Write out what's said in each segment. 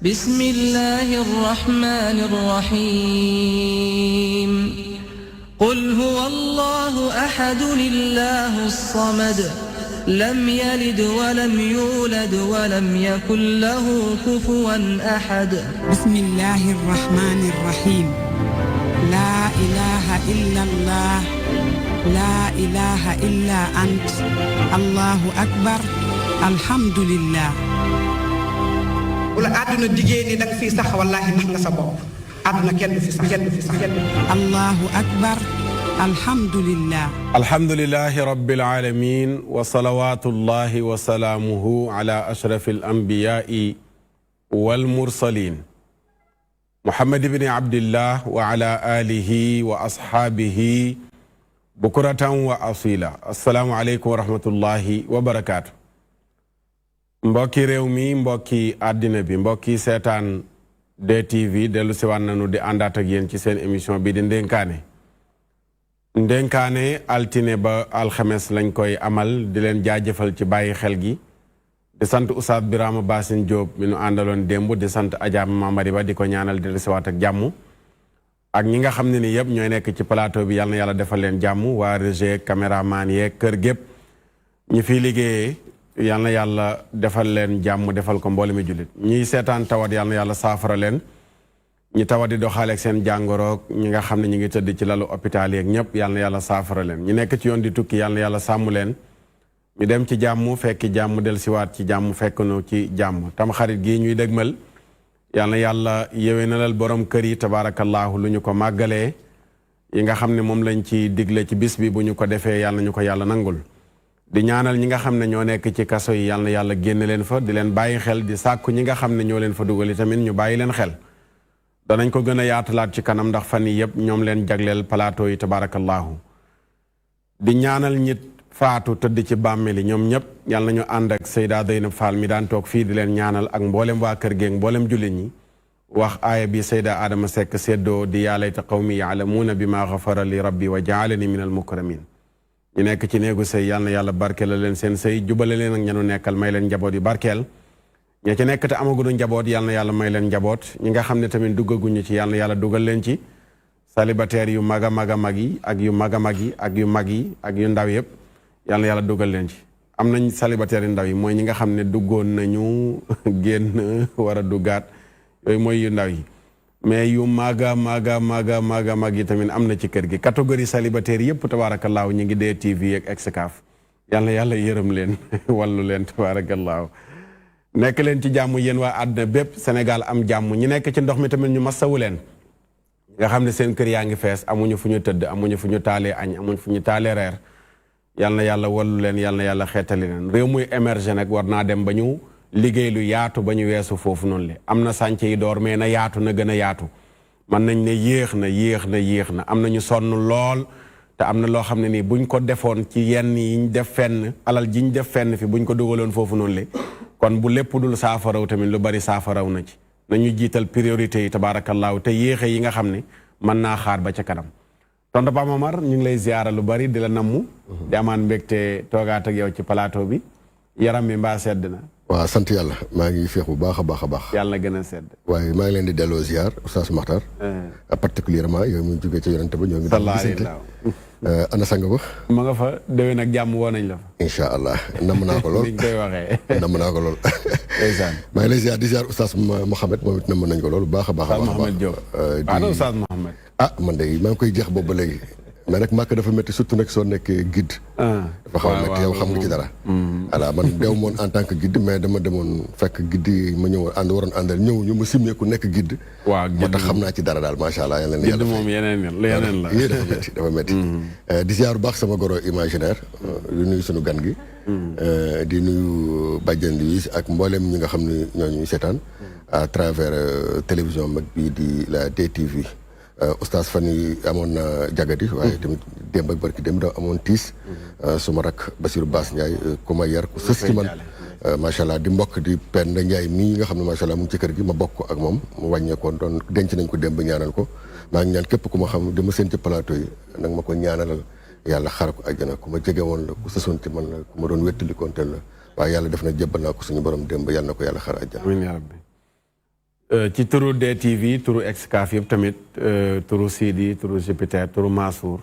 بسم الله الرحمن الرحيم قل هو الله أحد الله الصمد لم يلد ولم يولد ولم يكن له كفوا أحد بسم الله الرحمن الرحيم لا إله إلا الله لا إله إلا أنت الله أكبر الحمد لله wala àdduna diggée ni danga fii sax wallaahi nax nga sa bopp àdduna kenn du fi sax الله أكبر الحمد لله الحمد لله رب العالمين وصلوات الله وسلامه على أشرف الأنبياء والمرسلين محمد بن عبد الله وعلى آله وأصحابه بكرة وأصيلا السلام عليكم ورحمة الله وبركاته mbokki réew mi mbokki àddina bi mbokki seetaan DTV dellu si waan nañu di àndaat ak yéen ci seen émission bi di ndénkaane altine ba alxames lañ koy amal di leen jaajëfal ci bàyyi xel gi di sant Oustaz Birama Bassine Diop mi nu àndaloon démb di sant Adja Mamadi Ba di ko ñaanal dellu si waat ak jàmm ak ñi nga xam ne ni yëpp ñooy nekk ci plateau bi yàlla na yàlla defal leen jàmm waa régie caméraman yeeg kër gépp ñi fiy liggéeyee yal na yàlla defal leen jàmm defal ko mboole mi jullit ñiy seetaan tawat yal na yàlla saafara leen ñi tawat di doxaaleeg seen jàngoroog ñi nga xam ne ñu ngi tëdd ci lalu hôpital yeeg ñëpp yal na yàlla saafara leen ñi nekk ci yoon di tukki yal na yàlla sàmm leen ñu dem ci jàmm fekki jàmm del siwaat ci jàmm fekk nu ci jàmm tam xarit gii ñuy dëgmal yal na yàlla yéwénalal borom kër yi tabaarakallaahu lu ñu ko màggalee yi nga xam ne moom lañ ci digle ci bis bi bu ñu ko defee yal na ñu ko yàlla nangul di ñaanal ñi nga xam ne ñoo nekk ci kaso yi yal na yàlla génn leen fa di leen bàyyi xel di sàkku ñi nga xam ne ñoo leen fa dugal tamit ñu bàyyi leen xel danañ ko gën a yaatalaat ci kanam ndax fan yi yëpp ñoom leen jagleel plateau yi tabaarakallaahu di ñaanal ñit faatu tëdd ci bàmmeel yi ñoom ñëpp yal na ñu ànd ak Seyda Zeynab Fall mi daan toog fii di leen ñaanal ak mboolem waa kër géeg mboolem jullit ñi wax aaya bi Seyda Adama Seck séddoo di yaa layta qawmi yaalamuuna bi ma xafara li rabbi wa jaalani min al mukramin ñu nekk ci néegu sëy yal na yàlla barkeel leen seen sëy jubale leen ak ñanu nekkal may leen njaboot yu barkeel ña ci nekk te amaguñu njaboot yal na yàlla may leen njaboot ñi nga xam ne tamit duggaguñu ci yal na yàlla dugal leen ci célibataire yu mag a mag a mag yi ak yu mag a mag yi ak yu mag yi ak yu ndaw yëpp yal na yàlla dugal leen ci am nañ célibataire yu ndaw yi mooy ñi nga xam ne duggoon nañu génn war a duggaat yooyu mooy yu ndaw yi mais yu maga mag yi tamit am na ci kër gi catégorie célibataire yëpp tabaarakallaahu ñu ngi DTV ak Excaf yàlla yàlla yërëm leen wallu leen tabaarakallaahu nekk leen ci jàmm yéen waa àdduna bépp Sénégal am jàmm ñi nekk ci ndox mi tamit ñu masawu leen nga xam ne seen kër yaa ngi fees amuñu fu ñu tëdd amuñu fu ñu taalee añ amuñu fu ñu taalee reer yal na yàlla wallu leen yal na yàlla xeetali leen réew muy émerger nag war naa dem ba ñu liggéey lu yaatu ba ñu weesu foofu noonu le am na sànce yi door mais na yaatu na gën a yaatu mën nañ ne yéex na am na ñu sonn lool te am na loo xam ne nii buñ ko defoon ci yenn yi ñu def fenn alal ji ñu def fenn fi buñ ko dugaloon foofu noonu le kon bu lépp dul saafaraw tamit lu bari saafaraw na ci nañu jiital priorité yi tabaarakallaahu te yéexe yi nga xam ne mën naa xaar ba ca kanam tonton Pape Momar ñu ngi lay ziyaara lu bari di la nammu di amaan mbégte toogaat ak yow ci plateau bi yaram mi mbaa sedd na waaw sant yàlla maa ngi feex bu baax a baax a baax yàlla gën a sedd waaye maa ngi leen di delloo ziar Oustaz Makhtar particulièrement yow mu jógee ca yonente ba ñoo ngi gisante ana sang ba ma nga fa déwén ak jàmm woo nañ la fa incha allah namm naa ko lool niñ koy waxee namm naa ko lool ndeysaan maa ngi lay ziar di ziar Oustaz Mohamed moom it namm nañ ko lool bu baax a baax a baax Mohamed Diop ana Oustaz Mohamed man de maa ngi koy jeex boobu ba léegi mais nag màkk dafa métti surtout nag soo nekkee guide dafa xaw a métti yow xam nga ci dara voilà man dew moon en tant que guide mais dama demoon fekk guide yi ma ñëwoon waroon àndal ñëw ñu ma simmeeku nekk guide waaw moo tax xam naa ci dara daal macha allah yàlla guide moom yeneen la yii dafa métti di ziar bu baax sama goro imaginaire di nuyu sunu gan gi di nuyu Badiane Louise ak mboolem ñi nga xam ne ñooñu seetaan à travers télévision mag bii di la DTV Oustaz fan yi amoon na jagadi waaye tamit démb ak barki démb da amoon tiis suma rak Basirou Bass Ndiaye ku ma yar ku sës ci man macha allah di mbokk di Penda Ndiaye mii nga xam ne macha allah mu ngi ci kër gi ma bokk ak moom mu wàññeekoon doon denc nañ ko démb ñaanal ko maa ngi ñaan képp ku ma xam dama seen ci plateau yi nag ma ko ñaanalal yàlla xar ko àjjana ku ma jege woon la ku sësoon ci man la ku ma doon wettali konteel la waaye yàlla def na jébbal naa ko suñu borom démb yàlla na ko yàlla xar àjjana amiin yaa rabbi ci turu DTV turu Excaf yëpp tamit turu Sidi turu Jupiter turu Mansour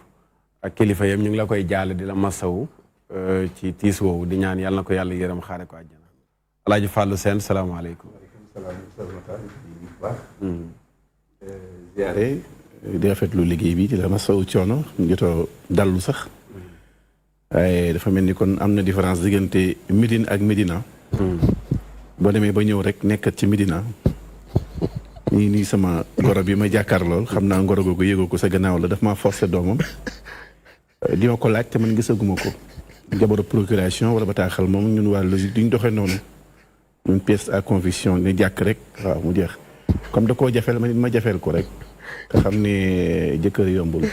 ak kilifa yëpp ñu ngi la koy jaale di la masawu ci tiis woowu di ñaan yàlla na ko yàlla yërëm xaare ko àjjana. Alaaji Fallou Sène salaamaaleykum. ziare di rafetlu liggéey bi di la masawu coono jotoo dallu sax waaye dafa mel ni kon am na différence diggante Médine ak Médina. boo demee ba ñëw rek nekkat ci Médina. nii sama goro bi ma jàkkaar lool xam naa ngoro googu yëgoo ko sa gannaaw la daf maa forcé doomam di ma ko laaj te man gisaguma ko jabaru procuration wala bataaxal moom ñun waa logique duñ doxee noonu ñun pièce à conviction ne jàkk rek waaw mu jeex comme da koo jafeel ma nit ma jafeel ko rek nga xam ne jëkkër yombul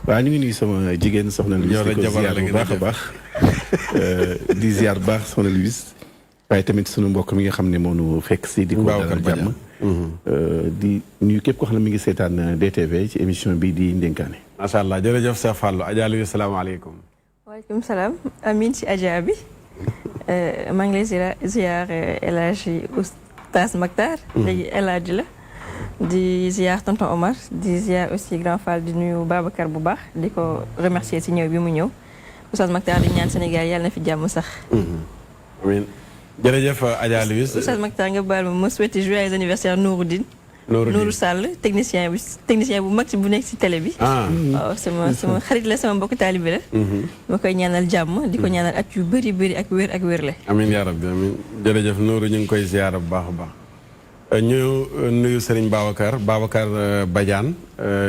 waaw ñu ngi nuyu sama jigéen soxna Louise di ko ziar bu baax a baax di ziar bu baax soxna Louise waaye tamit sunu mbokk mi nga xam ne moo nu fekk si di ko dalal jàmm di nuyu képp ko xam ne mi ngi seetaan DTV ci émission bi di Ndénkaane. macha allah jërëjëf Cheikh Fallou Adja Louise salaamaaleykum. waaleykum salaam Amin ci Adja bi maa ngi lay ziar El Hadji Oustaz Mactar. léegi El Hadji la. di ziar tonton Omar di ziar aussi Grand Fall di nuyu Babacar bu baax di ko remercier si ñëw bi mu ñëw Oustaz Mactar di ñaan Sénégal yàlla na fi jàmm sax. amiin. jërëjëf Adja Louise. Oustaz Mactar nga baal ma souhaité joyeux anniversaire Nouroudine. Nourou Sall technicien bu mag bu nekk ci télé bi. waaw sama xarit la sama mbokk taalibe la. ma koy ñaanal jàmm di ko ñaanal at yu bëri ak wér la. amiin yaa rabbi amiin jërëjëf Nourou ñu ngi koy ziyaara bu baax a baax. ñu nuyu Serigne Babacar Badiane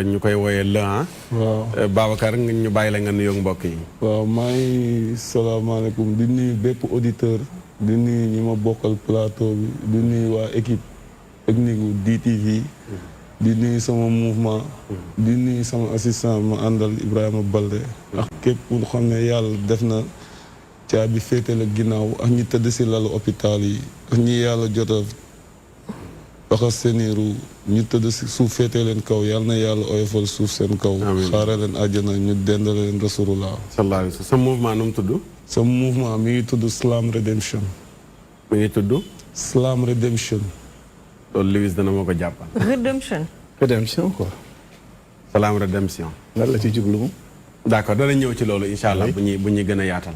ñu koy wooyee Lehan. waaw Babacar ñu bàyyi la nga nuyoog mbokk yi. waaw maa ngi salaamaaleykum di nuyu bépp auditeur. di nuyu ñi ma bokkal plateau bi di nuyu waa équipe technique bu DTV di nuyu sama mouvement di nuyu sama assistant ma àndal Ibrahima Balde ak képp ku xam ne yàlla def na caabi féete la ginnaaw ak ñi tëdd si lalu hôpital yi ak ñi yàlla jot a waxa seniru ñu tëdd si suuf féete leen kaw yàlla na yàlla oyofal suuf seen kaw xaare leen àjjana ñu dendale leen rasulullah sallallahu alayhi wa sallam. sa mouvement nu mu tudd. sa mouvement mi ngi tudd Slam Redemption. mi ngi tudd. Slam Redemption. loolu Louise dana ma ko jàppal. Redemption quoi. Slam Redemption. lan la ci jublu. d'accord dana ñëw ci loolu incha allah bu ñuy gën a yaatal.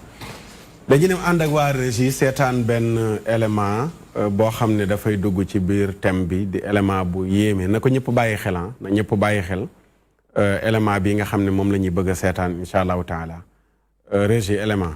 dañu dem ànd ak waa régie seetaan benn élément boo xam ne dafay dugg ci biir thème bi di élément bu yéeme na ko ñëpp bàyyi xel na ñëpp bàyyi xel élément bi nga xam ne moom la ñuy bëgg a seetaan incha allahu taala régie élément.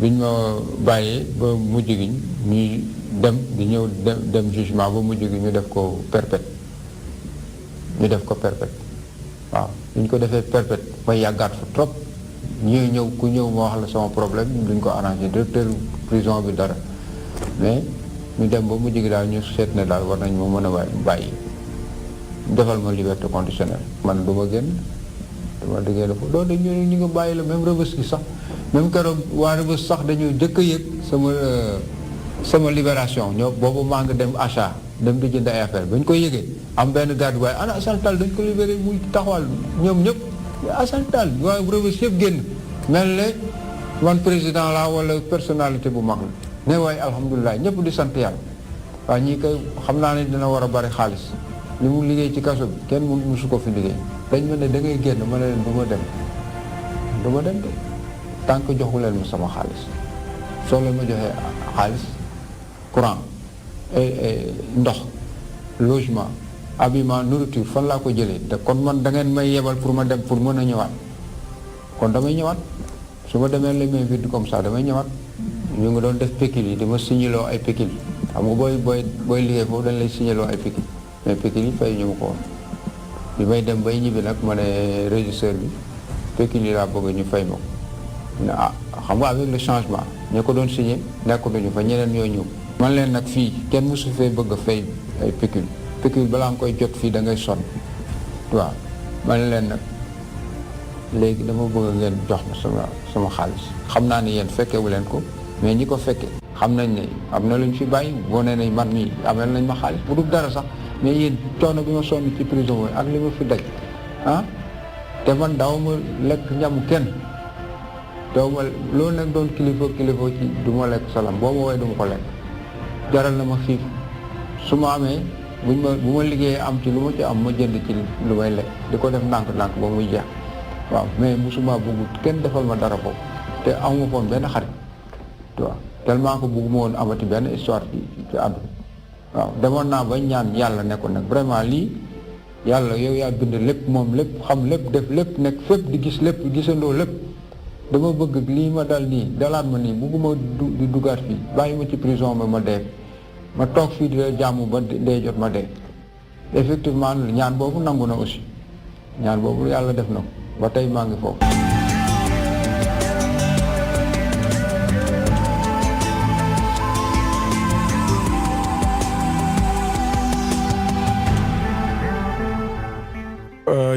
biñ ma bàyyee ba mujj gi ñuy dem jugement ba mujj gi ñu def ko perpète waaw ñu ko defee perpète ma yàggaat fa trop ñëw ku ñëw ma wax la sama problème duñ ko arrangé directeur prison bi dara mais ñu dem ba mujj gi daal ñu seet ne daal war nañ ma mën a bàyyi defal ma liberté conditionnelle man du ma génn dama déggee dafa loolu dañ ñu nga bàyyi la même Rebeuss gi sax même keroog waa Rebeuss sax dañu jëkk a yëg sama libération ñoo boobu maa ngi dem achat dem di jënd ay affaire ba ñu koy yëgee am benn garde waaye ana Assane Tall dañ ko libéré muy taxawal ñoom ñëpp Assane Tall waa Rebeuss yëpp génn mel ne man président la wala personnalité bu mag la ne waaye alhamdulilah ñëpp di sant yàlla waaye ñii koy xam naa ne dina war a bari xaalis li mu liggéey ci kaso bi kenn musu ko fi liggéey dañ ma ne da ngay génn ma ne leen du ma dem de tant que joxu leen ma sama xaalis soo leen ma joxee xaalis courant ndox logement habillement nourriture fan laa ko jëlee te kon man da ngeen may yebal pour ma dem pour mën a ñëwaat kon damay ñëwaat su ma demee les mains vides comme ça damay ñëwaat ñu ngi doon def pékil yi dama signaloo ay pékil xam nga booy liggéey foofu dañ lay signaloo ay pékil mais pékil yi fay ñu ma ko woon bi may dem bay ñibbi nag ma ne régisseur bi pékil yi laa bëgg ñu fay ma ko ne xam nga avec le changement ñoo ko doon signé nekkatuñu fa ñeneen ñoo ñëw man leen nag fii kenn mosu fee bëgg a fay ay pécule balaa nga koy jot fii da ngay sonn waaw man leen nag léegi dama bëgg ngeen jox ma sama xaalis xam naa ne yéen fekkewu leen ko mais ñi ko fekke xam nañ ne am na luñ fi bàyyi boo nee nañ man mi amel nañ ma xaalis bu dul dara sax mais yéen coono bi ma sonn ci prison bi ak li ma fi daj ah te man daaw ma lekk ñamu kenn daaw ma loolu nag doon kilifa ci du ma lekk salam boo ma woowee du ma ko lekk jaral na ma xiif su ma amee bu ma liggéeyee am ci lu ma ci am ma jënd ci lu may lekk di ko def ndànk-ndànk ba muy jeex waaw mais musuma bëgg kenn defal ma dara boobu te amuma foon benn xarit waaw tellement que bëgguma woon amati benn histoire ci àdduna waaw demoon naa ba ñaan yàlla ne ko nag vraiment lii yàlla yow yaa bind lépp moom lépp xam lépp def lépp nekk fépp di gis lépp gisandoo lépp dama bëgg lii ma dal nii dalaat ma nii bëgguma di dugaat fii bàyyi ma ci prison ba ma dee ma toog fii di la jàmm ba dee jot ma dee effectivement ñaan boobu nangu na aussi ñaan boobu yàlla def na ko ba tey maa ngi foofu.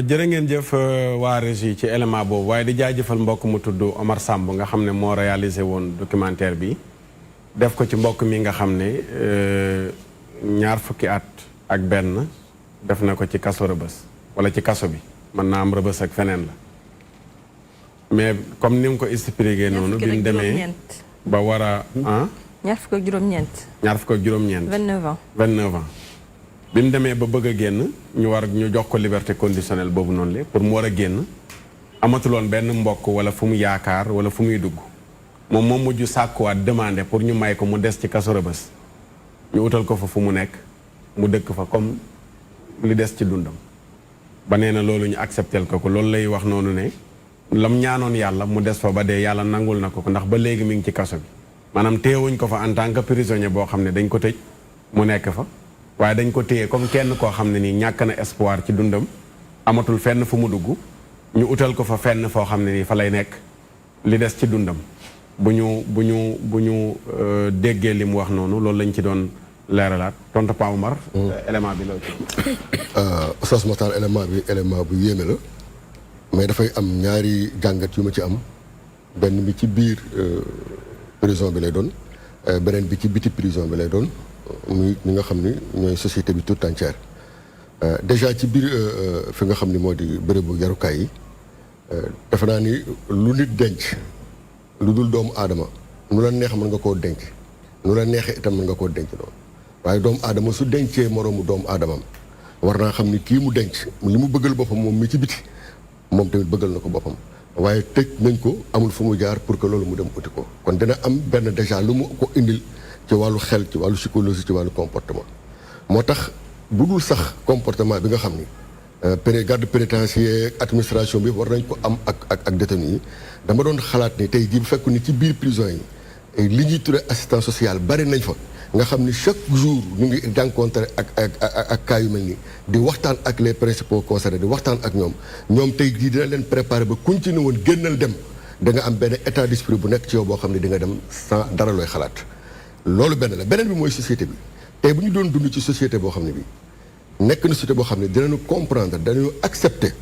jërë ngeen jëf waa régie ci élément boobu waaye di jaajëfal mbokk mu tudd Omar Samb nga xam ne moo réalisé woon documentaire bi def ko ci mbokk mi nga xam ne 2 fukki at ak benn def na ko ci kaso Rëbës wala ci kaso bi mën naa am Rëbës ak feneen la mais comme ni mu ko expliqué noonu bi mu demee ba war a 2 fukk ak juróom-ñeent 2 fukk ak juróom-ñeent 29 ans 29 ans bi mu demee ba bëgg a génn ñu jox ko liberté conditionnelle boobu noonu la pour mu war a génn amatuloon benn mbokk wala fu mu yaakaar wala fu muy dugg moom mujj sàkkuwaat demandé pour ñu may ko mu des ci kaso Rëbës ñu utal ko fa fu mu nekk mu dëkk fa comme li des ci dundam ba nee na loolu ñu acceptel ko loolu lay wax noonu ne lam ñaanoon yàlla mu des fa ba dee yàlla nangul na ko ndax ba léegi mi ngi ci kaso bi maanaam téyewuñ ko fa en tant que prisonnier boo xam ne dañ ko tëj mu nekk fa waaye dañ ko téye comme kenn koo xam ne nii ñàkk na espoir ci dundam amatul fenn fu mu dugg ñu utal ko fa fenn foo xam ne nii fa lay nekk li des ci dundam bu ñu déggee li mu wax noonu loolu lañ ci doon leeralaat tontu Pa Omar élément bi la ci Oustaz Makhtar élément bu yéeme la mais dafay am ñaari jàngat yu ma ci am benn bi ci biir prison bi lay doon beneen bi ci biti prison bi lay doon muy ñi nga xam ni ñooy société bi tout entière déjà ci biir fi nga xam ni moo di bërëbu yarukaay yi defe naa ni lu nit denc lu dul doomu aadama nu la neex mën nga koo denc nu la neexee itam mën nga koo denc loolu waaye doomu aadama su dencee moroomu doomu aadamam war naa xam ni kii mu denc li mu bëggal boppam moom mi ci biti moom tamit bëggal na ko boppam waaye tëj nañ ko amul fu mu jaar pour que loolu mu dem uti ko kon dina am benn déjà lu mu ko indil ci wàllu xel ci wàllu psychologie ci wàllu comportement moo tax bu dul sax comportement bi nga xam ni garde pénitentiaire administration bi war nañ ko am ak détenu yi dama doon xalaat ni tey jii bu fekk ni ci biir prison yi li ñuy tuddee assistance sociale bari nañ fa nga xam ni chaque jour ñu ngi rencontré ak cas yu mel nii di waxtaan ak les principaux concernés di waxtaan ak ñoom tey jii dina leen préparer ba continuer woon génnal dem da nga am benn état d'esprit bu nekk ci yow boo xam ne di nga dem sans dara looy xalaat loolu benn la beneen bi mooy société bi tey bu ñu doon dund ci société boo xam ne bi nekk na société boo xam ne dinañu comprendre danañu accepter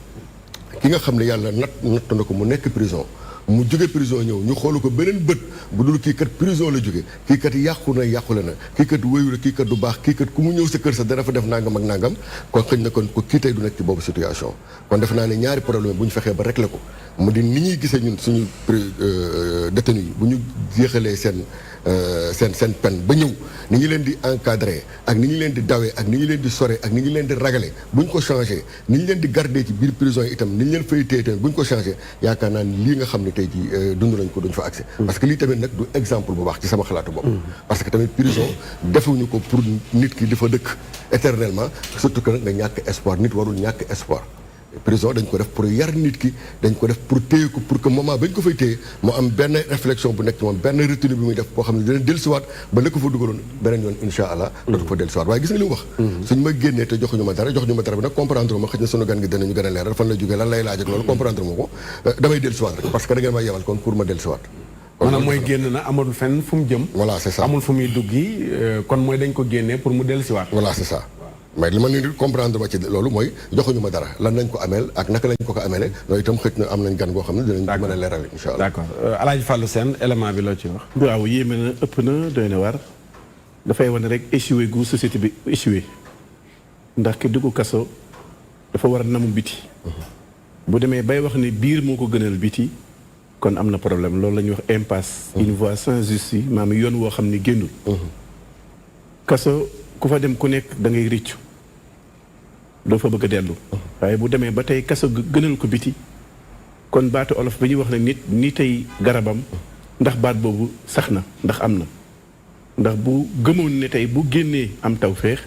ki nga xam ne yàlla natt na ko mu nekk prison mu jóge prison ñëw ñu xoolu ko beneen bët bu dul kii kat prison la jóge kii kat yàqule na kii kat wéyu la kii kat du baax kii kat ku mu ñëw sa kër sa dana fa def nangam ak nangam kon xëñ na kon ko kii tey du nekk ci boobu situation kon def naa ne ñaari problème bu ñu fexee ba régler ko mu di ni ñuy gisee ñun suñu détenu yi bu ñu jeexalee seen peine ba ñëw ni ñu leen di encadrer ak ni ñu leen di dawee ak ni ñu leen di sore ak ni ñu leen di ragale bu ñu ko changé ni ñu leen di garder ci biir prison yi itam ni ñu leen fay téye tamit bu ñu ko changé yaakaar naa ni lii nga xam ne tey ji dund nañ ko duñ fa accès parce que lii tamit nag du exemple bu baax ci sama xalaatu bopp parce que tamit prison defuñu ko pour nit ki di fa dëkk éternellement surtout que nag nga ñàkk espoir nit warul ñàkk espoir prison dañ ko def pour yar nit ki dañ ko def pour téye ko pour que moment bañ ko fay téye mu am benn réflexion bu nekk ci moom benn retenue bi muy def boo xam ne dina dellusiwaat ba la ko fa dugaloon beneen yoon insha allah dootu ko fa dellusiwaat waaye gis nga li mu wax suñ ma génnee te joxuñu ma dara bi nag comprendre ma xëy na sunu gan gi dinañu gën a leeral fan la jógee lan lay laaj ak loolu comprendre ma ko damay dellusiwaat rek parce que da ngeen may yebal kon pour ma dellusiwaat maanaam mooy génn na amul fenn fu mu jëm voilà c'est ça amul fu muy duggi kon mooy dañ ko génnee pour mu dellusiwaat voilà c'est ça mais li ma ni comprendre ma ci loolu mooy joxuñu ma dara lan nañ ko ameel ak naka lañ ko amele loolu itam xëj na am nañ gan goo xam ne dinañ ko mën a leeral incha allah. d'accord Alaaji Fallou Sène élément bi loo ci wax. waaw yéeme na ëpp na doy na war dafay wane rek échoué gu société bi échoué ndax ki dugg kaso dafa war a namu biti. bu demee bay wax ne biir moo ko gënal biti kon am na problème loolu la ñuy wax impasse. une voie sans issue maanaam yoon woo xam ne génnul. kaso ku fa dem ku nekk da ngay rëccu doo fa bëgg a dellu. waaye bu demee ba tey kaso gënal ko biti kon baatu olof bi ñuy wax ne nit ni tey garabam ndax baat boobu sax na ndax am na ndax bu gëmoon ne tey bu génnee am tawféex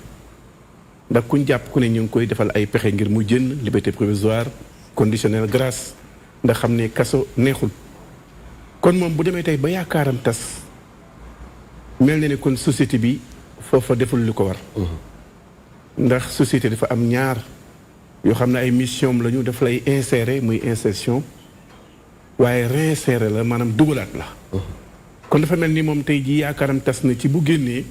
ndax kuñ jàpp ku ne ñu ngi koy defal ay pexe ngir mu jënn liberté provisoire conditionnelle grâce ndax xam ne kaso neexul kon moom bu demee tey ba yaakaaram tas mel na ne kon société bi foofa deful li ko war ndax société dafa am ñaar yoo xam ne ay mission la ñu daf lay insérer muy insertion waaye réinsérer la maanaam dugalaat la kon dafa mel ni moom tey ji yaakaaram tas na ci bu génnee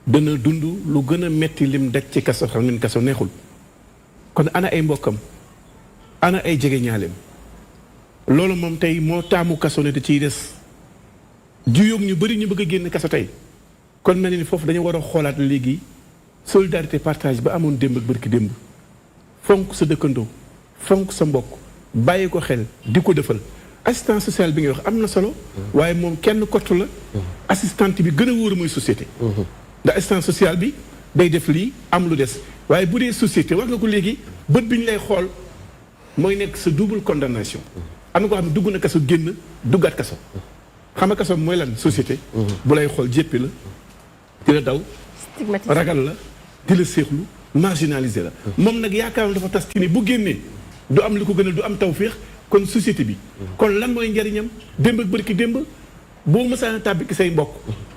dana dund lu gën a metti lim daj ci kaso xam ne kaso neexul kon ana ay mbokkam ana ay jegeñaaleem loolu moom tey moo taamu kaso ne da ciy des juyoog ñu bëri ñu bëgg a génn kaso tey kon mel ni foofu dañu war a xoolaat léegi solidarité partage ba amoon démb ak bërki démb fonk sa dëkkandoo fonk sa mbokk bàyyi ko xel di ko defal assistance sociale bi ngay wax am na solo waaye moom kenn kottu la assistante bi gën a wóor mooy société ndax assistance sociale bi day def lii am lu des waaye bu dee société wax nga ko léegi bët bi ñu lay xool mooy nekk sa double condamnation am na ko xam ne dugg na kaso génn duggaat kaso xam nga kaso mooy lan société bu lay xool jéppi la di la daw ragal la di la séexlu marginalisé la moom nag yaakaaroon dafa tas ci ni bu génnee du am li ko gënal du am tawféex kon société bi kon lan mooy njariñam démb ak bërki démb boo mësaan a tàbbi ki say mbokk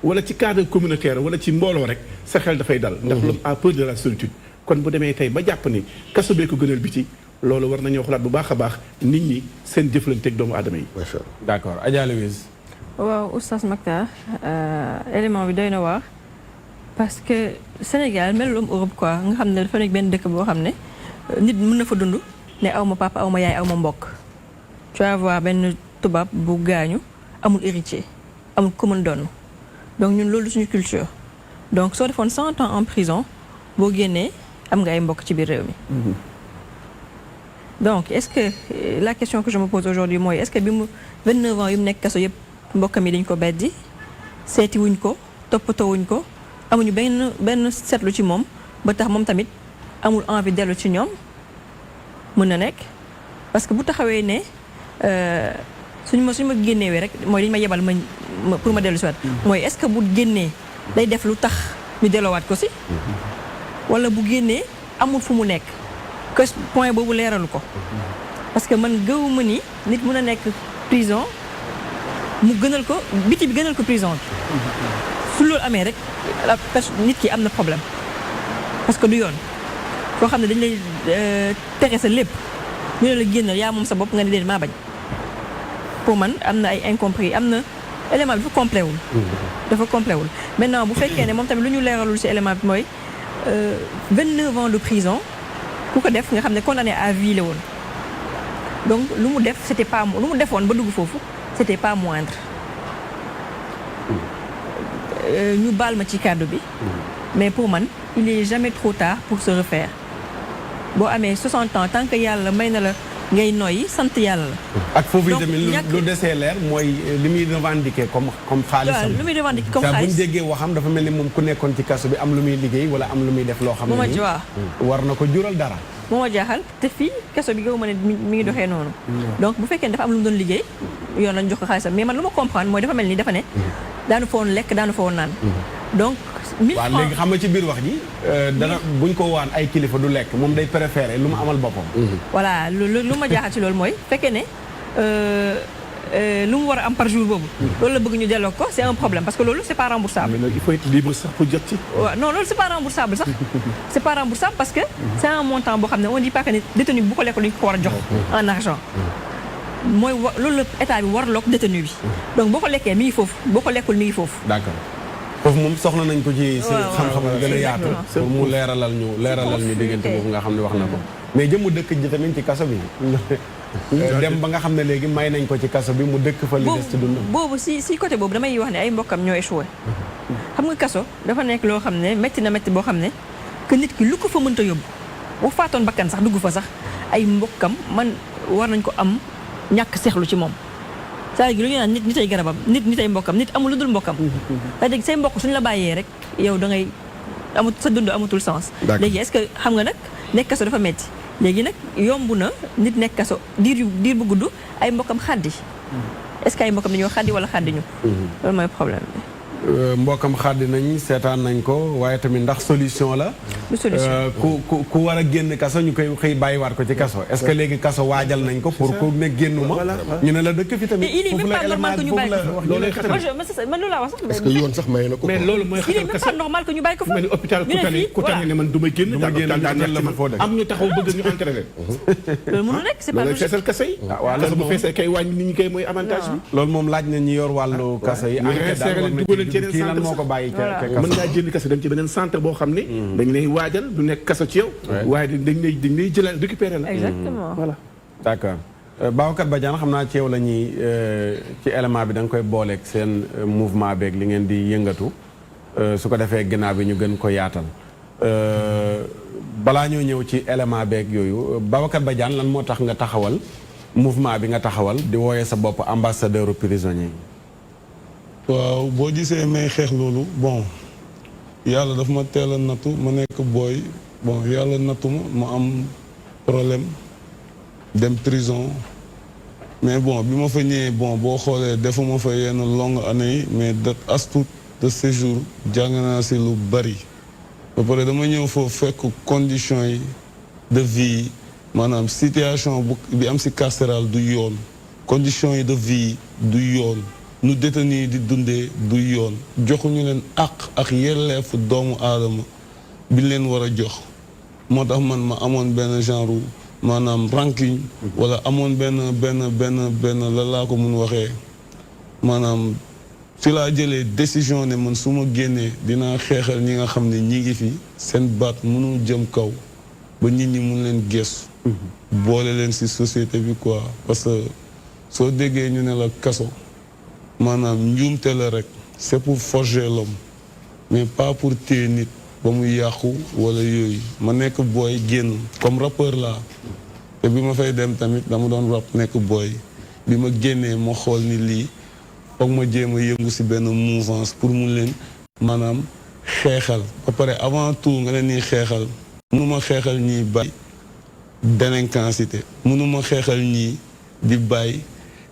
wala ci cadre communautaire wala ci mbooloo rek sa xel dafay dal ndax l'homme a peur de la solitude kon bu demee tey ba jàpp ni kaso bee ko gënal biti loolu war nañoo xalaat bu baax a baax nit ñi seen jëflanteeg doomu aadama yi. d'accord Adja Louise. waaw Oustaz Mactar élément bi doy na waar parce que Sénégal melul am Europe quoi nga xam ne dafa nekk benn dëkk boo xam ne nit mën na fa dund ne aw ma papa aw ma yaay aw ma mbokk. tu vas voir benn tubaab bu gaañu amul héritier amul ku mën doon donc ñun loolu suñu culture donc soo defoon 100 ans en prison boo génnee am nga ay mbokk ci biir réew mi. donc est-ce que la question que je me pose aujourd'hui mooy est-ce que bi mu 29 ans yu mu nekk kaso yëpp mbokkam yi dañ ko beddi seeti wuñ ko toppatoo wuñ ko amuñu benn seetlu ci moom ba tax moom tamit amul envie dellu ci ñoom mën na nekk parce que bu taxawee ne suñu ma génnewee rek mooy dañu ma yebal ma pour ma dellu si waat mooy est-ce que bu génnee day def lu tax ñu delloowaat ko si wala bu génnee amul fu mu nekk que point boobu leeralu ko parce que man gëwuma ni nit mën a nekk prison mu gënal ko biti bi gënal ko prison bi su loolu amee rek nit ki am na problème parce que du yoon koo xam ne dañ lay tere sa lépp ñu ne la génnal yaa moom sa bopp nga ne déedéet maa bañ pour man am na ay incompris am na élément bi dafa complet wul maintenant bu fekkee ne moom tamit lu ñu leeralul ci élément bi mooy 29 ans de prison ku ko def nga xam ne condamné à vie la woon donc lu mu def c'était pas lu mu defoon ba dugg foofu c'était pas moindre ñu baal ma ci kàddu bi mais pour man il est jamais trop tard pour se refaire boo amee 60 ans tant que yàlla may na la ngay noyyi sant yàlla la. ak foofu tamit lu desee leer mooy li muy revendiquer comme xaalisam. lu muy revendiquer comme xaalis bu ñu déggee waxam dafa mel ni moom ku nekkoon ci kaso bi am lu muy liggéey wala am lu muy def loo xam ne nii war na ko jural dara. moo ma jaaxal te fii kaso bi gaw ma ne mi ngi doxee noonu. donc bu fekkee ne dafa am lu mu doon liggéey yoon lañ jox ko xaalisam mais man lu ma comprendre mooy dafa mel ni dafa ne daanu fa woon lekk daanu fa woon naan. donc 1000 francs waaw léegi xam nga ci biir wax ji dana buñ ko waan ay kilifa du lekk moom day préféré lu mu amal boppam. voilà lu ma jaaxal ci loolu mooy fekkee ne lu mu war a am par jour boobu. loolu la bëgg ñu delloo ko c'est un problème parce que loolu c'est pas remboursable. mais il faut être libre sax pour jot ci. waaw non loolu c'est pas remboursable sax. c'est pas remboursable parce que c'est un montant boo xam ne on dit pas que ne détenu bu ko lekkul dañu ko war a jox en argent. mooy loolu la état bi warloog détenu bi. donc boo ko lekkee mi ngi foofu boo ko lekkul mi ngi foofu. d'accord foofu moom soxla nañ ko ci waaw, xam-xam gën a yaatu pour mu leeralal ñu diggante boobu nga xam ne wax na ko mais jëmu dëkk ji tamit ci kaso bi dem ba nga xam ne léegi may nañ ko ci kaso bi mu dëkk fa li des ci dund boobu si côté boobu damay wax ne ay mbokkam ñoo échoué xam nga kaso dafa nekk loo xam ne métti na métti boo xam ne que nit ki lu ko fa mënta yóbbu bu faatoon bakkan sax dugg fa sax ay mbokkam man war nañ ko am ñàkk seexlu ci moom c'est-à-dire lu ñu naan nit ay garabam nit ay mbokkam nit amul lu dul mbokkam c'est-à-dire say mbokk suñu la bàyyee rek yow da ngay sa dund amatul sens léegi est-ce que xam nga nag nekk kaso dafa metti léegi nag yomb na nit nekk kaso diir bu gudd ay mbokkam xaddi est-ce que ay mbokkam dañoo xaddi wala xaddi ñu loolu mooy problème bi mbokkam xaddi nañ seetaan nañ ko waaye tamit ndax solution la ku war a génn kaso ñu koy xëy bàyyiwaat ko ci kaso est-ce que léegi kaso waajal nañ ko pour ku ne génnuma ñu ne la dëkk fi tamit il est même pas normal que ñu bàyyi ko man loolu laa wax sax est-ce que yoon sax may na ko mais loolu mooy il est même pas normal que ñu bàyyi ko fa mel ni hôpital ku tane ne man du may génn am ñu taxaw bëgg ñu entraîné loolu mënu nekk c'est pas loolu feesal kase yi kaso bu feesee kay wàññi nit ñi koy mooy avantage bi loolu moom laaj na ñi yor wàllu kaso yi kii lan moo ko bàyyi ca kaso mën ngaa jënd kaso dem ci beneen centre boo xam ne dañ lay waajal du nekk kaso ci yow waaye dañ lay jëlal récupérer la exactement voilà d'accord Babacar Badiane xam naa ci yow la ñuy ci élément bi da nga koy booleeg seen mouvement beeg li ngeen di yëngatu su ko defee ginnaaw bi ñu gën ko yaatal balaa ñoo ñëw ci élément beeg yooyu Babacar Badiane lan moo tax nga taxawal mouvement bi nga taxawal di wooyee sa bopp ambassadeur prisonnier yi waaw boo gisee may xeex loolu bon yàlla daf ma teel a nattu ma nekk booy bon yàlla nattu ma am problème dem prison mais bon bi ma fa ñëwee bon boo xoolee defuma fa yenn longue année yi mais as tuut de séjour jàng naa si lu bari ba pare dama ñëw foofu fekk conditions yi de vie yi maanaam situation bi am si carcéral du yoon conditions yi de vie yi du yoon nu détenu di dundee du yoon joxuñu leen àq ak yelleefu doomu aadama bi leen war a jox moo tax man ma amoon benn genre maanaam ranking wala amoon benn la laa ko mun waxee maanaam fi laa jëlee décision ne man su ma génnee dinaa xeexal ñi nga xam ne ñi ngi fi seen baat mënul jëm kaw ba nit ñi mun leen gëstu boole leen ci société bi quoi parce que soo déggee ñu ne la kaso maanaam njuumte la rek c'est pour forger l'homme mais pas pour téye nit ba mu yàqu wala yooyu ma nekk booy génn comme rappeur laa te bi ma fay dem tamit dama doon rap nekk booy bi ma génnee ma xool ni lii foog ma jéem a yëngu ci benn mouvance pour mun leen maanaam xeexal ba pare avant tout nga leen ni xeexal mënuma xeexal ñii bàyyi délinquance mënuma xeexal ñii di bàyyi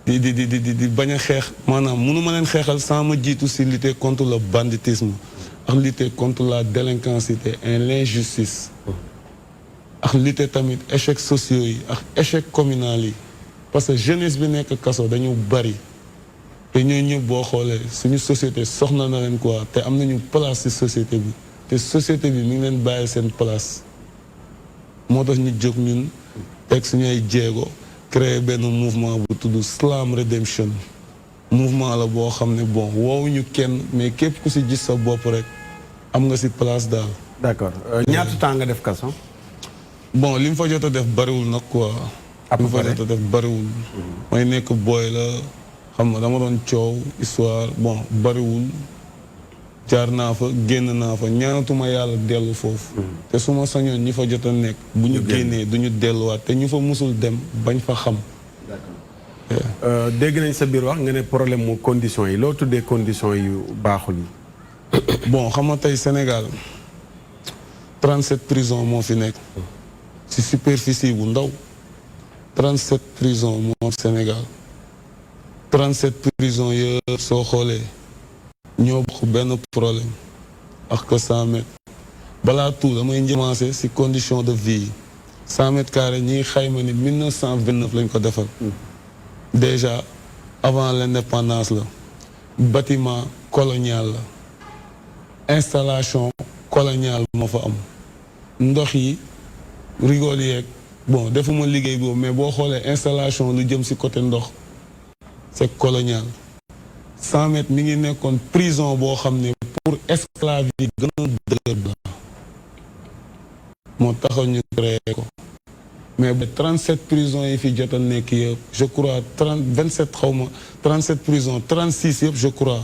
di bañ a xeex maanaam mënuma leen xeexal sans ma jiitu ci lutter contre le banditisme ak lutter contre la délinquance et l'injustice ak lutter tamit échecs sociaux yi ak échec communal yi parce que jeunesse bi nekk kaso dañu bari te ñoo ñëpp boo xoolee suñu société soxna na leen quoi te am nañu place ci société bi te société bi mi ngi leen bàyyi seen place moo tax ñu jóg ñun teg suñu ay jéego créer benn mouvement bu tudd Slam Redemption mouvement la boo xam ne bon woowuñu kenn mais képp ku ci gis sa bopp rek am nga ci place daal. d'accord ñaata temps nga def kaso. bon li mu fa jot a def bariwul nag quoi. li mu fa jot a def bariwul. may nekk booy la xam nga dama doon coow histoire bon bariwul jaar naa fa génn naa fa ñaanatuma yàlla dellu foofu. te su ma sañoon ñi fa jot a nekk. bu ñu génnee du ñu delluwaat te ñu fa musul dem bañ fa xam. dégg nañ sa biir wax nga ne problème mu conditions yi loo tuddee conditions yu baaxul yi. bon xam nga tey Sénégal 37 prisons moo fi nekk. ci superficie bu ndaw 37 prisons moo Sénégal 37 prisons yëpp soo xoolee ñoo bokk benn problème ak que 100 mètres balaa tout damay njëmaase ci condition de vie 100 mètres carrés ñi xayma ni 1929 lañ ko defal déjà avant l'indépendance la bâtiment colonial la installation coloniale moo fa am ndox yi rigole yeeg bon defuma liggéey boobu mais boo xoolee installation lu jëm ci côté ndox c'est colonial 100 mètres mi ngi nekkoon prison boo xam ne pour esclave yi gën a dëgër ba moo taxoon ñu créé ko mais ba 37 prisons yi fi jot a nekk yëpp je crois 27 xaw ma 37 prisons 36 yëpp je crois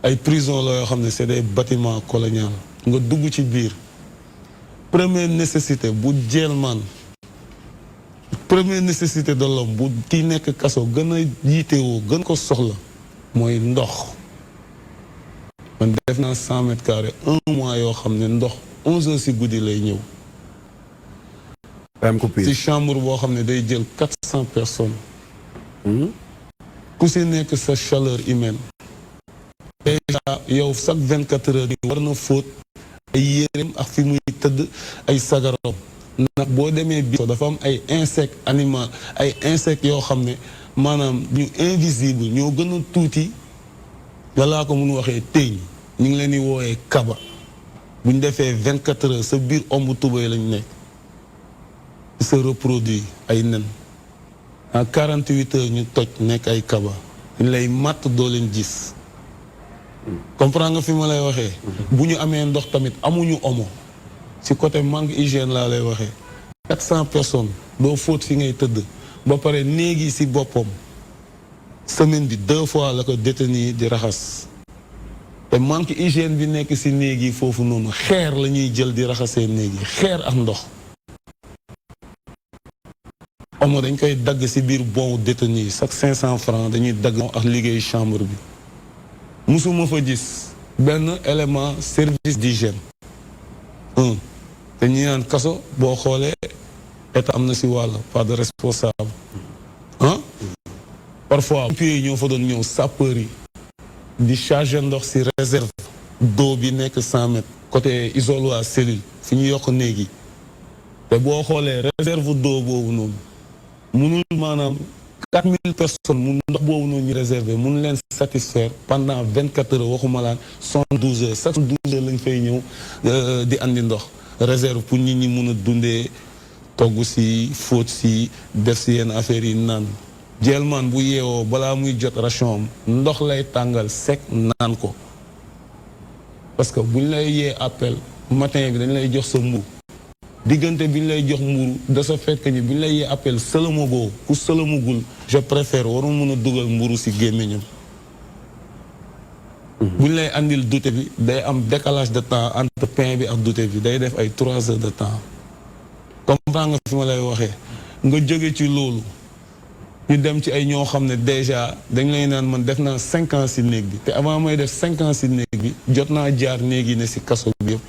ay prisons la yoo xam ne c'est des bâtiments coloniaux nga dugg ci biir première nécessité bu jeelmaan première nécessité de l'homme bu kii nekk kaso gën a yiitewoo gën ko soxla mooy ndox man def naa 100 mètres carrés 1 mois yoo xam ne ndox 11 heures si guddi lay ñëw si chambre boo xam ne day jël 400 personnes ku si nekk sa chaleur humaine déjà yow chaque 24 heures yi war na fóot ay yéreem ak fi muy tëdd ay sagarom ndax boo demee biir dafa am ay insectes animaux ay insectes yoo xam ne maanaam ñu invisible ñoo gën a tuuti walaa ko mun waxee téeñ ñu ngi leen di wooyee kaba bu ñu defee 24 heures sa biir omb tubay lañ nekk se reproduit ay nen en 48 heures ñu toj nekk ay kaba ñu lay matt doo leen gis comprends nga fi ma lay waxee bu ñu amee ndox tamit amuñu omo ci côté manque hygiène laa lay waxee 400 personnes doo fóot fi ngay tëdd ba pare néegi ci boppam semaine bi 2 fois la ko détenu di raxas te manque hygiène bi nekk ci néegi foofu noonu xeer la ñuy jël di raxasee néegi xeer ak ndox omo dañ koy dagg ci biir bon détenu yi chaque 500 francs dañuy dagg ak liggéey chambre bi musuma fa gis benn élément service d'hygiène te ñi naan kaso boo xoolee état am na ci wàll pas de responsable parfois pompiers yi ñoo fa doon ñëw sapeurs yi di charger ndox ci réserve d'eau bi nekk 100 mètres côté isoloir cellule fi ñu yokk néeg yi te boo xoolee réserve d'eau boobu noonu munul maanaam 4000 personnes mun ndox boobu noonu ñu réservé mun leen satisfaire pendant 24 heures waxuma laan 72 heures 72 heures lañ fay ñëw di andi ndox réserve pour nit ñi mun a dundee togg si fóot si def si yenn affaires yi naan jeelmaan bu yeewoo balaa muy jot ration ndox lay tàngal sec naan ko parce que buñ lay yee appel matin bi dañ lay jox sa mburu diggante bi ñu lay jox mburu de ce fait que ni bi ñu lay yee appel sëlamagoo ku sëlamagul je préfère waroon mën a dugal mburu si gémmiñam bu ñu lay andil dute bi day am décalage de temps entre pain bi ak dute bi day def ay 3 heures de temps comprends nga fi ma lay waxee nga jóge ci loolu ñu dem ci ay ñoo xam ne déjà dañ lay naan man def naa 5 ans si néeg bi te avant may def 5 ans si néeg bi jot naa jaar néeg yi ne si kaso bi yëpp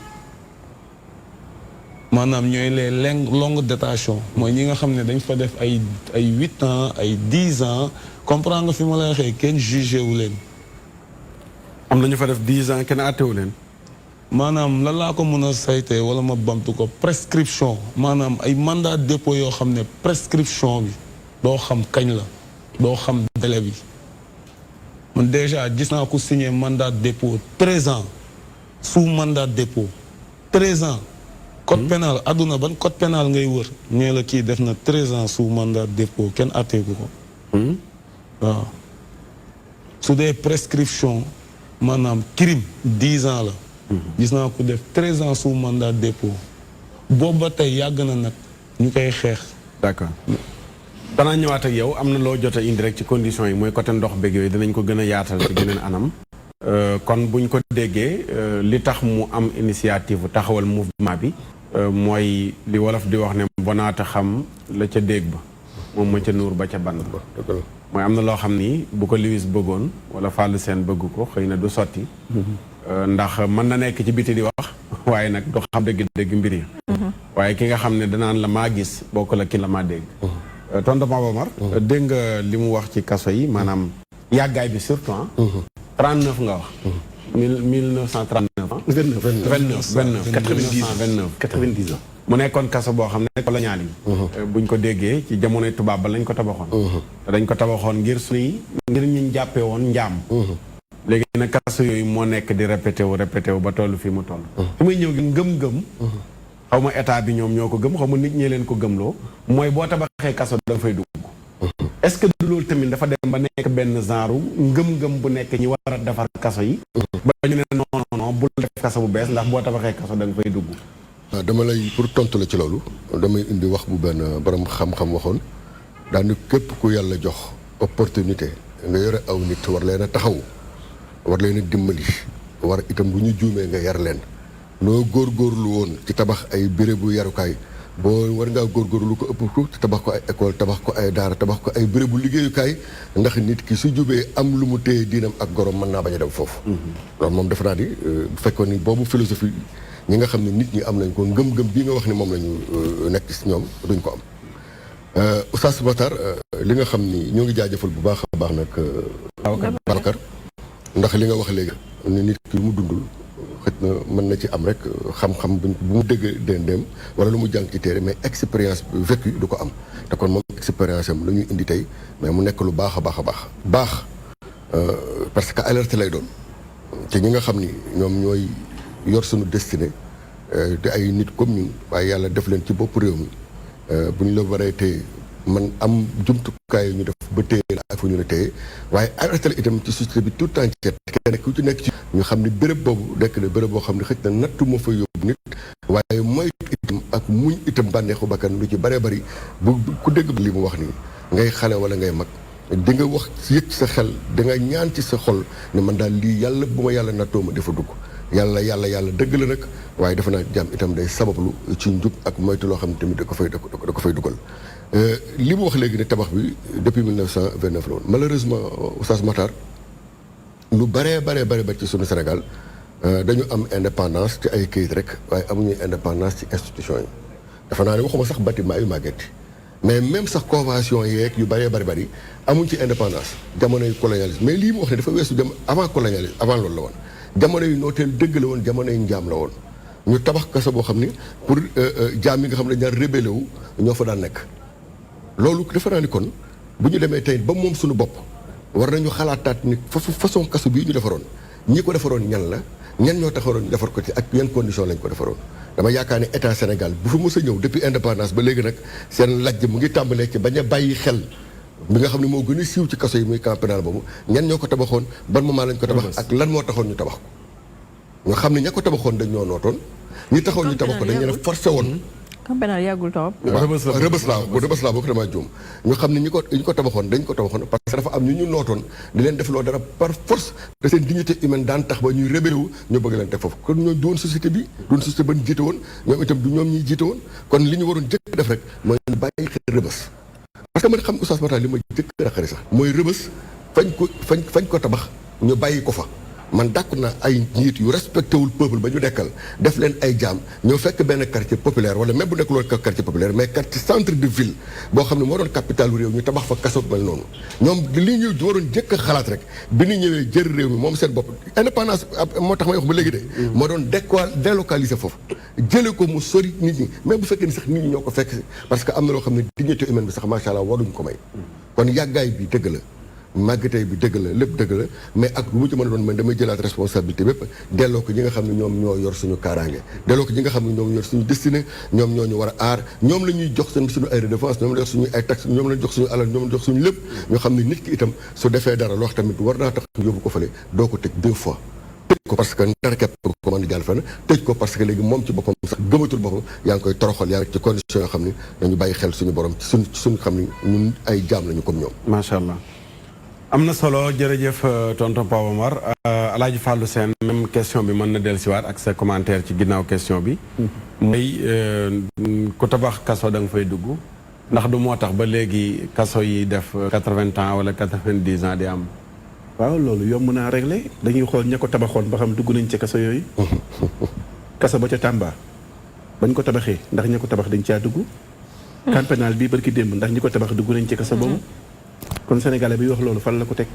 maanaam ñooy les longues détentions mooy ñi nga xam ne dañ fa def ay 8 ans ay 10 ans comprends nga fi ma lay waxee kenn jugé wu leen. am na ñu fa def 10 ans kenn àttewu leen. maanaam lan laa ko mën a saytee wala ma bamtu ko prescription maanaam ay mandat dépôt yoo xam ne prescription bi doo xam kañ la doo xam délai bi man déjà gis naa ko signé mandat dépôt 13 ans sous mandat dépôt 13 ans. code pénal adduna ban code pénal ngay wër ñee la kii def na 13 ans sous mandat dépôt kenn atteeku ko waaw su dee prescription maanaam crime 10 ans la gis naa ko def 13 ans sous mandat dépôt boobu ba tey yàgg na nag ñu koy xeex d'accord danaa ñëwaat ak yow am na loo jot a indi rek ci conditions yi mooy côté ndox beeg yooyu dinañ ko gën a yaatal ci geneen anam kon buñ ko déggee li tax mu am initiative taxawal mouvement bi mooy li wolof di wax ne bonaata xam la ca déeg ba moom ma ca nuur ba ca ban ba mooy am na loo xam ni bu ko Lewis bëggoon wala Fallou Sène bëgg ko xëy na du sotti ndax mën na nekk ci biti di wax waaye nag du xam dëgg mbir yi waaye ki nga xam ne danaan la maa gis bokk la ki la maa dégg tonton Mabomar dégg nga li mu wax ci kaso yi maanaam yàggaay bi surtout 39 nga wax 1939 90 ans mu nekkoon kaso boo xam ne colonial yi buñ ko déggee ci jamonoy tubaab ba lañ ko tabaxoon te dañ ko tabaxoon ngir suñuy ngir ñuñ jàppee woon njaam léegi nag kaso yooyu moo nekk di répété wu ba toll fii mu toll su muy ñëw gi ngëm-ngëm xaw ma état bi ñoom ñoo ko gëm xaw ma nit ñee leen ko gëmloo mooy boo tabaxee kaso da nga fay dugg est-ce que loolu tamit dafa dem ba nekk benn genre ngëm-ngëm bu nekk ñi war a defar kaso yi. ba ñu ne non bul def kaso bu bees ndax boo tabaxee kaso da nga fay dugg. waaw dama lay pour tontu la ci loolu damay indi wax bu benn borom xam-xam waxoon daanu képp ku yàlla jox opportunité nga yore aw nit war leen a taxaw war leen a dimbali war itam bu ñu juumee nga yar leen noo góorgóorlu woon ci tabax ay bérébu yarukaay boo war ngaa góorgóorlu ko ëpp ko tabax ko ay école tabax ko ay daara tabax ko ay bérébu liggéeyukaay ndax nit ki su jubee am lu mu téye diinam ak gorom mën naa bañ a dem foofu. loolu moom defe naa ni bu fekkoon ni boobu philosophie ñi nga xam ne nit ñi am nañ ko ngëm-ngëm bii nga wax ni moom la ñu nekk si ñoom duñ ko am. Oustaz Matar li nga xam ni ñoo ngi jaajëfal bu baax a baax nag. Babacar ndax li nga wax léegi ni nit ki lu mu dundul xëj na mën na ci am rek xam-xam bu mu dégg dem wala lu mu jàng ci téere mais expérience vécue du ko am te kon moom expérience am la ñuy indi tey mais mu nekk lu baax a baax a baax parce que alerte lay doon te ñi nga xam ni ñoom ñooy yor suñu destinée te ay nit comme ñun waaye yàlla def leen ci bopp réew mi bu ñu la waree téye man am jumtukaay ñu def ba téye la ak fu ñu la téye waaye arrêté la itam ci société bi tout entier kenn ku ci nekk ci ñu xam ne béréb boobu nekk na béréb boo xam ne xëj na nattu moo fa yóbbu nit waaye mooy itam ak muñ itam bànneexu bakkan lu ci bëree bëri bu ku dégg li mu wax nii ngay xale wala ngay mag di nga wax yëg sa xel da nga ñaan ci sa xol ne man daal lii yàlla bu ma yàlla nattoo ma dafa dugg yàlla dëgg la nag waaye defe naa jàmm itam day sabablu ci njub ak moytu loo xam ne tamit da ko fay dugal li mu wax léegi ne tabax bi depuis 1929 la woon malheureusement Oustaz Matar lu baree ba ci sunu Sénégal dañu am indépendance ci ay këyit rek waaye amuñu indépendance ci institution yi dafa naa ne waxuma sax bâtiment yu màgget mais même sax convention yeeg yu bëree bëri amuñ ci indépendance jamonoy colonialisme mais lii mu wax ne dafa weesu dem avant colonialisme avant loolu la woon jamono yu nooteel dëgg la woon jamono yu njaam la woon ñu tabax kaso boo xam ni pour jaam yi nga xam ne ñaar rébellé wu ñoo fa daan nekk loolu defe naa ni kon bu ñu demee tey ba moom suñu bopp war nañu xalaataat ni façon kaso bii ñu defaroon ñi ko defaroon ñan la ñan ñoo taxaroon ñu defar ko ci ak yan condition lañ ko defaroon dama yaakaar ni état Sénégal bu fa mës a ñëw depuis indépendance ba léegi nag seen lajj mu ngi tàmbalee ci bañ a bàyyi xel bi nga xam ne moo gën a siiw ci kaso yi muy camp pénal boobu ñan ñoo ko tabaxoon ban moment lañ ko tabax ak lan moo taxoon ñu tabax ko ñoo xam ne ña ko tabaxoon dañ ñoo nootoon ñi taxoon ñu tabax ko dañ leen forcé woon camp pénal yàggul trop. rëbës laa boo ko damaa juum ñu xam ne ñi ko tabaxoon dañ ko tabaxoon parce que dafa am ñu nootoon di leen def loo dara par force de seen dignité humaine daan tax ba ñuy rébellé wu ñu bëgg leen teg foofu kon ñoo du woon société bi du woon société ban jiite woon ñoom itam du ñoom ñiy jiite woon kon li ñu waroon jëkk def rek mooy bàyyi xel rëbës parce que man xam Oustaz Matar li ma jëkk naqari sax mooy rëbës fañ ko tabax ñu bàyyi ko fa man dàkku naa ay njiit yu respecté wul peuple ba ñu dekkal def leen ay jaam ñoo fekk benn quartier populaire wala même bu nekk loolu quartier populaire mais quartier centre de ville boo xam ne moo doon capital réew ñu tabax fa kaso mel noonu ñoom li ñu waroon jëkk a xalaat rek bi ñu ñëwee jël réew mi moom seen bopp indépendance moo tax may wax ba léegi de moo doon délocaliser foofu jële ko mu sori nit ñi même bu fekkee ni sax nit ñi ñoo ko fekk parce que am na loo xam ne dignité humaine bi sax macha allah waruñ ko may kon yàggaay bi dëgg la màggatey bi dëgg la lépp dëgg la mais ak lu mu ci mën a doon man damay jëlaat responsabilité bépp delloo ko ñi nga xam ne ñoom ñoo yor suñu kaaraange delloo ko ñi nga xam ne ñoom yor suñu destinée ñoom ñoo ñu war a aar ñoom la ñuy jox seen suñu ay redevance ñoom la jox suñu ay taxe ñoom la jox suñu alal ñoom la jox suñu lépp ñoo xam ne nit ki itam su defee dara loo xam tamit war naa tax yóbbu ko fële doo ko tëj 2 fois tëj ko parce que ndara képp ko mën di jàll fenn tëj ko parce que léegi moom ci boppam sax gëmatul boppam yaa ngi koy toroxal yaa ngi ci condition yoo xam ne dañu bàyyi xel suñu borom ci suñu xam ne ñun ay jaam lañu comme ñoom macha allah am na solo jërëjëf tonton Pape Omar Alaaji Fallou Sène même question bi mën na dellusiwaat ak sa commentaire ci ginnaaw question bi mooy ku tabax kaso da nga fay dugg ndax du moo tax ba léegi kaso yi def 80 ans wala 90 ans di am waaw loolu yomb naa réglé dañuy xool ña ko tabaxoon ba xam dugg nañ ci kaso yooyu kaso ba ca Tamba bañ ko tabaxee ndax ña ko tabax dañ caa dugg camp pénal bii barki démb ndax ñi ko tabax dugg nañ ci kaso boobu kon sénégalais bi wax loolu fan la ko teg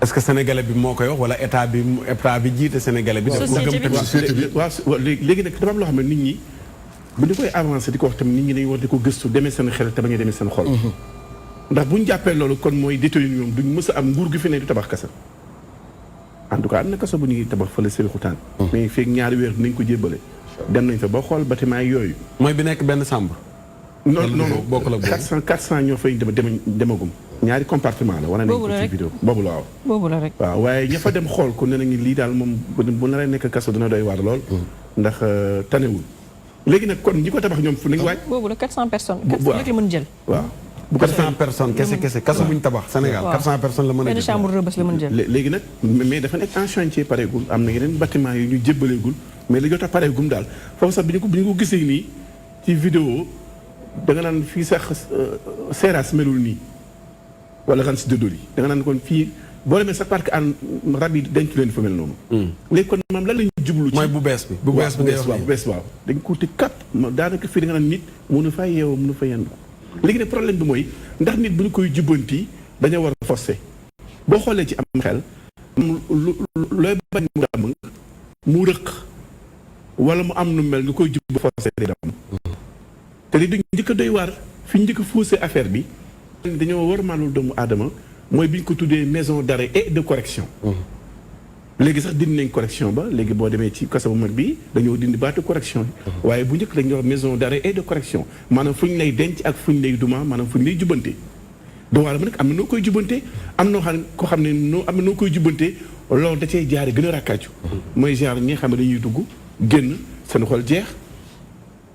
est-ce que sénégalais bi moo koy wax wala état bi jiite sénégalais bi société bi waaw léegi nag dafa am loo xam ne nit ñi bu ñu koy avancé di ko wax tamit nit ñi dañu war di ko gëstu demee seen xel te bañ a demee seen xol ndax bu ñu jàppee loolu kon mooy détenu ñoom duñ mës a am nguur gi fi ne du tabax kaso en tout cas am na kaso bu ñuy tabax fële Sébikotane mais feeg ñaari weer dinañ ko jébbale dem nañ fa ba xool bâtiment yooyu mooy bi nekk benn chambre non non bokkul ak 400 ñoo fay demagum. ñaari compartiment la wane nañ ko ci vidéo boobu la waaw. boobu la rek waaw waaye ña fa dem xool ko ne nañu lii daal moom bu naree nekk kaso dina doy waar lool. ndax tanewul. léegi nag kon ñi ko tabax ñoom fu nañu waaj. boobu la 400 personnes. 400 rek la mën jël. waaw bu 400 personnes kese kaso bu ñu tabax Sénégal 400 personnes la mën a jël. benn chambre Rebeuss la mën jël. léegi nag mais dafa nekk en chantier pareegul am na yeneen bâtiment yu ñu jébbaleegul mais li jot a pareegum daal foofu sax bi ñu ko gisee nii ci vidéo da nga naan fii sax Seras melul nii wala Ranch de Doli da nga naan kon fii boo demee sax parc an rab yi denc leen fa mel noonu. léegi kon maam lan la ñu jublu. ci mooy bu bees bi. bu bees bi ngay wax bu bees waaw. dañ ko wuti kat daanaka fii da nga naan nit mënu fa yeewoo mënu fa yendu. léegi ne problème bi mooy ndax nit bu ñu koy jubbanti dañoo war a forcé boo xoolee ci am xel looy bañ mu damm mu rëq wala mu am nu mel nga koy jubba forcé day damm. te li du njëkk a doy waar fi njëkk a faussé affaire bi dañoo war maalul doomu aadama mooy bi ñu ko tuddee maison d'arrêt et de correction. léegi sax dindi nañ correction ba léegi boo demee ci kaso bu mag bi dañoo dindi baatu correction bi. waaye bu njëkk dañuy wax maison d'arrêt et de correction maanaam fu ñu lay denc ak fu ñu lay duma maanaam fu ñu lay jubbante. doomu aadama nag am na noo koy jubbante am na ko xam ne am na noo koy jubbante loolu da cay jaare gën a rakkaaju. mooy genre ñi nga xam ne dañuy dugg génn seen xol jeex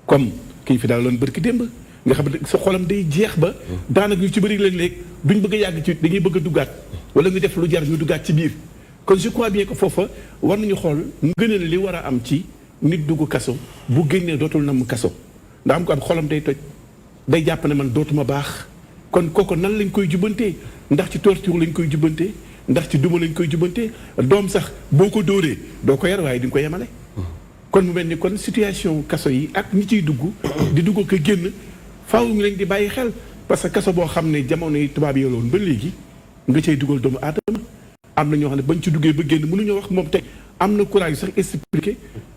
comme kii fi daal loon bërki démb nga xam ne sa xolam day jeex ba daanaka ñu ci bëri léeg-léeg duñ bëgg a yàgg ci dañuy bëgg a duggaat wala nga def lu jar ñu duggaat ci biir. kon je crois bien que foofa war nañu xool ngëneel li war a am ci nit dugg kaso bu génnee dootul nam kaso ndax am ko am xolam day toj day jàpp ne man dootuma baax kon kooku nan lañ koy jubbantee ndax ci torture lañ koy jubbantee ndax ci duma lañ koy jubbantee doom sax boo ko dóoree doo ko yar waaye di nga ko yemale. kon mu mel ni kon situation kaso yi ak ñi ciy dugg di dugg ko génn faaw ñu leen di bàyyi xel parce que kaso boo xam ne jamono yi tubaab yi loon ba léegi nga cay dugal doomu aadama. am na ñoo xam ne bañ ci duggee ba génn mënuñoo wax moom teg am na courage sax expliqué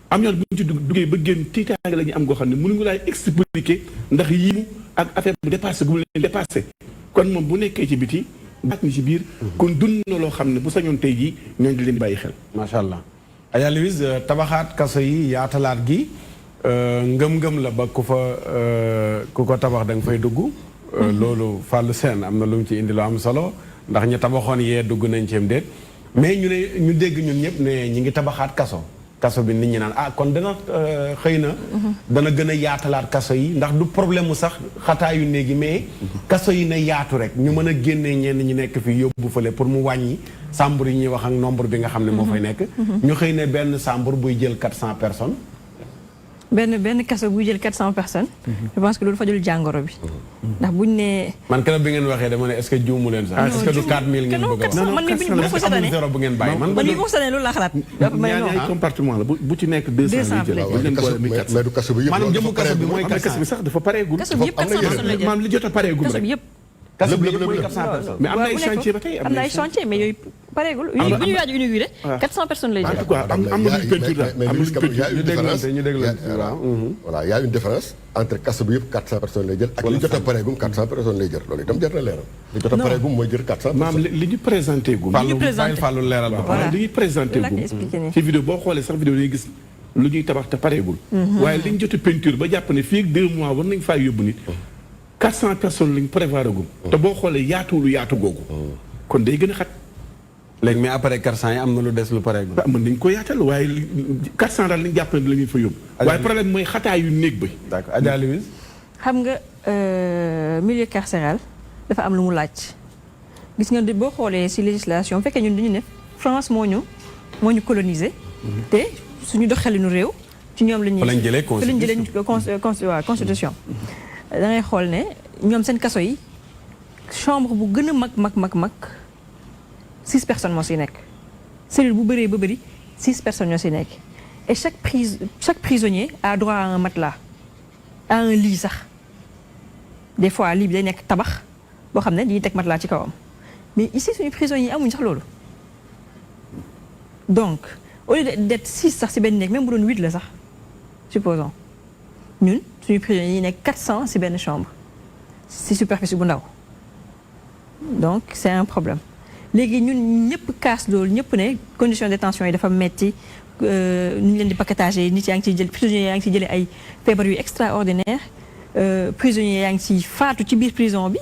am ñoo xam ne bañ ci duggee ba génn tiitaange la ñu am goo xam ne mënuñu laay expliqué ndax yimu ak affaire bu dépassé bu leen dépassé kon moom bu nekkee ci biti baat ni ci biir kon dund na loo xam ne bu sañoon tey jii ñooñu di leen bàyyi xel. macha allah Adja Louise tabaxaat kaso yi yaatalaat gi ngëm-ngëm la ba ku ko tabax da nga fay dugg. loolu Fallou Sène am na lu mu ci indi lu am solo. ndax ñu tabaxoon yee dugg nañ ci déet mais ñu dégg ñun ñëpp ne ñi ngi tabaxaat kaso bi nit ñi naan kon dana xëy na dana gën a yaatalaat kaso yi ndax du problème mu sax xataayu néegi mais kaso yi na yaatu rek ñu mën a génnee ñenn ñi nekk fi yóbbu fële pour mu wàññi chambre yi ñuy wax ak nombre bi nga xam ne moo fay nekk ñu xëy ne benn chambre buy jël 400 personnes benn kaso buy jël 400 personnes. je pense que loolu fajul jàngoro bi. ndax buñ nee. man keroog bi ngeen waxee dama ne est-ce que juumu leen sax. est-ce que du 4000 ngeen bëgg a wax. man mii bu ma ko seetaanee zéro bu ngeen bàyyi. man mii bu ma seetaanee loolu laa xalaat. ñaari compartiment la bu ci nekk 200 lay jël. mais du kaso bi yëpp maanaam jëmu kaso bi mooy kaso bi sax dafa pareegul. kaso bi yëpp 400 personnes lay jël maanaam li jot a pareegul kaso rek. bi yëpp. kaso bi yëpp mooy 400 personnes. mais am na ay chantier ba tey am na ay chantier mais yooyu pareegul. bu ñu waaj a inauguré 400 personnes lay jël. en tout cas am na luy peinture daal am na luy peinture ñu déglante voilà y a une différence entre kaso bi yëpp 400 personnes lay jël ak li jot a pareegum 400 personnes lay jël loolu itam jar na leeral li jot a pareegum mooy jël 400 maam li ñu présenté gum Fallou leeral ba li ñu présenté gum ci vidéo boo xoolee sax vidéo dañuy gis lu ñuy tabax te pareegul waaye li ñu jot a peinture ba jàpp ne fii ak 2 mois war nañ faa yóbbu nit 400 personnes lañ prévoir gum te boo xoolee yaatuwulu yaatu googu kon day gën a xat léegi mais après 400 yi am na lu des lu pareegul. mën nañ ko yaatal waaye 400 daal lañ jàpp ne la ñuy fa yóbbu waaye problème mooy xataayu néeg ba. d'accord Adja Louise. xam nga milieu carcéral dafa am lu mu laaj gis nga boo xoolee ci législation bu fekkee ñun dañu ne France moo ñu colonisé. te suñu doxalinu réew. ci ñoom la ñuy fa lañ jëlee constitution. da ngay xool ne ñoom seen kaso yi chambre bu gën a mag 6 personnes moo si nekk cellule bu bëree ba bëri 6 personnes ñoo si nekk et chaque prisonnier a droit à un matelas à un lit sax des fois lit bi day nekk tabax boo xam ne dañuy teg matelas ci kawam mais ici suñu prisonniers yi amuñ sax loolu donc au lieu d'être 6 sax si benn nekk même bu doon 8 la sax supposons ñun suñu prisonniers yi nekk 400 si benn chambre si superficie bu ndaw donc c'est un problème léegi ñun ñëpp kaas loolu ñëpp ne condition de détention yi dafa metti nu ñu leen di paquetage nit yaa ngi ciy jël prisonniers yaa ngi ciy jëlee ay feebar yu extraordinaire prisonniers yaa ngi ci faatu ci biir prison bi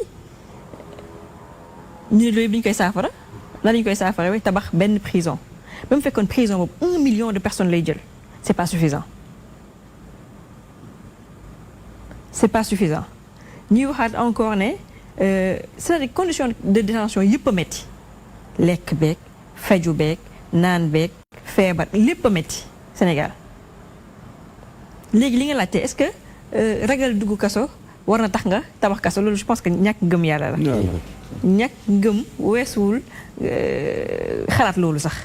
ñu ne loolu bi ñu koy saafara lan la ñu koy saafara waaye tabax benn prison ba mu fekkoon prison boobu 1 million de personnes lay jël c'est pas suffisant c'est pas suffisant ñuy waxaat encore ne c'est-à-dire conditions de détention yëpp a métti lekk beeg feju beeg naan beeg feebar lépp a métti Sénégal léegi li nga laajte est-ce que ragal dugg kaso war na tax nga tabax kaso loolu je pense que ñàkk ngëm yàlla la. ñàkk ngëm weesuwul xalaat loolu sax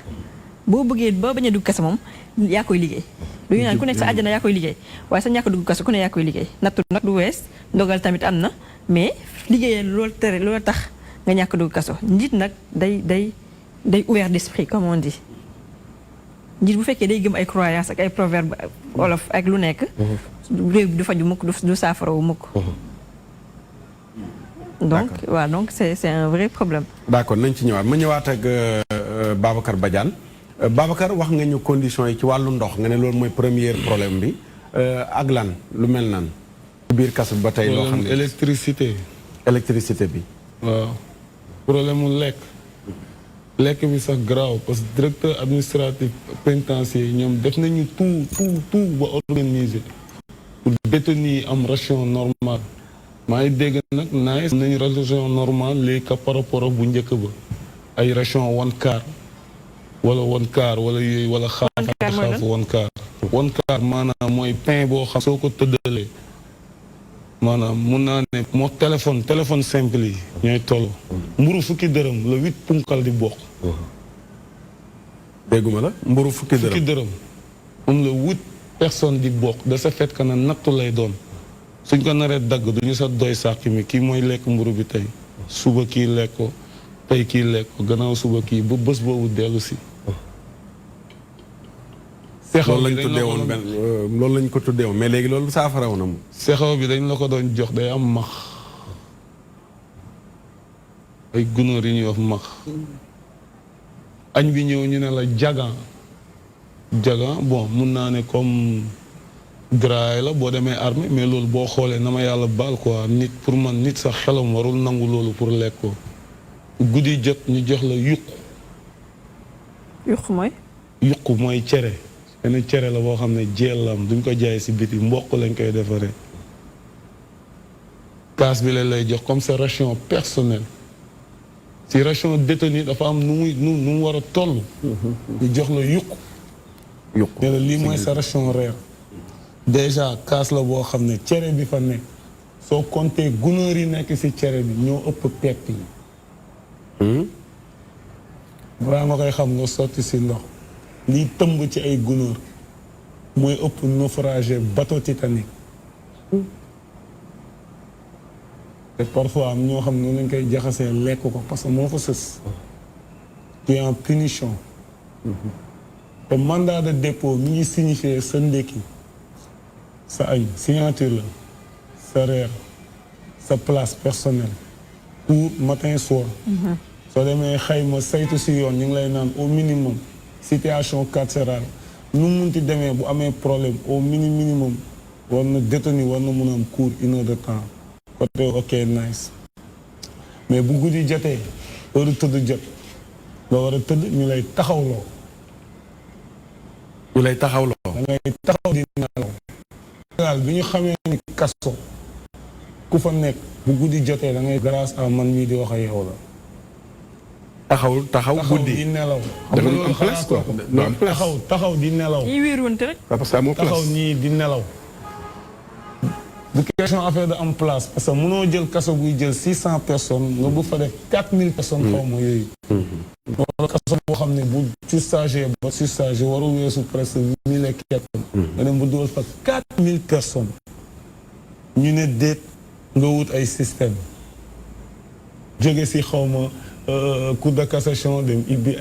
boo bëggee ba bañ a dugg kaso moom yaa koy liggéey. lu ñu naan ku nekk sa àjjana yaa koy liggéey waaye sa ñàkk dugg kaso ku ne yaa koy liggéey nattu nag du wees ndogal tamit am na mais liggéeyee loolu tere loolu tax nga ñàkk dugg kaso njiit nag day ouvert d'esprit comme on dit. njiit bu fekkee day gëm ay croyances ak ay proverbes wolof ak lu nekk. réew bi du faju mukk du saafarawu mukk. donc waaw donc c'est un vrai problème. d'accord nañ ci ñëwaat ma ñëwaat ak Babacar Badiane Babacar wax nga ñu conditions yi ci wàllu ndox nga ne loolu mooy premier problème bi ak lan lu mel nan ci biir kaso bi ba tey loo xam ne électricité bi. waaw problème mu lekk bi sax grave parce que directeur administratif pénitentiaire ñoom def nañu tout ba organiser pour détenus yi am ration normale maa ngi dégg nag naaj nañu ration normale léegi ka par rapport ak bu njëkk ba ay ration 1/4 wala 1/4 wala yooyu wala xaaf 1/4 maanaam mooy pain boo xam soo ko tëddalee maanaam mun naa ne moo téléphone simple yi ñooy toll mburu fukki dërëm la 8 punkal di bokk. dégguma la mburu fukki dërëm moom la 8 personnes di bokk de ce fait que na nattu lay doon suñ ko naree dagg duñu sa doy sàq mi kii mooy lekk mburu bi tey suba kii lekk ko tey kii lekk ko gannaaw suba kii ba bés boobu dellu si. loolu lañ tuddee woon benn loolu lañ ko tuddee woon mais léegi loolu saafaraw na mu. sexaw bi dañ la ko doon jox day am max ay gunóor yi ñuy wax max añ bi ñëw ñu ne la jagan bon mun naa ne comme graay la boo demee armée mais loolu boo xoolee na ma yàlla baal quoi nit pour man nit sax xelam warul nangu loolu pour lekk ko guddi jot ñu jox la yuq mooy cere benn cere la boo xam ne jeel la am duñ ko jaay si biti mboq lañ koy defaree kaas bi lañ lay jox comme sa ration personnelle si ration détenu dafa am nu mu war a toll. ñu jox la yuq ne la lii mooy sa ration reer déjà kaas la boo xam ne cere bi fa nekk soo compté gunóor yi nekk si cere bi ñoo ëpp pepp yi balaa nga koy xam nga sotti si ndox lii tëmb ci ay gunóor mooy ëpp naufragé bateau Titanic te parfois am ñoo xam ne noonu lañ koy jaxasee lekk ko parce que moo fa sës tu es en punition te mandat de dépôt mi ngi signifier sa ndékki sa añ signature la sa reer sa place personnelle pour matin soir soo demee xayma saytu si yoon ñu ngi lay naan au minimum situation carcérale nu munti demee bu amee problème au minimum war na détenu war na mun a am cours 1 heure de temps côté ok nice mais bu guddi jotee heure tëdd jot nga war a tëdd ñu lay taxawloo da ngay taxaw di nelaw daal bi ñu xamee ni kaso ku fa nekk bu guddi jotee da ngay grâce à man mii di wax ak yow la taxaw guddi di nelaw. dafa am place quoi taxaw di nelaw. ñii wéeruwante rek. taxaw ñii di nelaw. bu question affaire de am place parce que mënoo jël kaso buy jël 600 personnes nga bu fa def 4000 personnes. xaw ma yooyu. wala kaso boo xam ne bu surchargé ba surchargé waru weesu presque 1000 et quelques. nga dem bu dugal fa 4000 personnes. ñu ne déet nga wut ay système jóge si xaw ma. cour de cassation dem ibbi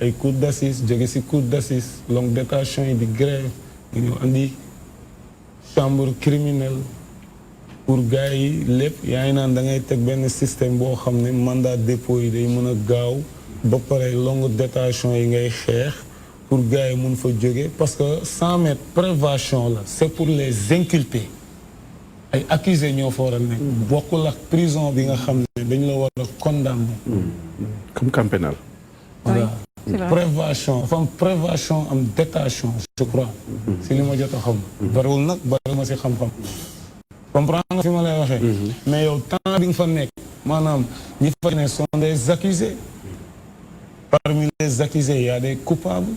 ay cour d'assises jóge ci cour d'assises longue détention yi di grève nga ñëw andi chambre criminelle pour gars yi lépp yaa ngi naan da ngay teg benn système boo xam ne mandat dépôt yi day mën a gaaw ba pare longue détention yi ngay xeex pour gars yi mun fa jóge parce que 100 mètres prévention la c'est pour les inculpés ay accusé ñoo fa war a nekk. bokkul ak prison bi nga xam ne dañ la war a condamné. comme camp pénal. voilà prévention dafa am prévention am détention je crois. si li ma jot a xam. bariwul nag bari ma si xam-xam. comprendre nga fi ma lay waxee. mais yow temps bi nga fa nekk maanaam ñi fa ne sont des accusés. Parmi les accusés il y a des coupables.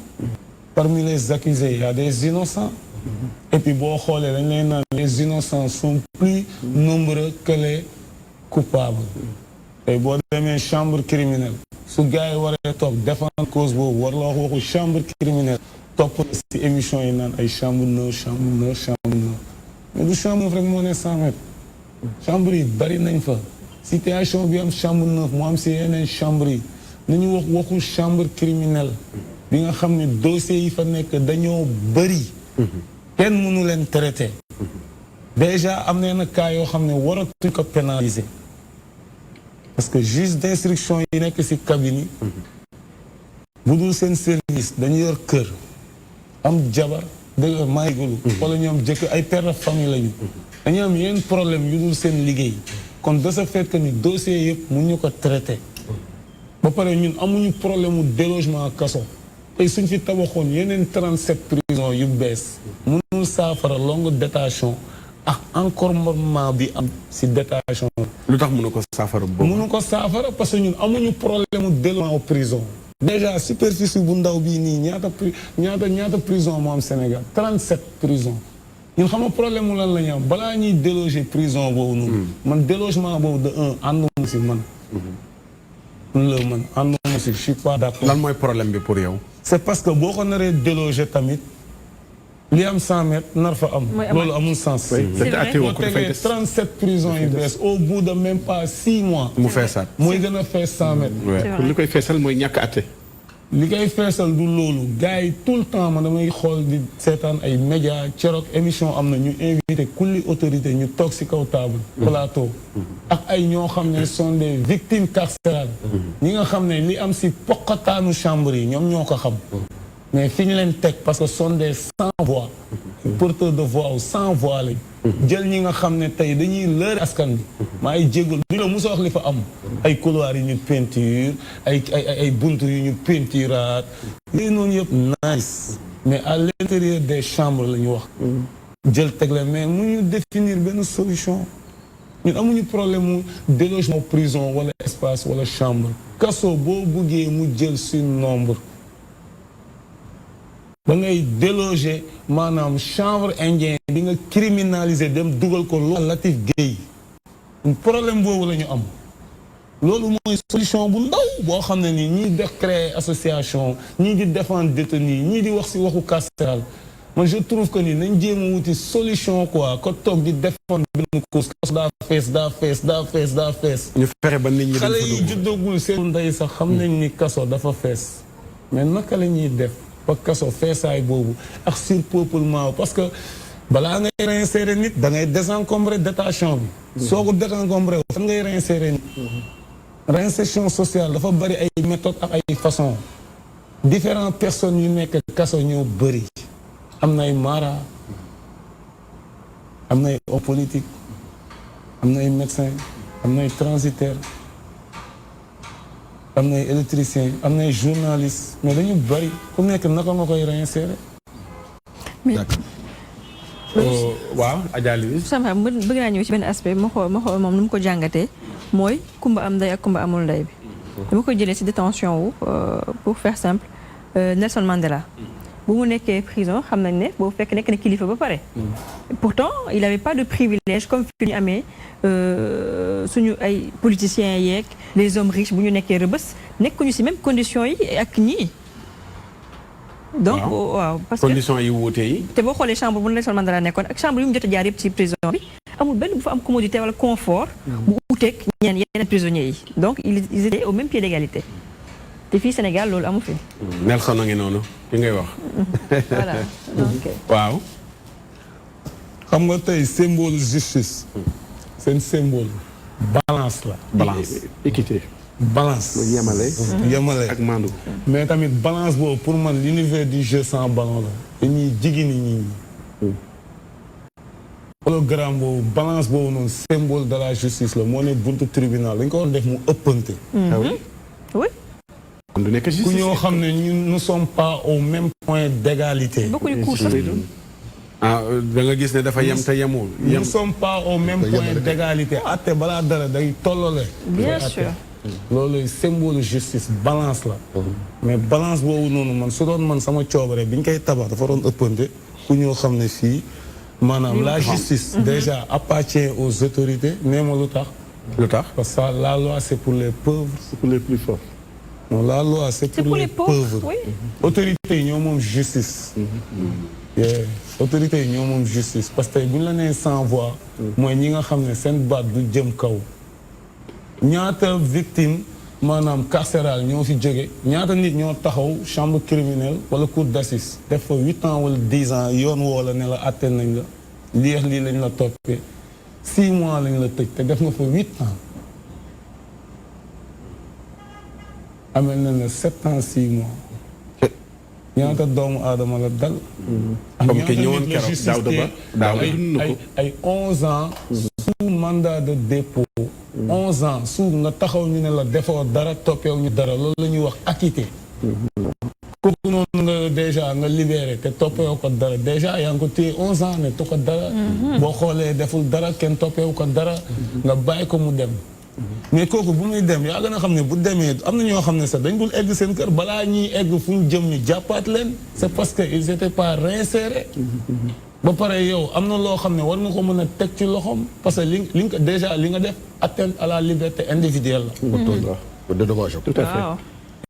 Parmi les accusés il y a des innocents. Et puis boo xoolee dañ lay naan les innocents sont plus nombreux que les coupables. tey boo demee chambre criminelle su gars yi waree toog défendre cause boobu war la wax waxu chambre criminelle topp na si émission yi naan ay chambre 9 chambre 9 chambre 9 mais du chambre 9 rek moo ne 100 mètres. chambre yi bari nañ fa situation bi am chambre 9 mu am si yeneen chambre yi nañu wax waxu chambre criminelle bi nga xam ne dossiers yi fa nekk dañoo bëri. kenn mënu leen traité. déjà am na yenn cas yoo xam ne waratuñ ko pénaliser. parce que juge d'instruction yi nekk ci cabine yi. bu dul seen service dañu yor kër. am jabar dëgg maa ngi wala ñoom jëkk ay père de famille lañu. dañu am yenn problème yu dul seen liggéey. kon de ce fait que ni dossier yëpp mun ñu ko traité. ba pare ñun amuñu problème mu délogement kaso. tey suñ fi tabaxoon yeneen 37 prisons yu bees. mënul saafara longue détention ak encombrement bi am ci détention. lu tax mënu ko saafara boobu. mënu ko saafara parce que ñun amuñu problème mu délogement aux prison. déjà superficie bu ndaw bii nii ñaata prison moo am Sénégal 37 prisons. ñun xam nga problème mu lan la ñu am balaa ñuy déloger prison boobu noonu. man délogement boobu de ànduma ci man. man ànduma ci je suis pas d'accord. lan mooy problème bi pour yow. c'est parce que boo ko naree déloger tamit li am 100 mètres nar fa am. loolu amul sens. boo tegee 37 prisons yu bees au bout de même pas 6 mois. mu feesaat mooy gën a fees 100 mètres. li koy feesal mooy ñàkk àtte. li koy feesal du loolu gars yi tout le temps man damay xool di seetaan ay médias ceroog émission am na ñu invité kulli autorité ñu toog ci kaw table plateau ak ay ñoo xam ne sont des victimes carcérales ñi nga xam ne li am ci poqataanu chambre yi ñoom ñoo ko xam mais fi ñu leen teg parce que sont des sans voix porteurs de voix ou sans voix lañ jël ñi nga xam ne tey dañuy lëre askan bi maa ay jégal du la musa wax li fa am ay couloirs yu ñu peinture ay bunt yu ñu peinturaat lii noonu yëpp nice mais à l'intérieur des chambres la ñu wax jël teg la mais mu ñu définir benn solution ñun amuñu problème mu délogement prison wala espace wala chambre kaso boo buggee mu jël si nombre ba ngay déloger maanaam chambre indien bi nga criminaliser dem dugal ko loi Latif Guèye problème boobu la ñu am loolu mooy solution bu ndaw boo xam ne nii ñii def créer association ñii di défendre détenus ñii di wax ci waxu carcéral man je trouve que ni nañ jéem a wuti solution quoi ko toog di défendre benn cause kaso daa fees ñu fexe ba nit ñi xale yi juddagul seen ndey sax xam nañ ni kaso dafa fees mais naka la ñuy def ba kaso feesaay boobu ak surpeuplement parce que balaa ngay réinsérer nit da ngay désencombrer détention bi soo ko désencombrer fan ngay réinsérer nit réinsertion sociale dafa bëri ay méthodes ak ay façons différentes personnes yu nekk kaso ñoo bëri am na ay mara am na ay homme politique am na ay médecin am na ay transitaire am na ay électricien am na ay journaliste mais dañu bëri ku nekk naka nga koy réinsérer. waaw Adja Louise. sama bëgg naa ñëw ci benn aspect ma xool moom nu mu ko jàngatee mooy kumba am ndey ak kumba amul ndey bi. dama ko jëlee ci détention wu pour faire simple Nelson Mandela. bu mu nekkee prison xam nañ ne boo fekk nekk na kilifa ba pare. pourtant il avait pas de privilège comme fi ñu amee suñu ay politiciens yeeg les hommes riches bu ñu nekkee rëbës nekkuñu ci même conditions yi ak ñii. donc waaw parce que conditions yi wuute yi. te boo xoolee chambre bu Nelson Mandela nekkoon ak chambre yu mu jot a jaar yëpp ci prison bi amul benn bu fa am commodité wala confort. bu uteeg yeneen prisonniers yi donc ils étaient au même pied d'égalité. te fii Sénégal loolu amu fi. Nelson a ngi noonu ki ngay wax. voilà donc. waaw. xam nga tey symbole justice. seen symbole. balance la. balance équité. balance. yemale ak mandu. mais tamit balance boobu pour man l'univers du jeu sans ballon la. dañuy jigéen ñi. hologramme boobu balance boobu noonu symbole de la justice la moo ne buntu tribunal dañ ko war def mu ëppante. ah oui. oui. kon du nekk ku ñoo xam ne ñun nous sommes pas au même point d'égalité. bokkuñu cours sax. ah da nga gis ne dafa yem te yemul. nous sommes pas au même point d'égalité atte balaa dara day tollole. bien sûr. loolu symbole justice balance la. mais balance boobu noonu man su doon man sama coobare bi ñu koy tabax dafa doon ëppante ku ñoo xam ne fii maanaam la justice déjà appartient aux autorités mais ma lu tax. lu tax parce que la loi c'est pour les pauvres. c'est pour les plus forts. non la loi c'est pour les pauvres. oui. autorités yi ñoo moom justice. autorités yi ñoo moom justice parce que bu ñu la nee sans voix. mooy ñi nga xam ne seen baat du jëm kaw. ñaata victime maanaam carcérale ñoo fi jóge ñaata nit ñoo taxaw chambre criminelle wala cour d'assises def fa 8 ans wala 10 ans yoon woo la ne la àtte nañ la lii lañ la toppee 6 mois lañ la tëj te def nga fa 8 ans amel na la 7 ans 6 mois ñaata doomu aadama la dal. comme que ñëwoon keroog daaw ay 11 ans sous mandat de dépôt. 11 ans su nga taxaw ñu ne la defoo dara toppeewu ñu dara loolu la ñuy wax acquitté. kooku noonu nga déjà nga libéré te toppeewu ko dara déjà yaa ngi ko téye 11 ans ne tu ko dara. boo xoolee deful dara kenn toppeewu ko dara. nga bàyyi ko mu dem. mais kooku bu muy dem yaa gën a xam ne bu demee am na ñoo xam ne sax dañ dul egg seen kër balaa ñuy egg fu ñu jëm ñu jàppaat leen. c'est parce que ils étaient pas réinsérés. ba pare yow am na loo xam ne war nga ko mën a teg ci loxoom parce que li nga déjà li nga def atteinte à la liberté individuelle la. dédommage. tout à fait.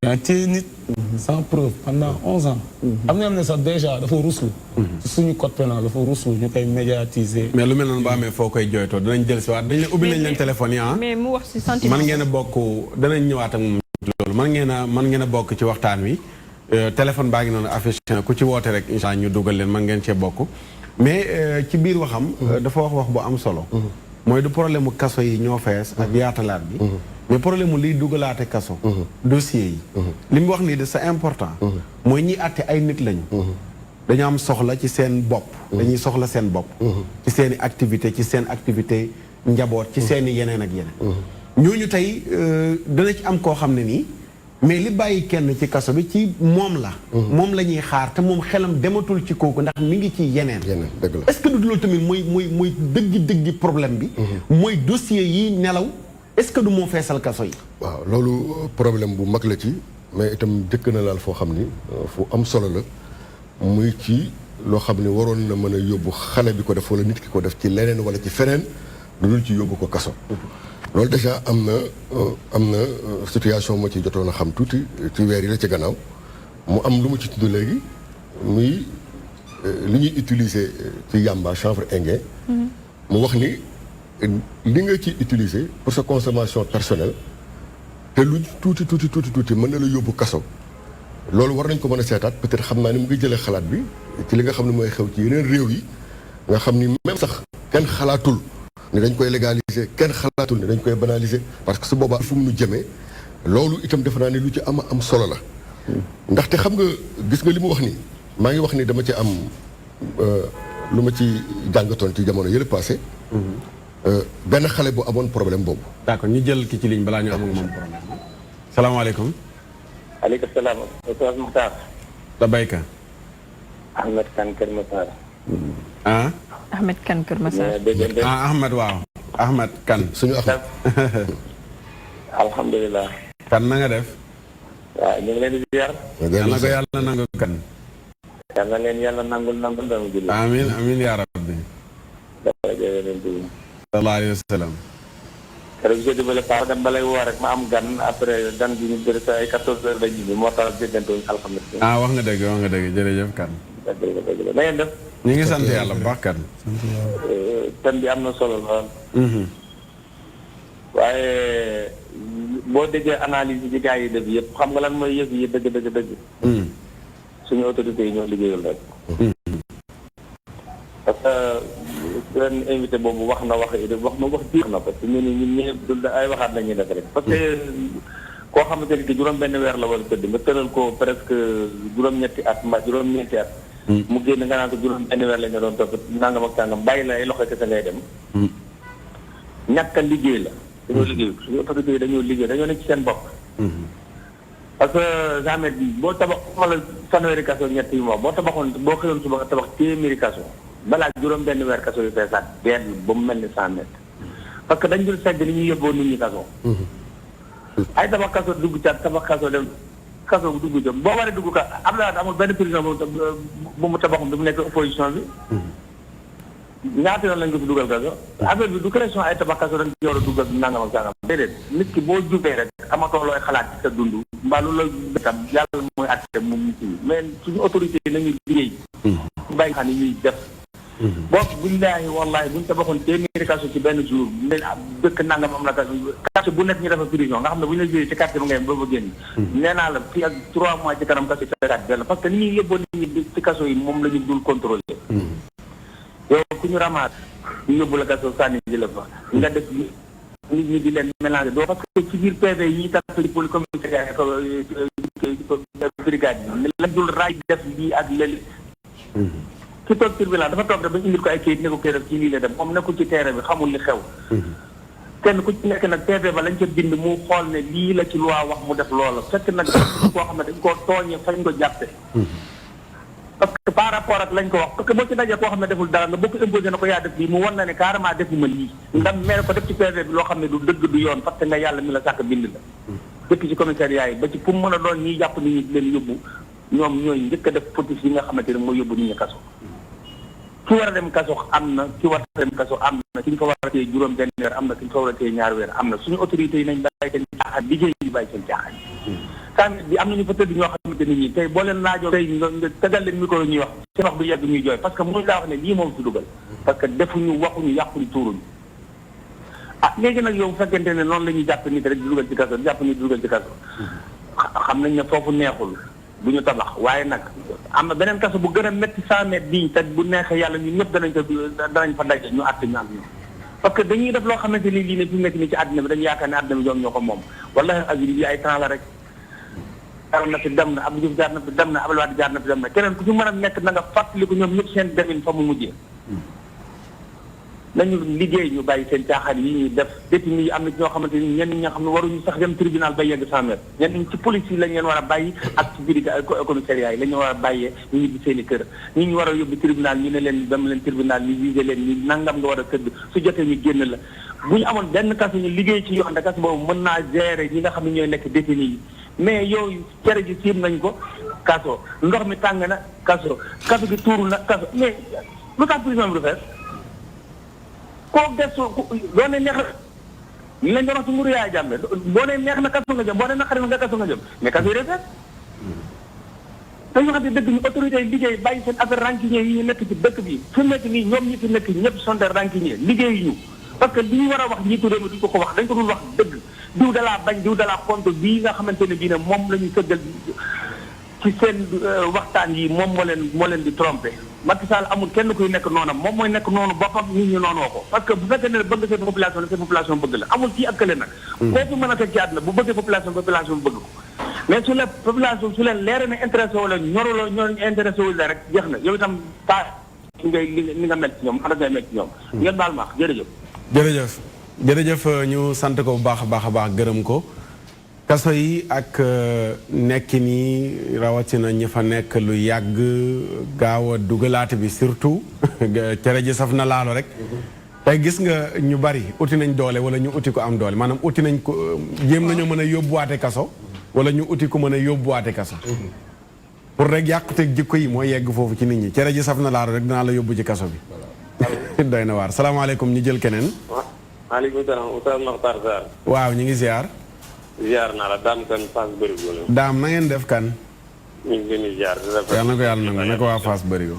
yaa téye nit sans preuve pendant 11 ans. am na ne sax déjà dafa ruslu. suñu code pénal dafa ruslu ñu koy médiatiser. mais lu mel noonu ba amee foo koy jooytoo danañ jël si waat dañ leen ubbi nañ leen téléphone yi ah. mais mu wax si sentiment. man ngeen a bokk danañ ñëwaat ak moom loolu man ngeen a bokk ci waxtaan wi téléphone baa ngi noonu affiché ku ci woote rek incha allah ñu dugal leen man ngeen cee bokk. mais ci biir waxam. dafa wax bu am solo. mooy du problème mu kaso yi ñoo fees ak yaatalaat bi. mais problème mu liy dugalaate kaso. dossier yi. li mu wax nii de c'est important. mooy ñi àtte ay nit lañu. dañu am soxla ci seen bopp. dañuy soxla seen bopp. ci seen i activité ci seen activité njaboot ci seen i yeneen ak yeneen. ñooñu tey dana ci am koo xam ne nii. mais li bàyyi kenn ci kaso bi ci moom la. moom la ñuy xaar te moom xelam dematul ci kooku ndax mi ngi ci yeneen. dëgg la est-ce que du loolu tamit mooy dëggi problème bi. mooy dossier yi nelaw est-ce que du moo feesal kaso yi. waaw loolu problème bu mag la ci mais itam dëkk na laal foo xam ni fu am solo la muy ci loo xam ni waroon na mën a yóbbu xale bi ko def wala nit ki ko def ci leneen wala ci feneen lu dul ci yóbbu ko kaso. loolu déjà am na situation moo ci jotoon a xam tuuti ci weer yi la ci gannaaw mu am lu mu ci tudd léegi muy li ñuy utiliser ci yamba chanvre indien. mu wax ni li nga ci utiliser pour sa consommation personnelle te lu tuuti mën na la yóbbu kaso. loolu war nañ ko mën a seetaat peut-être xam naa ni mu ngi jëlee xalaat bi ci li nga xam ne mooy xew ci yeneen réew yi nga xam ni même sax kenn xalaatul. ne dañ koy légaliser kenn xalaatul ne dañ koy banaliser parce que su boobaa fu mu nu jëmee loolu itam defe naa ne lu ci am solo la. ndaxte xam nga gis nga li mu wax nii maa ngi wax ni dama ci am lu ma ci jàngatoon ci jamono yële passé. benn xale bu amoon problème boobu. d'accord ñu jël ki ci ligne balaa ñu am ak moom problème. salaamaaleykum. aleykum salaam. Oustaz Muxtaar. la bayka. Ahmed Kane Kër Massar. ah. Ahmed Kane Kër Massar. Ahmed waaw. Ahmed Kane suñu Ahmed. alhamdulilah. kan na nga def. waaw ñu ngi leen di ziar. yal na ko yàlla nangu kan. yal na leen yàlla nangul dama julli. amiin yaa rabbi. sallallahu alayhi wa sallam. keroog jeudi ba dama lay woo rek ma am gan après gan bi ñu bëri sa ay 14 heures la ñibbi moo tax déggante wuñ alxames. wax nga dëgg jërëjëf kan. dëgg la na ngeen def. ñu ngi sant yàlla bu baax kan. thème bi am na solo lool. waaye boo déggee analyse yi gars yi def yëpp xam nga lan mooy yëf yi dëgg. suñu autorités yi ñoo liggéeyul rek. parce que ren invité boobu wax na wax biir na parce que ñun ñëpp ay waxaat la ñuy def rek. parce que koo xamante ni que juróom benn weer la war a tëdd nga tëral ko presque juróom-ñeenti at mu génn nga naan ko juróom benn weer lañ doon topp nangam ak tàngam bàyyi la ay loxo kese ngay dem. ñàkk a liggéey la. dañoo liggéey suñu autorité yi dañoo liggéey dañoo nekk ci seen bopp. parce que jamais boo tabax wala fanweeri kaso ñett yi moom boo tabaxoon boo xëyoon suba nga tabax téeméeri kaso balaa juróom benn weer kaso yu feesaat benn ba mu mel ni 100 mètres. parce que dañ dul segg ni ñuy yóbboo nit ñi kaso. ay tabax kaso dugg ca tabax kaso dem kaso dugg ca boo waree dugg ka am na amul benn prison bu mu tabaxum bi mu nekk opposition bi. ñaata yoon lañ ko fi dugal kaso affaire bi du création ay tabax kaso dañ ci war a dugal nangam ak sangam déedéet nit ki boo jubee rek amatoo looy xalaat ci sa dund mbaa lu la tam yàlla mooy àtte mu nit ñi mais suñu autorité yi nañu liggéey bàyyi xam ne ñuy def boobu billaahi wallaahi buñ tabaxoon téeméeri kaso ci benn jour ne dëkk nangam am na kaso bu nekk ñu defa prison nga xam ne bu ñu la jëlee ci quartier bi ngay ba ba génn nee naa la fii ak 3 mois ci kanam kaso feesaat benn parce que ni ñuy yóbboo nit ñi ci kaso yi moom la ñu dul contrôler yow ku ñu ramaat ñu yóbbu la kaso sànni ji la fa nga def nit ñi di leen mélanger doo parce que ci biir PV yi ñuy tàppali poli commissariat brigade yi lañ dul raay def lii ak lëli ki toog tribunal dafa toog rek ba indil ko ay kayit ne ko kay def ci lii la dem moom nekkul ci terrain bi xamul li xew kenn ku ci nekk nag PV ba lañ ca bind mu xool ne lii la ci loi wax mu def loola fekk nag koo xam ne dañ koo tooñee fañ ko jàppe parce que par rapport ak lañ ko wax parce que boo ci dajee koo xam ne deful dara nga boo ko imposé na ko yaa def lii mu wan na ne carrément defuma lii nga mere ko def ci PV bi loo xam ne du dëgg du yoon parce que nga yàlla mi la sàkk bind la dëkk ci commissariat yi ba ci fu mu mën a doon ñiy jàpp nit ñi leen yóbbu ñoom ñooy njëkk a def police yi nga xamante ne mooy yóbbu nit ñi kaso ki war a dem kaso am na ki war a dem kaso am na ki ñu fa war a téye juróom benn weer am na ki ñu fa war a téye ñaari weer am na suñu autorités yi nañ bàyyi seen caaxaan liggéey yi bàyyi seen caaxaan tamit bi am nañu fa tëdd ñoo xamante nit ñi tey boo leen laajoo tey nga tegal leen micro ñuy wax seen wax du yegg ñuy jooy parce que mënuñ laa wax ne lii moom si dugal parce que defuñu waxuñu yàquñu tuuruñu léegi nag yow bu fekkente ne noonu la ñuy jàpp nit rek di dugal ci kaso jàpp nit di dugal ci kaso xam nañ ne foofu neexul bu ñu tabax waaye nag am na beneen kaso bu gën a métti 100 mètres bii te bu neexee yàlla ñun ñëpp danañ fa daje ñu àtt ñu am ñu parce que dañuy def loo xamante ni lii ne fi mu nekk nii ci àddina bi dañu yaakaar ne àddina bi ñoom ñoo ko moom wallahi azim bi ay temps la rek jaar na fi dem na Abdou Diouf jaar na fi dem na Abdoulaye Wade jaar na fi dem na keneen ku ci mën a nekk na nga fàttaliku ñoom ñëpp seen demin fa mu mujjee nañu liggéey ñu bàyyi seen caaxaan yi ñuy def détenu yi am na ñoo xamante ni ñenn ñi nga xam ne waruñu sax dem tribunal ba yegg 100 mètres ñenn ñi ci police yi lañ leen war a bàyyi ak ci biir commissariat yi la ñu war a bàyyee ñu ñibbi seen i kër ñi ñu war a yóbbu tribunal ñu ne leen dem leen tribunal ñu visé leen ñu nangam nga war a tëdd su jotee ñu génn la bu ñu amoon benn kaso ñu liggéey ci yoon de kaso boobu mën naa gérer ñi nga xam ne ñooy nekk détenu yi mais yow cere ji siim nañ ko kaso ndox mi tàng na kaso gi tuuru na kaso mais lu tax prison bi du fees koo gëstu boo ne neex na ñu leen doon wax ci nguuru Yaaya Jammeh boo ne neex na kaso nga jëm boo ne naqari nga kaso nga jëm mais kaso yi day fees dañu xam ne dëgg ñu autorité yi liggéey bàyyi seen affaire rancunier yi ñu nekk ci dëkk bi fi mu nekk nii ñoom ñi fi nekk ñëpp sont des rancuniers liggéey ñu parce que li ñu war a wax njiitu réew mi duñ ko wax dañ ko dul wax dëgg diw dalaa bañ diw dalaa xont bii nga xamante ne bii ne moom la ñu sëggal ci seen waxtaan yi moom moo leen di trompé Macky Sall amul kenn kuy nekk noonam moom mooy nekk noonu boppam nit ñi noonoo ko parce que bu fekkee ne bëgg seen population ne seen population bëgg la amul kii ak kële nag koo fi mën a fekk ci àdduna bu bëggee population bëgg ko mais su leen population su leen leere ne intéressé wu la ñoruloo ñoo intéressé wu la rek jeex na yow itam taa li nga mel ci ñoom xanaa ngay mel ci ñoom ngeen baal ma jërëjëf ñu sant ko bu baax a baax gërëm ko kaso yi ak nekki nii rawatina ñi fa nekk lu yàgg gaaw a dugalaate bi surtout cere ji saf na laalo rek tey gis nga ñu bari uti nañ doole wala ñu uti ko am doole maanaam uti nañ ko jéem nañoo mën a yóbbuwaate kaso wala ñu uti ko mën a yóbbuwaate kaso pour rek yàquteeg jikko yi mooy yegg foofu ci nit ñi cere ji saf na laalo rek dinaa la yóbbu ci kaso bi doy na waar salaamaaleykum ñu jël keneen maaleykum salaam Oustaz Makhtar Sarr waaw ñu ngi ziar naa la daam kan Fass Bërigo la. daam na ngeen def kan. ñu ngi leen di ziar. yàlla na ko yàlla nangu ne ko waa Fass Bërigo.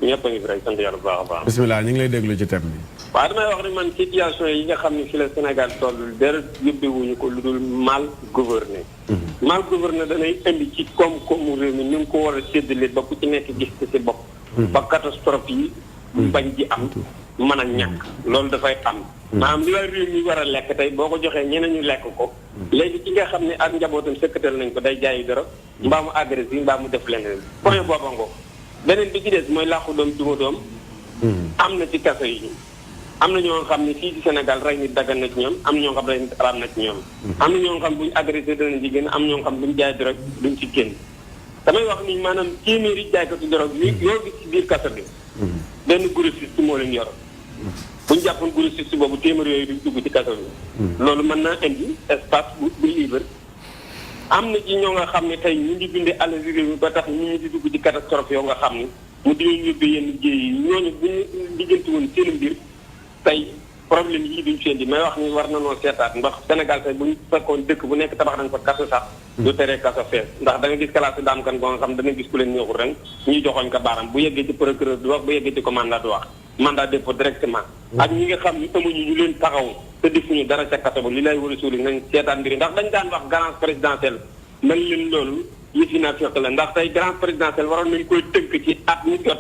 ñëpp a ngi fi rek sant yàlla bu baax a baax. bisimilah ñu ngi lay déglu ci thème bi. waaw damay wax ne man situation yi nga xam ne fi la Sénégal toll dara yóbbewuñu ko lu dul mal gouverné. mal gouverné danay indi ci koom-koomu réew mi ni mu ko war a séddale ba ku ci nekk gis ci si bopp. ba catastrophe yi. bañ ji am mën a ñàkk loolu dafay am. maanaam li waay réew mi war a lekk tey boo ko joxee ñeneen ñu lekk ko léegi ci nga xam ne ak njabootam sëkkatal nañ ko day jaayi dara mbaa mu agressif mbaa mu def leneen point booba ngo beneen bi ci des mooy làqu doom duma doom. am na ci kaso yi. am na ñoo xam ne fii ci Sénégal rey nit daggan na ci ñoom am na ñoo xam rey nit araam na ci ñoom. am na ñoo xam buñ agressé danañ ci génn am ñoo xam buñ jaay drogue duñ ci génn. damay wax ni maanaam téeméeri jaaykatu drogue yi yoo gis ci biir kaso bi. benn grossiste moo leen yor. buñ jàppoon grossiste boobu téeméer yooyu duñ dugg ci kaso bi. loolu mën naa indi espace bu libre. am na ci ñoo nga xam ne tey ñu ngi bindee àll bi réew mi ba tax ñu ngi di dugg ci catastrophe yoo nga xam ni mu di leen yóbbee yenn jéey yi ñooñu bu ñu diggante woon seen mbir tey problème yii duñ fi indi may wax ni war na noo seetaat ndax Sénégal tey bu ñu fekkoon dëkk bu nekk tabax nañ ko kaso sax du teree kaso fees ndax da nga gis classe daam kan ko nga xam da nga gis ku leen ñëwul ren ñuy joxoñ ko baaram bu yeggee ci procureur du wax bu yeggee ci commandant du wax mandat dépôt directement ak ñi nga xam ni amuñu ñu leen taxaw te defuñu dara ca kaso ba li lay war a suuli nañ seetaan mbiri ndax dañ daan wax grâce présidentielle man leen loolu yëfi naa fekk la ndax tey grâce présidentielle waroon nañ koy tënk ci at ñu jot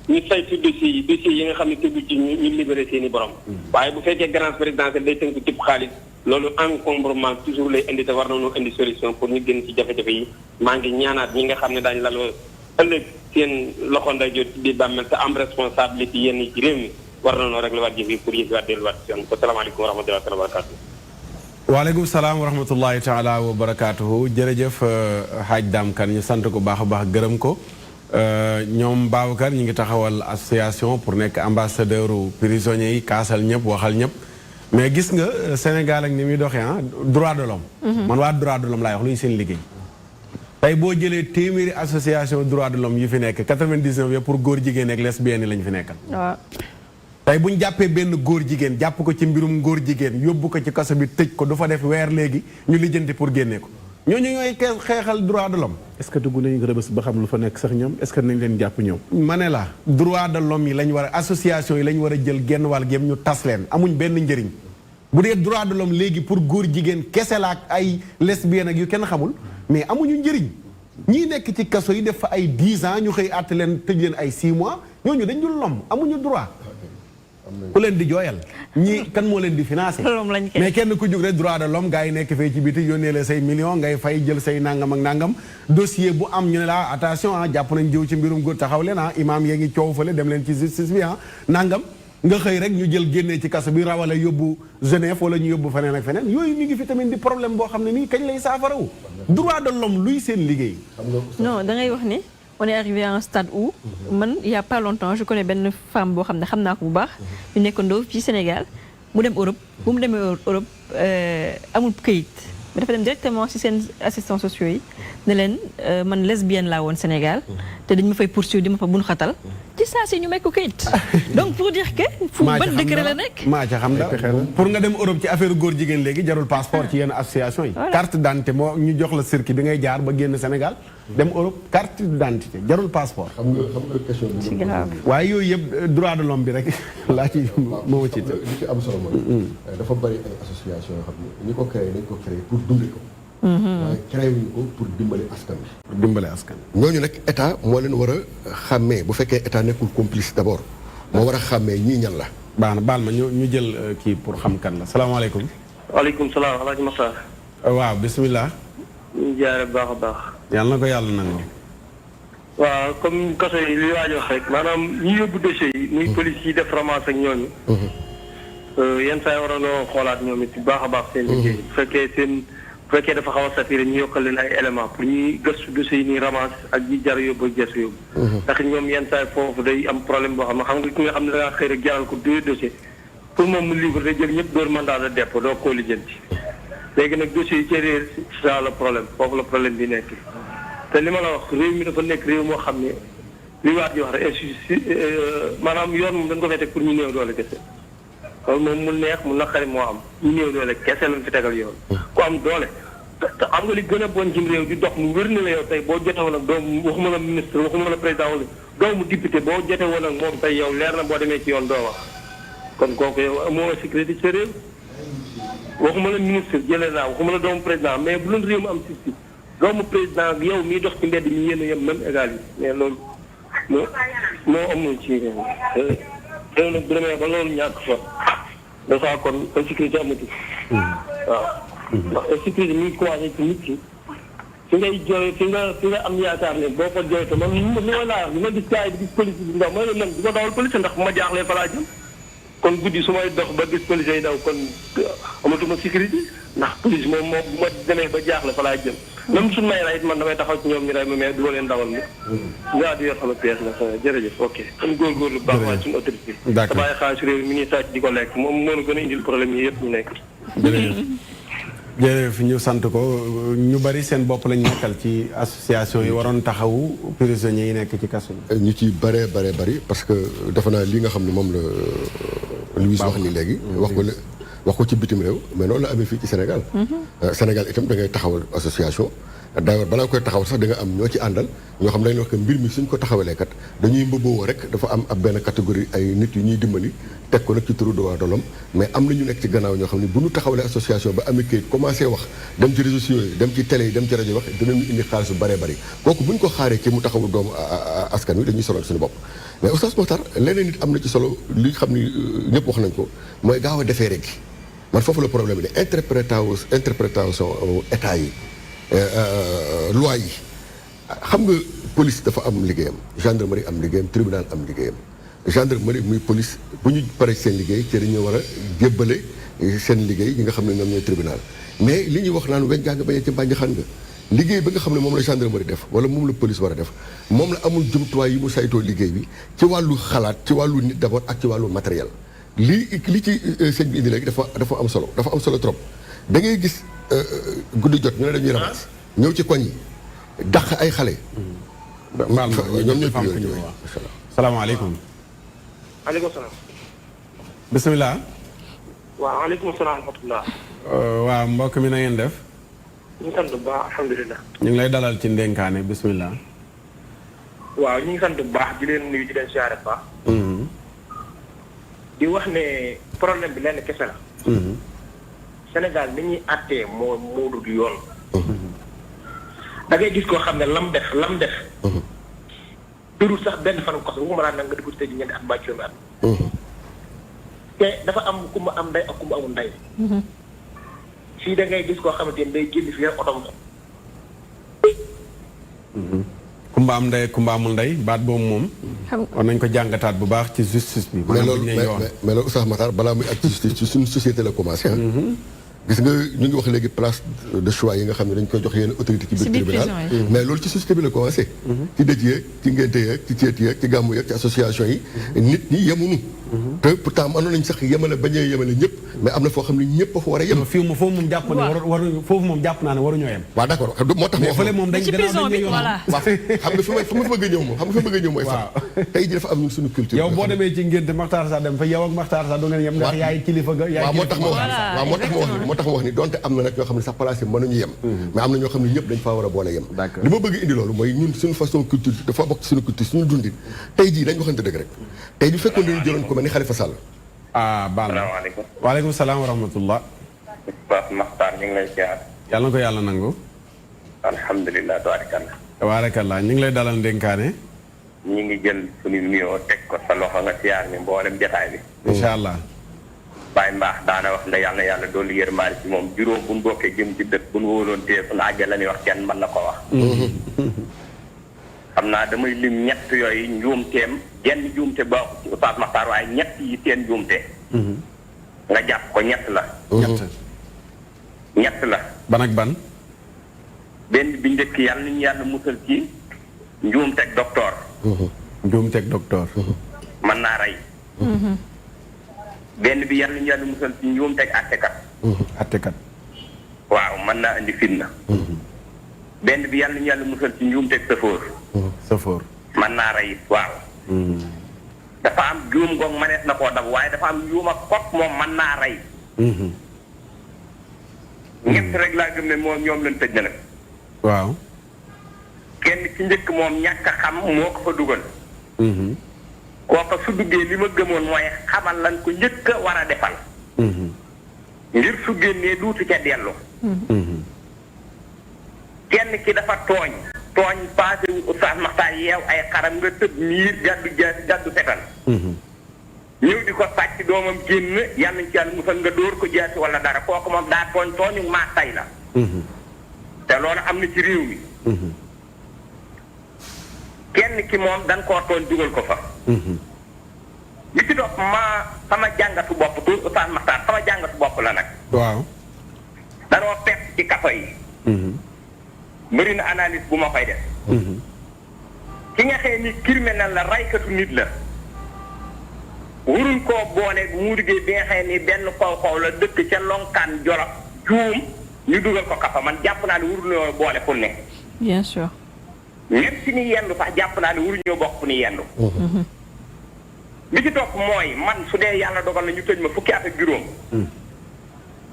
ñu saytu dossiers yi nga xam ne tegu ci ñu libéré seen i borom waaye bu fekkee grâce présidentielle day tënk cib xaalis loolu encombrement toujours lay indi te war nañoo indi solution pour ñu génn ci jafe-jafe yi maa ngi ñaanaat ñi nga xam ne daañu laloo ëllëg seen loxo nday jot ci biir bàmmeel te am responsabilité yenn yi ci réew mi war nañoo régler waat jëf yi pour yëfi waat delluwaat si yoon ko salaamaaleykum wa rahmatullahi wa barakatuh waaleykum salaam wa rahmatullahi taala wa barakatuhu jërëjëf Haaj Daam Kan ñu sant ko baax a baax gërëm ko ñoom Babacar ñu ngi taxawal association pour nekk ambassadeur prisonniers yi kaasal ñëpp waxal ñëpp mais gis nga Sénégal ak ni muy doxee droit de l'homme man waa droit de l'homme laay wax luy seen liggéey tey boo jëlee téeméeri association droit de l'homme yu fi nekk 99 yëpp pour góor jigéen ak lesbiennes yi lañu fi nekkal tey bu ñu jàppee benn góor jigéen jàpp ko ci mbirum góor jigéen yóbbu ko ci kaso bi tëj ko du fa def weer léegi ñu lijjanti pour génnee ko ñooñu ñooy xeexal droit de l'homme est-ce que dugg nañu rëbës ba xam lu fa nekk sax ñoom est-ce que nañ leen jàpp ñoom ma ne la droit de l'homme yi lañ war a association yi lañ war a jël genn wàll gi ñu tas leen amuñ benn njëriñ bu dee droit de l'homme léegi pour góor jigéen kese la ak ay lesbiennes ak yu kenn xamul mais amuñu njëriñ ñii nekk ci kaso yi def fa ay 10 ans ñu xëy àtte leen tëj leen ay 6 mois ñooñu dañ dul lom amuñu droit ku leen di jooyal ñii kan moo leen di financé mais kenn ku jóg rek droit de l'homme gars yi nekk fee ci biti yónnee la say millions ngay fay jël say nangam ak nangam dossier bu am ñu ne la attention jàpp nañ jëw ci mbirum góor taxaw leen imaam yee ngi coow fale dem leen ci justice bi nangam nga xëy rek ñu jël génnee ci kaso bi rawale yóbbu Genève wala ñu yóbbu feneen ak feneen yooyu ñu ngi fi tamit di problème boo xam ne nii kañ lay saafarawu droit de l'homme luy seen liggéey non da ngay wax ni on est arrivé à un stade où man il y a pas longtemps je connais benn femme boo xam ne xam naa ko bu baax ñu nekkandoo fii Sénégal mu dem Europe bu mu demee Europe amul këyit mais dafa dem directement ci seen assistants sociaux yi ne leen man lesbienne laa woon Sénégal te dañ ma fay poursuivre di ma fa bun xatal ci saa si ñu may ko këyit donc pour dire que fu ban décret la nekk maa ca xam dara pour nga dem Europe ci affaire góor jigéen léegi jarul passeport ci yenn association yi carte d'identité moo ñu jox la circuit bi ngay jaar ba génn Sénégal dem Europe carte d'identité jarul passeport xam nga question bi waaye yooyu yëpp droit de l'homme bi rek laa ci moo ci li ci am solo mooy dafa bari ay association yoo xam ne ñi ko créé dañ ko créé pour dunde ko waaye créé wuñu ko pour dimbale askan bi dimbale askan ñooñu nag état moo leen war a xàmmee bu fekkee état nekkul complice d'abord moo war a xàmmee ñii ñan la baax na baal ma ñu jël kii pour xam kan la salaamaaleykum waaleykum salaam alaaji Maxtaar waaw bismillah ñu jaare baax a baax yàlla na ko yàlla nangoo waaw comme kaso yi li waaj wax rek maanaam ñi yóbbu dossiers yi muy police yi def ramasse ak ñooñu yenn saa yi waroonoo xoolaat ñoom it baax a baax seen liggéey bu fekkee dafa xaw a saturé ñu yokkal leen ay éléments pour ñuy gëstu dossiers yi ñuy ramasse ak ñi jar yóbbu ak jas yóbbu ndax ñoom yenn saa yi foofu day am problème boo xam ne xam nga ki nga xam ne da ngaa xëy rek jaral ko 2 dossiers pour moom mu livre day jël ñëpp door mandat de dépôt doo koo lijjanti léegi nag dossiers yi ci réer c'est ça le problème foofu la problème bi nekk te li ma la wax réew mi dafa nekk réew moo xam ne li waat di wax rek maanaam yoon moom dañ ko fay teg pour ñu néew doole kese loolu moom mu neex mu naqari moo am ñu néew doole kese lañ fi tegal yoon ku am doole te am nga li gën a bon ci réew di dox mu wér na la yow tey boo jotewoon ak doomu waxuma la ministre waxuma la président wala doomu député boo jotewoon ak moom tey yow leer na boo demee ci yoon doo wax kon kooku yow amoo sécurité ci réew waxuma la ministre jëlee naa waxuma la doomu président mais bu doon réew mu am justice doomu président ak yow miy dox ci mbedd mi yéen a yem même égalité mais loolu moo amul ci réew réew nag bu demee ba loolu ñàkk fa dafa kon insécurité amatu waaw ndax insécurité mi ngi commencé ci nit ki fi ngay jooy fi nga am yaakaar ne boo ko jooytoo man li ma laa li ma gis gars yi di gis police bi ndaw mooy ne man du ma dawal police ndax bu ma jaaxlee fa laa jëm kon guddi su may dox ba gis police yi daw kon amatuma sécurité ndax police moom moo bu ma demee ba jaaxle fa laa jëm même suñu may rey it man damay taxaw ci ñoom ñu rey ma mais du ma leen dawal mu ngaa di yor sama pièce na sa jërëjëf ok kon góorgóorlu baax waaye suñu autorité te bàyyi xaalis réew mi ñuy sàcc di ko lekk moom moo gën a indil problème yi yëpp ñu nekk jërëjëf ñu sant ko ñu bari seen bopp lañ nekkal ci association yi waroon taxawu prisonniers yi nekk ci kaso bi. ñu ci bëree bari parce que defe naa li nga xam ne moom la Louise wax ni léegi. wax ko ci bitim réew mais noonu la amee fii ci Sénégal. Sénégal itam da ngay taxawal association. d'ailleurs balaa koy taxawal sax da nga am ñoo ci àndal ñoo xam ne dañuy wax que mbir mi suñ ko taxawalee kat dañuy mbëbboo rek dafa am ab benn catégorie ay nit yu ñuy dimbali teg ko nag ci turu droits de l'homme mais am na ñu nekk ci gannaaw ñoo xam ne bu ñu taxawalee association ba amee kayit commencé wax dem ci réseaux sociaux yi dem ci télé yi dem ci rajo yi wax dinañu indi xaalis bu bëree bëri kooku bu ñu ko xaaree ci mu taxawu doomu askan wi dañuy sonal suñu bopp. mais Oustaz Mokhtar leneen nit am na ci solo li xam ni ñëpp wax nañ ko mooy gaaw a defee rek man foofu la problème bi de interprétation état yi. loi yi xam nga police dafa am liggéeyam gendarmerie am liggéeyam tribunal am liggéeyam gendarmerie muy police bu ñu paree seen liggéey te dañu war a jébbale seen liggéey yi nga xam ne ñoom ñooy tribunal mais li ñuy wax naan weñ gaa nga bañee ci mbànj xam nga liggéey ba nga xam ne moom la gendarmerie def wala moom la police war a def moom la amul jumtuwaay yi mu saytoo liggéey bi ci wàllu xalaat ci wàllu nit d'abord ak ci wàllu matériel li ci sëñ bi indi léegi dafa am solo trop da ngay gis guddi jot ñu ne dañuy ramas ñëw ci koñ yi dàq ay xale. ñoom ñooy priorité yooyu. salaamaaleykum. maaleykum salaam. bisimilah. waaw maaleykum salaam wa rahmatulah. waaw mbokk mi na ngeen def. ñu ngi sant bu baax alhamdulilah. ñu ngi lay dalal ci ndénkaane bisimilah. waaw ñu ngi sant bu baax di leen nuyu di leen siyaare baax. di wax ne problème bi lenn kese la. Sénégal ni ñuy àttee moo dul yoon. da ngay gis koo xam ne lam def. durul sax benn fan ko bu ma nag nga dugg ci tëj ñeenti at ba juróomi at. te dafa am ku ma am ndey ak ku ma amul ndey. fii da ngay gis koo xamante ni day génn fi yor otom. kumba am ndey kumba amul ndey baat boobu moom. war nañ ko jàngataat bu baax ci justice bi. mais loolu Oustaz Makhtar balaa muy ak ci justice ci suñu société la commencé gis nga ñu ngi wax léegi place de choix yi nga xam ne dañ koy jox yenn autorité ci biir tribunal mais loolu ci société bi la commencé ci dëj yeeg ci ngénte yeeg ci ceet yeeg ci gàmmu yeeg ci association yi nit ñi yemuñu te pourtant mënoon nañ sax yemale bañee yemale ñëpp mais am na foo xam ne ñëpp a fa war a yem foofu moom jàpp naa ne waruñoo yem waaw d'accord moo tax mais fële moom dañ xam nga fi ma bëgg a ñëw mooy fa tey ji dafa am ñun suñu culture yow boo demee ci ngénte Makhtar Sarr dem fa yow ak Makhtar Sarr doo ngeen yem ndax yaay kilifa ga yaay moo tax ma wax ni donte am na nag ñoo xam ne sax place yi mënuñu yem mais am na ñoo xam ne ñëpp dañ faa war a boole yem li ma bëgg indi loolu mooy ñun suñu façon culture dafa bokk ci suñu culture suñu dundin tey jii dañ waxante dëgg rek tey bu fekkoon dañu jëloon ko mel ni Khalifa Sall baal salaamaaleykum waaleykum salaam wa rahmatullah Oustaz Makhtar ñu ngi lay ziar yàlla na ko yàlla nangu alhamdulilah tabaarakallah tabaarakallah ñu ngi lay dalal ndénkaane ñi ngi jël suñu nuyoo teg ko sa loxo nga siyaar ni mboolem jataay bi incha allah Baye Mbaax daana wax nda yàlla doolu yërmaari ci moom juróom bu ñu bokkee jëm ci dëkk bu ñu wóoloon téye suñu àjja la ñuy wax kenn mën na ko wax xam naa damay lim ñett yooyu njuumteem genn njuumte baaxu ci Oustaz Makhtar waaye ñett yi seen njuumte nga jàpp ko ñett la ban ak ban benn bi njëkk yàlla nañu yàlla musal ci njuumteeg docteur mën naa rey benn bi yàlla nañu yàlla musal ci njuumteeg attekat waaw mën naa indi fitna benn bi yàlla nañu yàlla musal ci njuumteeg sëfoor mën naa rey waaw dafa am juum goog mënees na koo dab waaye dafa am juum ak kot moom mën naa rey ñett rek laa gëm ne moom ñoom lañ tëj na nag waaw kenn ci njëkk moom ñàkk a xam moo ko fa dugal kooka su duggee li ma gëmoon mooy xamal lan ko njëkk a war a defal ngir su génnee duutu ca dellu kenn ki dafa tooñ passé wu Oustaz Makhtar yeew ay xaram nga tëb miir gàddu fetal ñëw di ko sàcc doomam génn yàlla nañ ci yàlla musal nga dóor ko jaasi wala dara kooku moom daa tooñu maa tay la te loolu am na ci réew mi. kenn ki moom dañ koo toon dugal ko fa. li ci topp sama jàngatu bopp du Oustaz Makhtar sama jàngatu bopp la nag. waaw. danoo pett ci kaso yi. bëri na analyse bu ma koy def. ki nga xëy ni criminel la raykatu nit la. wuruñ koo boole mu liggéey bi nga xëy ni benn kaw la dëkk ca lonkaan Jolof juum ñu dugal ko kafa man jàpp naa ne wuruñoo boole fu ne. bien sûr. même si ni yendu sax jàpp naa ne wuruñoo bokk fu ni yendu. li ci topp mooy man su dee yàlla dogal na ñu tëj ma fukki at ak juróom.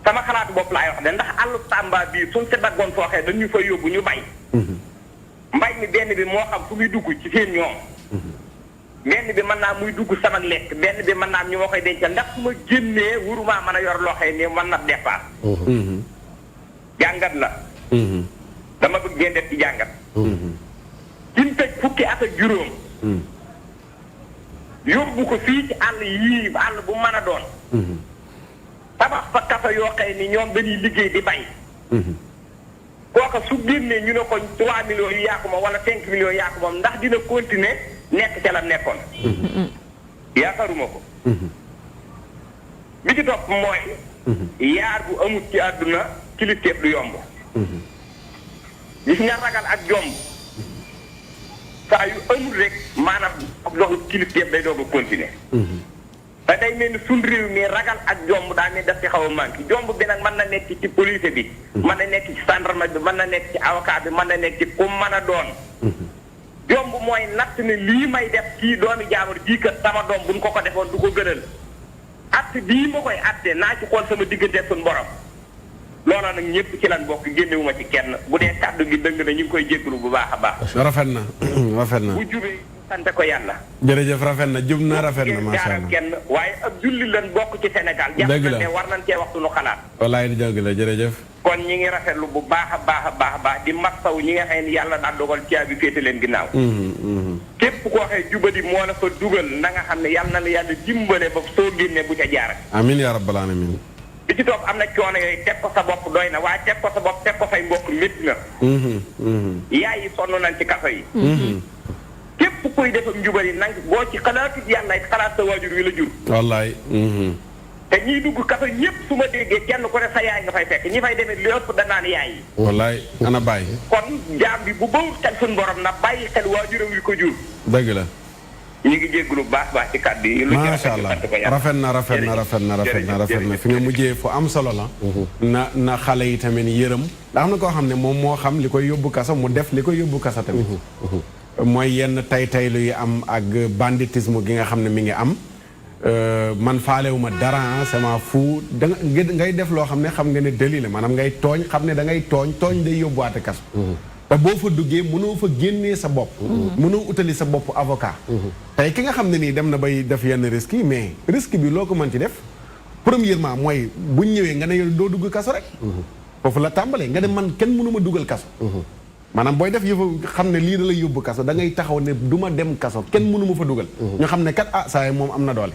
sama xalaatu bopp laay wax de ndax àllu Tamba bii suñ se daggoon fooxee dañu fa yóbbu ñu bay. mbay mi benn bi moo xam fu muy dugg ci seen ñoom. benn bi mën naa muy dugg sama lekk benn bi mën naa ñu ma koy dencal ndax su ma génnee wurumaa mën a yor loxo ni mën na départ. jàngat la. dama bëgg ngeen def ci jàngat. kin tëj fukki at ak juróom. yóbbu ko fii ci àll yii àll bu mën a doon. tabax fa kaso yoo xëy ni ñoom dañuy liggéey di bay. kooka su génnee ñu ne ko 3 millions yu yàqu ma wala 5 millions yàqu moom ndax dina continuer nekk ca la nekkoon. yaakaaruma ko. bi ci topp mooy. yaar bu amut ci àdduna kilifteef du yomb. gis nga ragal ak jomb. saa yu amul rek maanaam doxu kilifteef day doog a continuer. te day mel ni suñ réew mi ragal ak jomb daa ne daf ci xaw a manqué jomb bi nag mën na nekk ci police bi. mën na nekk ci gendarme bi mën na nekk ci avocat bi mën na nekk ci ku mën a doon. jomb mooy natt ne lii may def kii doomi jaamur jii kat sama doom buñ ko defoon du ko gënal. att bii ma koy atte naa ci xool sama diggante suñ borom. loola nag ñëpp ci lan bokk génnewuma ci kenn bu dee kàddu gi dëng na ñu ngi koy jégalu bu baax a baax. rafet na rafet na. bu jubee sante ko yàlla. jërëjëf rafet na jub na rafet na macha allah kenn waaye ab julli lan bokk ci Sénégal. dëgg la jàpp ne war nañ cee wax suñu xalaat. wallaay di dëgg la jërëjëf. kon ñi ngi rafetlu bu baax a baax a baax a baax di masaw ñi nga xam ne yàlla daa dogal caabi féete leen ginnaaw. képp koo xëy jubadi moo la fa dugal na nga xam ne yàlla na la yàlla dimbale ba soo génnee bu ca jaar. amiin yaa rabbal aalamiin. bi ci topp am na coono yooyu teg ko sa bopp doy na waaye teg ko sa bopp teg ko say mbokk métti na. yaay yi sonn nañ ci kaso yi. képp kuy defam njubal yi nang boo ci xalaatut yàlla it xalaat sa waajur wi la jur. wallaay. te ñiy dugg kaso ñëpp su ma déggee kenn ku ne sa yaay nga fay fekk ñi fay demee li ëpp danaan yaay yi. wallaay ana bàyyi. kon jaam bi bu bawut xel suñu borom na bàyyi xel waajuram wi ko jur. dëgg la. ñu ngi jégalu baax baax ci kàddu yi. macha allah rafet na rafet na rafet na rafet na rafet na fi nga mujjee fu am solo la. na xale yi tamit yërëm. ndax am na koo xam ne moom moo xam li koy yóbbu kaso mu def li koy yóbbu kaso tamit. mooy yenn tay-taylu yi am ak banditisme gi nga xam ne mi ngi am. man faalewuma dara sama fu da ngay def loo xam ne xam nga ne délit la maanaam ngay tooñ xam ne da ngay tooñ day yóbbuwaate kaso. te boo fa duggee mënoo fa génnee sa bopp. mënoo utali sa bopp avocat. tey ki nga xam ne nii dem na bay def yenn risques yi mais risque bi loo ko mën ci def premièrement mooy buñ ñëwee nga ne yow doo dugg kaso rek. foofu la tàmbalee nga ne man kenn mënuma dugal kaso. maanaam booy def yëfa xam ne lii da lay yóbbu kaso da ngay taxaw ne du ma dem kaso kenn mënuma fa dugal. ñu xam ne kat saa yi moom am na doole.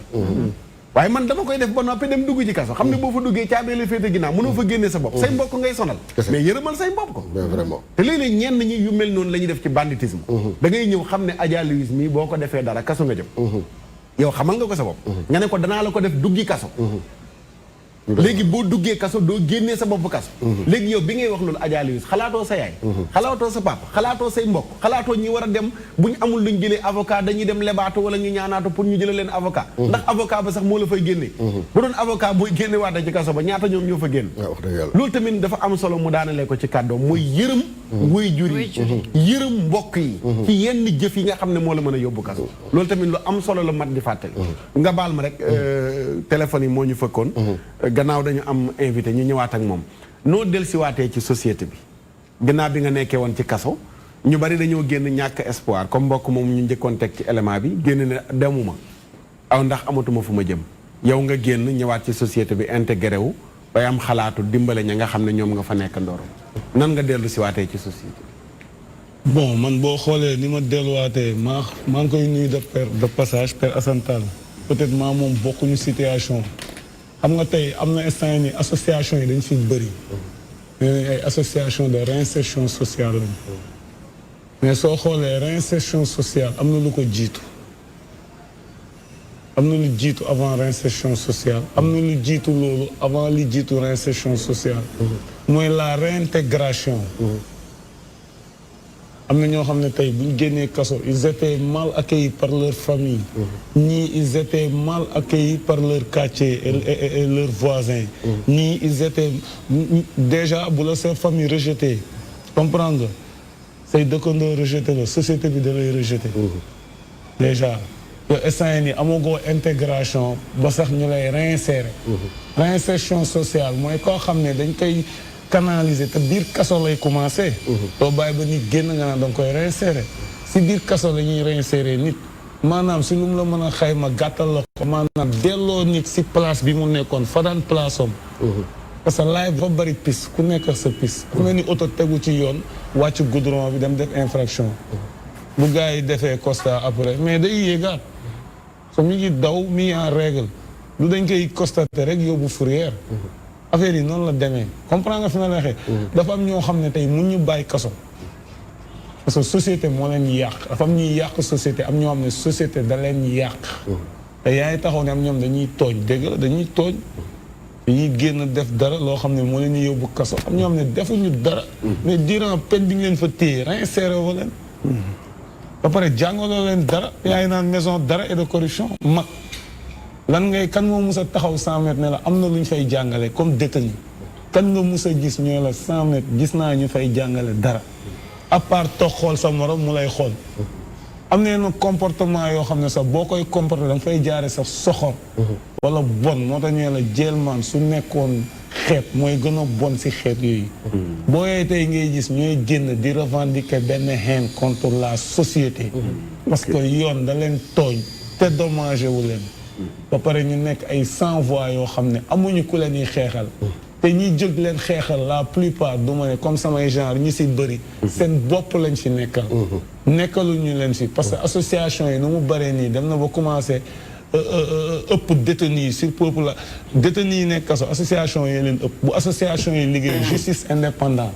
waaye man dama koy def ba noppi dem dugg ci kaso xam ne boo fa duggee caabee la féete ginnaaw mënoo fa génnee sa bopp say mbokk ngay sonal mais yërëmal say mbokk ko vraiment te léeg-léeg ñenn ñi yu mel noonu la ñuy def ci banditisme da ngay ñëw xam ne Adja Louise mii boo ko defee dara kaso nga jëm yow xamal nga ko sa bopp nga ne ko danaa la ko def duggi kaso léegi boo duggee kaso doo génnee sa bopp kaso léegi yow bi ngay wax loolu Adja Louise xalaatoo sa yaay xalaatoo sa papa xalaatoo say mbokk xalaatoo ñi war a dem bu ñu amul luñ jëlee avocat dañuy dem lebaatu wala ñu ñaanaatu pour ñu jëlee leen avocat ndax avocat ba sax moo la fay génnee bu doon avocat booy génne waata ci kaso ba ñaata ñoom ñoo fa génn loolu tamit dafa am solo mu daanalee ko ci kàddoom mooy yërëm way jur yi yërëm mbokk yi ci yenn jëf yi nga xam ne moo la mën a yóbbu kaso loolu tamit lu am solo la mat di fàttali nga baal ma rek téléphone yi moo ñu fëkkoon gannaaw dañu am invité ñu ñëwaat ak moom noo dellusiwaatee ci société bi gannaaw bi nga nekkee woon ci kaso ñu bari dañoo génn ñàkk espoir comme mbokk moom ñu njëkkoon teg ci élément bi génn ne demuma aw ndax amatuma fu ma jëm yow nga génn ñëwaat ci société bi intégré wu bay am xalaatu dimbale ña nga xam ne ñoom nga fa nekk ndoorom nan nga dellusiwaatee ci société bi. bon man boo xoolee ni ma delluwaatee maa ngi koy nuyu de passage Père Assane Tall peut-être maa moom bokkuñu situation. xam nga tey am na instant ni association yi dañ fi bëri ay association de réinsertion sociale lañ mais soo xoolee réinsertion sociale am na lu ko jiitu am na lu jiitu avant réinsertion sociale am na lu jiitu loolu avant li jiitu réinsertion sociale mooy la réintégration am na ñoo xam ne tey bu ñu génnee kaso ils étaient mal accueillis par leur famille ñii ils étaient mal accueillis par leur quartier et leurs voisins ñii ils étaient déjà bu la sa famille rejeté comprendre nga say dëkkandoo rejeté la société bi da lay rejeté déjà yow instant ni amagoo intégration ba sax ñu lay réinsérer réinsertion sociale mooy koo xam ne dañ koy canaliser te biir kaso lay commencé doo bàyyi ba nit génn nga naan da nga koy réinsérer si biir kaso la ñuy réinsérer nit maanaam si lu mu la mën a xayma gàttal la ko maanaam delloo nit si place bi mu nekkoon fa daan place am parce que laay dafa bëri piste ku nekk ak sa piste ku mel ni oto tegu ci yoon wàcc goudron bi dem def infraction bu gars yi defee constat après mais day yéegaat so mi ngi daw mi ngi en règle lu dañ koy constater rek yóbbu fourrière affaire yi noonu la demee comprendre nga fi ma la waxee dafa am ñoo xam ne tey mun ñu bàyyi kaso parce que société moo leen yàq dafa am ñuy yàq société am ñoo xam ne société da leen yàq te yaa ngi taxaw ne am ñoom dañuy tooñ dégg la dañuy tooñ dañuy génn def dara loo xam ne moo leen di yóbbu kaso am ñoo xam ne defuñu dara mais durant peine bi ñu leen fa téye réinsérer wa leen ba pare jàngaloo leen dara yaa ngi naan maison d'arrêt et de correction mag lan ngay kan moo mus a taxaw 100 mètres ne la am na lu ñu fay jàngale comme détenu kan nga mus a gis ñoo la 100 mètres gis naa ñu fay jàngale dara à part toog xool sa morom mu lay xool am na yenn comportement yoo xam ne sax boo koy comporter da nga fay jaare sa soxor wala bon moo tax ñu la jéelmaan su nekkoon xeet mooy gën a bon si xeet yooyu boo yee tey ngay gis ñooy génn di revendiquer benn haine contre la société parce que yoon da leen tooñ te dommagé wu leen ba pare ñu nekk ay sans voix yoo xam ne amuñu ku leen yi xeexal te ñi jóg leen xeexal la plupart du ma ne comme samay genre ñi si bëri seen bopp lañ fi nekkal nekkaluñu leen fi parce que association yi nu mu bëree nii dem na ba commencé ëpp détenus yi sur peuple la détenus yi nekk kaso association yi leen ëpp bu association yi liggéey justice indépendant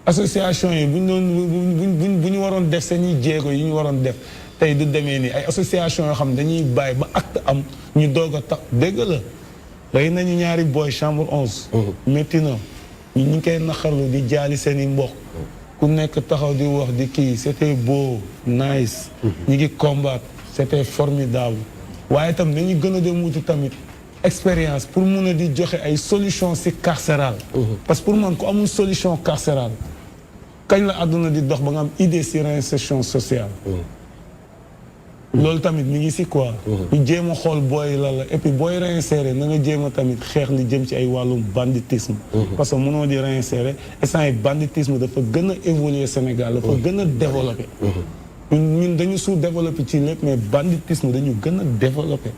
association yi bu ñu waroon def seen i jéego yi ñu waroon def tey du demee nii ay association yoo xam ne dañuy bàyyi ba acte am ñu doog a tax dégg la rey nañu ñaari boy chambre 11 métti na ñu ngi koy naqarlu di jaali seen i mbokk ku nekk taxaw di wax di kii c'était beau nice ñi ngi combattre c'était formidable waaye itam dañuy gën a dem wuti tamit expérience pour mun a di joxe ay solution si carcérale parce que pour man ku amul solution carcérale kañ la àdduna di dox ba nga am idée si réinsertion sociale loolu tamit mi ngi si quoi ñu jéem a xool booy la la et puis booy réinsérer na nga jéem a tamit xeex li jëm ci ay wàllum banditisme parce que mënoo di réinsérer instant yi banditisme dafa gën a évoluer Sénégal dafa gën a développé ñun dañu sous-développé ci lépp mais banditisme dañu gën a développé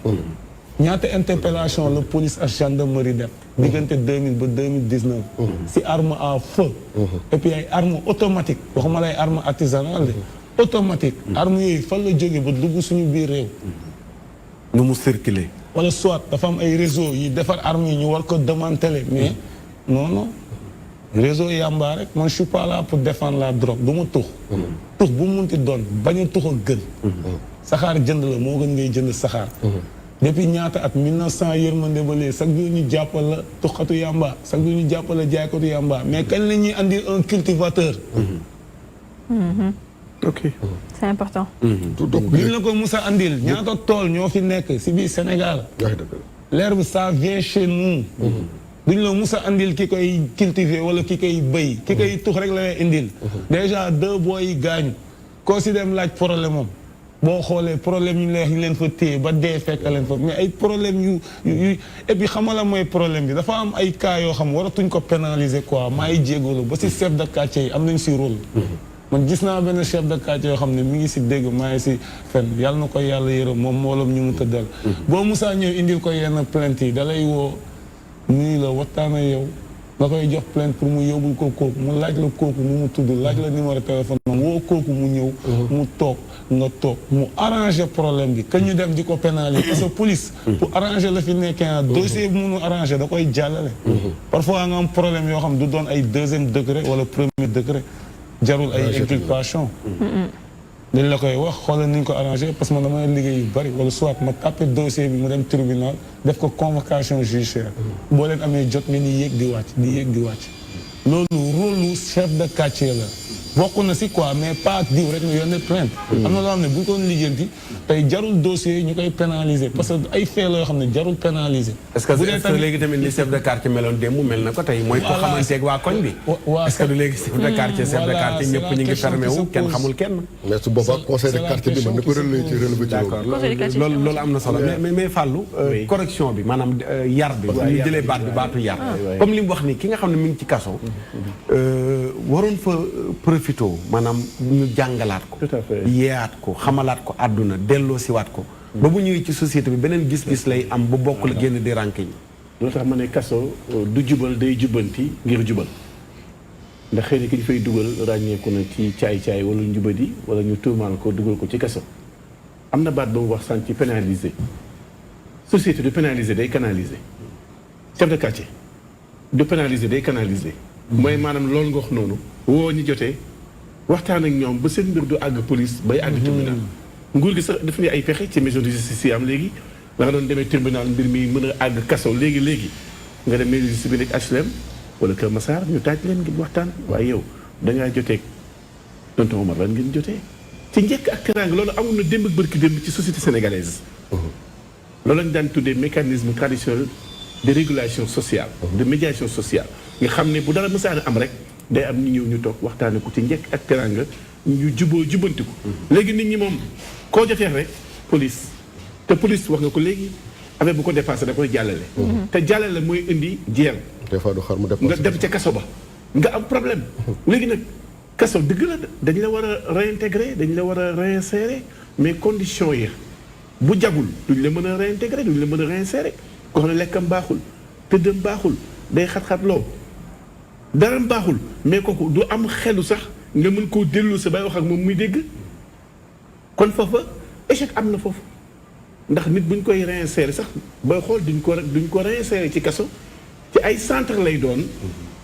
ñaata interpellation la police ak gendarmerie def diggante 2000 ba 2019 si arme à feu et puis ay arme automatique waxuma lay arme artisanale de automatique arme yooyu fan la jóge ba dugg suñu biir réew nu mu circuler wala soit dafa am ay réseau yi defar arme yi ñu war ko démanteler mais non réseau yamba rek man je suis pas là pour défendre la drogue du ma tux bu munti doon bañ a tux a gën saxaar jënd la moo gën ngay jënd saxaar depuis ñaata at 1900 yërmande ba léegi chaque jour ñu jàppal la tuxatu yamba chaque jour ñu jàppal la jaaykatu yamba mais kañ la ñuy andi un cultivateur ok c'est important. liñ la ko Moussa andil ñaata tool ñoo fi nekk si biir Sénégal. l'herbe ça vient chez nous. duñ la Moussa andil ki koy cultiver wala ki koy béy. ki koy tux rek la lay indil. déjà 2 boy yi gaañu. koo si dem laaj problème am boo xoolee problème yu leen fa téye ba dee fekk leen fa mais ay problème yu et puis xamala mooy problème bi dafa am ay cas yoo xam waratuñ ko pénaliser quoi maa ngi jégalu ba si chef de quartier yi am nañ si rôle. man gis naa benn chef de quartier yoo xam ne mi ngi si dégg maa ngi si fen yàlla na ko yàlla yërëm moom moolam ñu mu tëddal boo Moussa ñëw indil ko yenn plainte yi da lay woo nuyu la waxtaan ak yow nga koy jox plainte pour mu yóbbul ko kooku mu laaj la kooku nu mu tudd laaj la numéro téléphone am woo kooku mu ñëw mu toog nga toog mu arranger problème bi que ñu dem di ko pénaliser parce que police pour arranger la fi nekkee dossier bi mënu arranger da koy jàllale parfois nga am problème yoo xam du doon ay 2e degré wala 1er degré jarul ay inculpation dañ la koy wax xoolal ni ñu ko arrangé parce que man damay liggéey yu bari wala soit ma tapé dossier bi mu dem tribunal def ko convocation judiciaire boo leen amee jot ngeen di yéeg di wàcc loolu rôle chef de quartier la bokk na si quoi mais pas ak diw rek nga yónnee plainte am na loo xam ne bu ñu ko lijjanti tey jarul dossier ñu koy pénaliser parce que ay fait la yoo xam ne jarul pénaliser est-ce que léegi tamit ni chef de quartier meloon démb mel na ko tey mooy ko xamanteeg waa koñ bi est-ce que du léegi chef de quartier ñëpp ñu ngi fermé wu kenn xamul kenn mais su boobaa conseil de quartier bi mën na ko relever ci loolu am na solo mais Fallou correction bi maanaam yar bi ñu jëlee baatu yar comme li mu wax ni ki nga xam ne mi ngi ci kaso waroon fa profité maanaam ñu jàngalaat ko yeeyaat ko xamalaat ko àdduna delloo siwaat ko ba bu ñëwee ci société bi beneen gis-gis lay am bu bokk la génn di rànk yi loolu tax ma ne kaso du jubal day jubanti ngir jubal ndax xëy na ki ñu fay dugal ràññeeku na ci caay-caay wala njubadi wala ñu tuumaal ko dugal ko ci kaso am na baat ba mu wax sànq ci pénaliser société du pénaliser day canaliser chef de quartier du pénaliser day canaliser mooy maanaam loolu nga wax noonu woo ñu jotee waxtaan ak ñoom ba seen mbir du àgg police bay àgg tribunal nguur gi sax def ni ay pexe ci maison de justice yi am léegi nga doon demee tribunal mbir mi mën a àgg kaso léegi nga dem maison de justice bi nekk HLM wala Kër Massar ñu taaj leen ngir waxtaan waaye yow dangaa joteeg tonton Omar lan ngeen jotee ci njëkk ak teraanga loolu amul na démb ak bërki démb ci société sénégalaise loolu lañ daan tuddee mécanisme traditionnel de régulation sociale de médiation sociale nga xam ne bu dara mësaan am rek day am ñu ñëw ñu toog waxtaane ko ci njëkk ak teraanga ñu jubanti ko léegi nit ñi moom koo jotee rek police te police wax nga ko léegi avec bu ko dépassé da koy jàllale te jàllale mooy indi jeel des fois du xar mu dépassé nga dem ca kaso ba nga am problème léegi nag kaso dëgg la dañ la war a réintégrer dañ la war a réinsérer mais condition yi bu jagul duñ la mën a réintégrer duñ la mën a réinsérer ko xam ne lekkam baaxul tëddam baaxul day xat-xatloo dara baaxul mais kooku du am xelu sax nga mën koo dellu sa bay wax ak moom muy dégg kon foofa échec am na foofu ndax nit buñ koy réinsérer sax booy xool duñ ko réinsérer ci kaso ci ay centre lay doon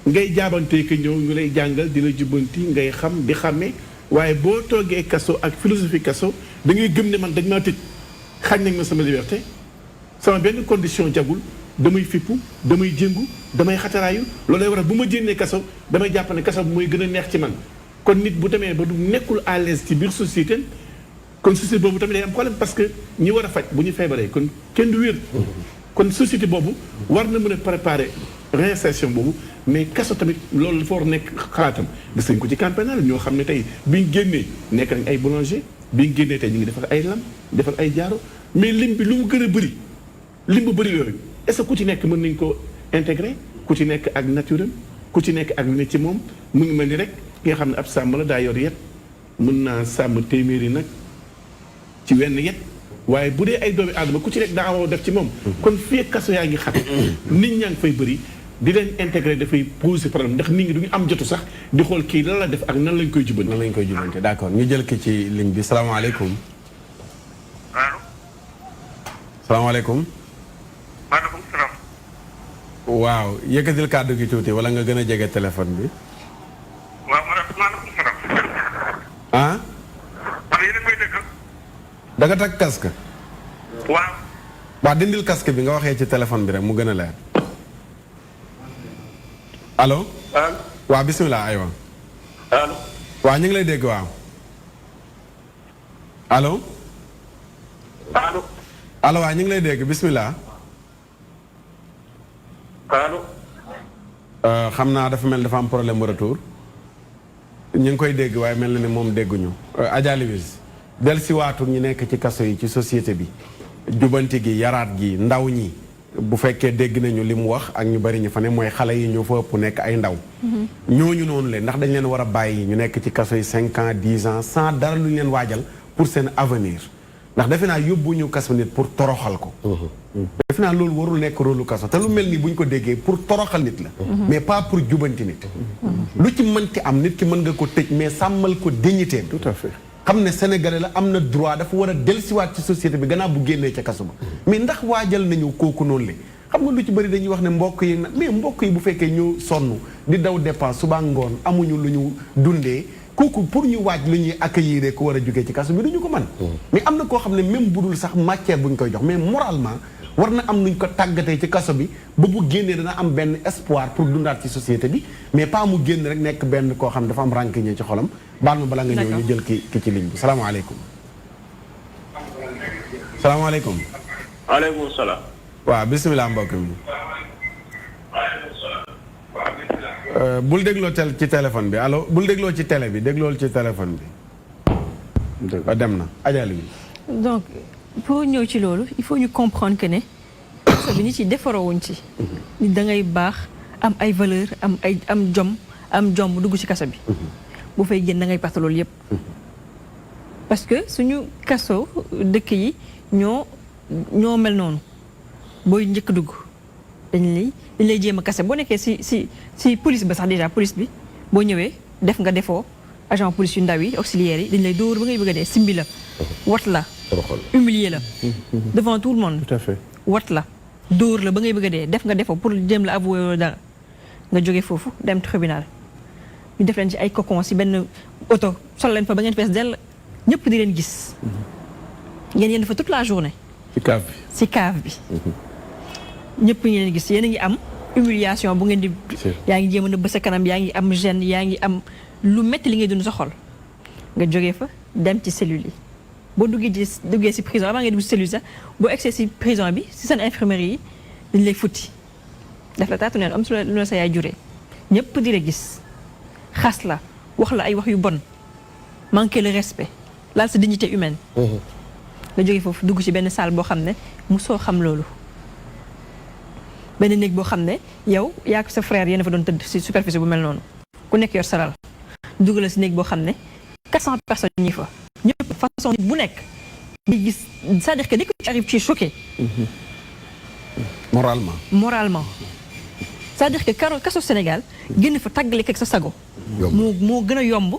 ngay jaabantee ka ñëw ñu lay jàngal di la jubbanti ngay xam di xàmmee waaye boo toogee kaso ak philosophie kaso da ngay gëm ne man dañ maa tëj xañ nañ ma sama liberté sama benn condition jagul damay fippu damay jëngu damay xataraayu loolu lay waral bu ma jénnee kaso damay jàpp ne kaso bi mooy gën a neex ci man kon nit bu demee ba du nekkul à l'aise ci biir société kon société boobu tamit day am problème parce que ñi war a faj bu ñu feebaree kon kenn du wér kon société boobu war na mën a préparer réinsertion boobu mais kaso tamit loolu dafa war nekk xalaatam gis nañ ko ci camp pénal ñoo xam ne tey biñ génnee nekk nañ ay boulanger biñ génnee tey ñu ngi defar ay lam defar ay jaaro mais lim bi lu mu gën a bëri lim bu bëri yooyu est-ce que ku ci nekk mën nañ ko intégrer ku ci nekk ak nature am ku ci nekk ak lu ne ci moom mu ngi mel ni rek ki nga xam ne ab sàmm la daa yor yet mën naa sàmm téeméeri nag ci wenn yet waaye bu dee ay doomi aadama ku ci nekk daa war def ci moom kon fii kaso yaa ngi xat nit ñaa ngi fay bëri di leen intégrer dafay poser problème ndax nit ñi du ñu am jotu sax di xool kii lan la def ak nan lañ koy jubante. nan lañ koy jubante d'accord ñu jël ki ci ligne bi salaamaaleykum. allo. salaamaaleykum. maaleykum salaam. waaw yëkkatil kàddu gi tuuti wala nga gën a jege téléphone bi. waaw maaleykum salaam. ah. man yéen a may dégg. da nga takk casque. waaw. waa dindil casque bi nga waxee ci téléphone bi rek mu gën a leer. allo. allo. waaw bisimilah aywa. allo. waaw ñu ngi lay dégg waaw. allo. allo. allo waaw ñu ngi lay dégg bisimilah. allo. xam naa dafa mel dafa am problème retour. ñu ngi koy dégg waaye mel na ni moom dégguñu. Adja Louise del si waatu ñi nekk ci kaso yi ci société bi jubanti gi yaraat gi ndaw ñi bu fekkee dégg nañu li mu wax ak ñu bari ñu fa ne mooy xale yi ñoo fa ëpp nekk ay ndaw. ñooñu noonu leen ndax dañ leen war a bàyyi ñu nekk ci kaso yi 5 ans 10 ans sans dara lu ñu leen waajal pour seen avenir ndax defe naa yóbbuñu kaso nit pour toroxal ko. defe naa loolu warul nekk rôlu kaso te lu mel ni bu ñu ko déggee pour toroxal nit la. mais pas pour jubanti nit. lu ci mënti am nit ki mën nga ko tëj mais sàmmal ko dignité. tout à fait xam ne sénégalais la am na droit dafa war a dellusiwaat ci société bi gannaaw bu génnee ca kaso ba mais ndax waajal nañu kooku noonu le xam nga lu ci bëri dañuy wax ne mbokk yi nag mais mbokk yi bu fekkee ñu sonn di daw dépense suba ngoon amuñu lu ñu dundee kooku pour ñu waaj lu ñuy accueillir ku war a jógee ci kaso bi duñu ko mën mais am na koo xam ne même budul sax matière bu ñu koy jox mais moralement war na am nuñ ko tàggatee ci kaso bi ba bu génnee dana am benn espoir pour dundaat ci société bi mais pas mu génn rek nekk benn koo xam dafa am rancunier ci xolam baal ma balaa nga ñëw ñu jël ki ci ligne bi salaamaaleykum salaamaaleykum waaleykum salaam waaw bisimilah mbokk mi bul dégloo ci téléphone bi allo bul dégloo ci télé bi déglool ci téléphone bi dem na ajal bi donc pour ñëw ci loolu il faut ñu comprendre que ne kaso bi nit yi defaroowuñ ci nit da ngay baax am ay valeur am jom dugg ci kaso bi bu fay génn da ngay perte loolu yépp parce que suñu kaso dëkk yi ñoo mel noonu booy njëkk dugg dañ lay jéem a kase boo nekkee si police ba sax déjà police bi boo ñëwee def nga defoo agent police yu ndaw yi auxiliaires yi dañ lay dóor ba ngay bëgg a dee simbi la wat la humilier la devant tout le monde tout à fait wat la dóor la ba ngay bëgg a dee def nga defoo pour jéem la avouer dara nga jógee foofu dem tribunal ñu def leen ci ay cocon si benn oto sol leen fa ba ngeen fees dell ñëpp di leen gis ngeen yéen fa toute la journée si cave bi ñëpp ñu leen gis yéen a ngi am humiliation bu ngeen di yaa ngi jéem a nëbb sa kanam yaa ngi am gêne yaa ngi am lu metti li ngay dund sa xol nga jógee fa dem ci cellule yi boo duggee si prison avant ngay dugg si cellule sax boo egsee si prison bi si seen infirmerie yi dañ lay futti daf la taatu neen am su lu la sa yaay juree ñëpp di la gis xas la wax la ay wax yu bon manquer le respect laal sa dignité humaine nga jógee foofu dugg ci benn salle boo xam ne musoo xam loolu benn néeg boo xam ne yow yaa ko sa frère yéen a fa doon tëdd ci superficie bu mel noonu ku nekk yor saral dugg la ci néeg boo xam ne 400 personnes ñi fa ñëpp façon nit bu nekk di gis c'est-à-dire que dès que tu arrives tu es choqué moralement c'est-à-dire que kaso Sénégal génn fa tàggale ak sa sago moo gën a yomb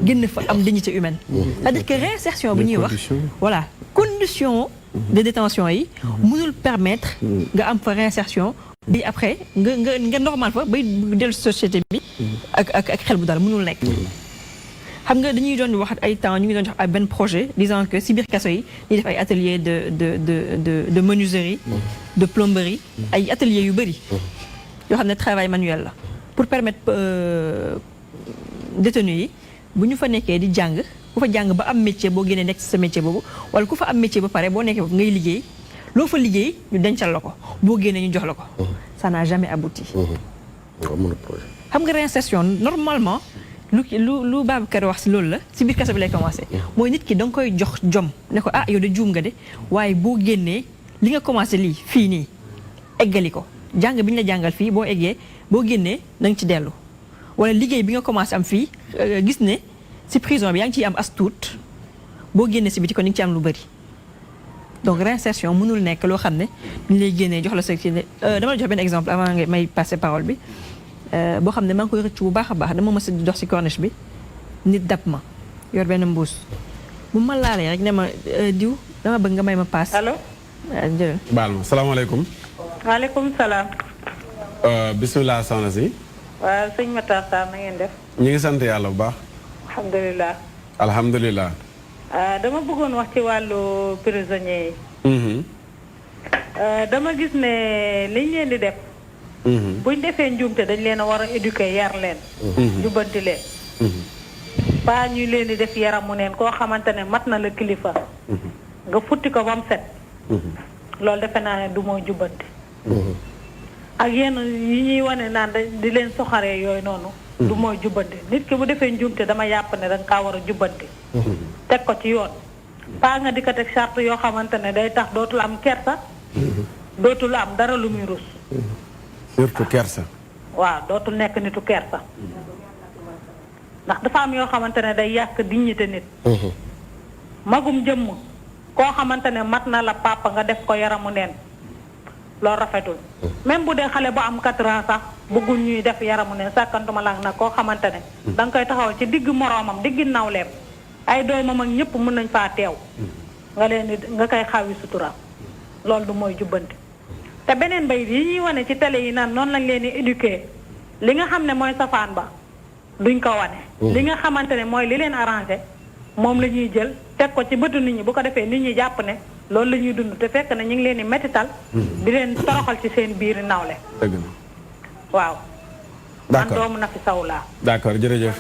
génn fa am dignité humaine c'est-à-dire que réinsertion bi ñuy wax voilà condition de détention yi mënul permettre nga am fa réinsertion bi après nga normal fa bay dellu société bi ak xel bu daal mënul nekk xam nga dañuy doon wax ay temps ñu ngi doon jox ay benn projet disant que si biir kaso yi ñuy def ay atelier de menuiserie de plomberie ay ateliers yu bëri yoo xam ne travail manuel la pour permettre détenus yi bu ñu fa nekkee di jàng ku fa jàng ba am métier boo génnee nekk ci sa métier boobu wala ku fa am métier ba pare boo nekkee foofu ngay liggéey loo fa liggéey ñu dencal la ko boo génnee ñu jox la ko ça n'a jamais abouti xam nga réinsertion normalement lu Babacar wax si loolu la si biir kaso bi lay commencé mooy nit ki da nga koy jox jom ne ko yow de juum nga de waaye boo génnee li nga commencé lii fii nii eggali ko jàng bi ñu la jàngal fii boo eggee boo génnee na nga ci dellu wala liggéey bi nga commencé am fii gis ne si prison bi yaa ngi ciy am as tuut boo génnee si biti ko ni nga ci am lu bëri donc réinsertion mënul nekk loo xam ne ñu lay génnee jox la sa ci dama la jox benn exemple avant nga may passer parole bi boo xam ne maa ngi koy rëccu bu baax a baax dama mës a dox si corniche bi nit dab ma yor benn mbuus bu ma laalee rek ne ma diw dama bëgg nga may ma paas. allo. jërëjëf. baal ma salaamaaleykum. waaleykum salaam. bisimilah soxna si. waaw sëñ Matar Sarr na ngeen def. ñu ngi sant yàlla bu baax. alhamdulilah. alhamdulilah. dama bëggoon wax ci wàllu prisonniers yi. dama gis ne liñ leen di def. buñ defee njuumte dañ leen a war a éduquer yar leen. jubbanti leen. pas ñu leen di def yaramu neen koo xamante ne mat na la kilifa. nga futti ko ba mu set. loolu defe naa ne du mooy jubbanti. ak yenn yi ñuy wane naan di leen soxaree yooyu noonu. du mooy jubbanti nit ki bu defee njuumte dama yàpp ne danga kaa war a jubbanti. teg ko ci yoon. pas nga di ko teg charte yoo xamante ne day tax dootul am kersa. dootul am dara lu muy rus. surtout kersa. waaw dootul nekk nitu kersa. ndax dafa am yoo xamante ne day yàq dignité nit. magum jëmm koo xamante ne mat na la papa nga def ko yaramu neen loolu rafetul. même bu dee xale bu am 4 ans sax bëggul ñuy def yaramu neen sàkkantuma la nag koo xamante ne. da nga koy taxawal ci digg moroomam digg nawleem ay doomam ak ñëpp mën nañ faa teew nga leen nga koy xawi sutura loolu du mooy jubbante te beneen bay yi ñuy wane ci télé yi naan noonu lañ leen di éduquer li nga xam ne mooy safaan ba duñ ko wane li nga xamante ne mooy li leen arrangé moom la ñuy jël teg ko ci bëtu nit ñi bu ko defee nit ñi jàpp ne loolu la ñuy dund te fekk na ñu ngi leen di mettital di leen toroxal ci seen biiri nawle waaw man doomu na fi saw laa d'accord jërëjëf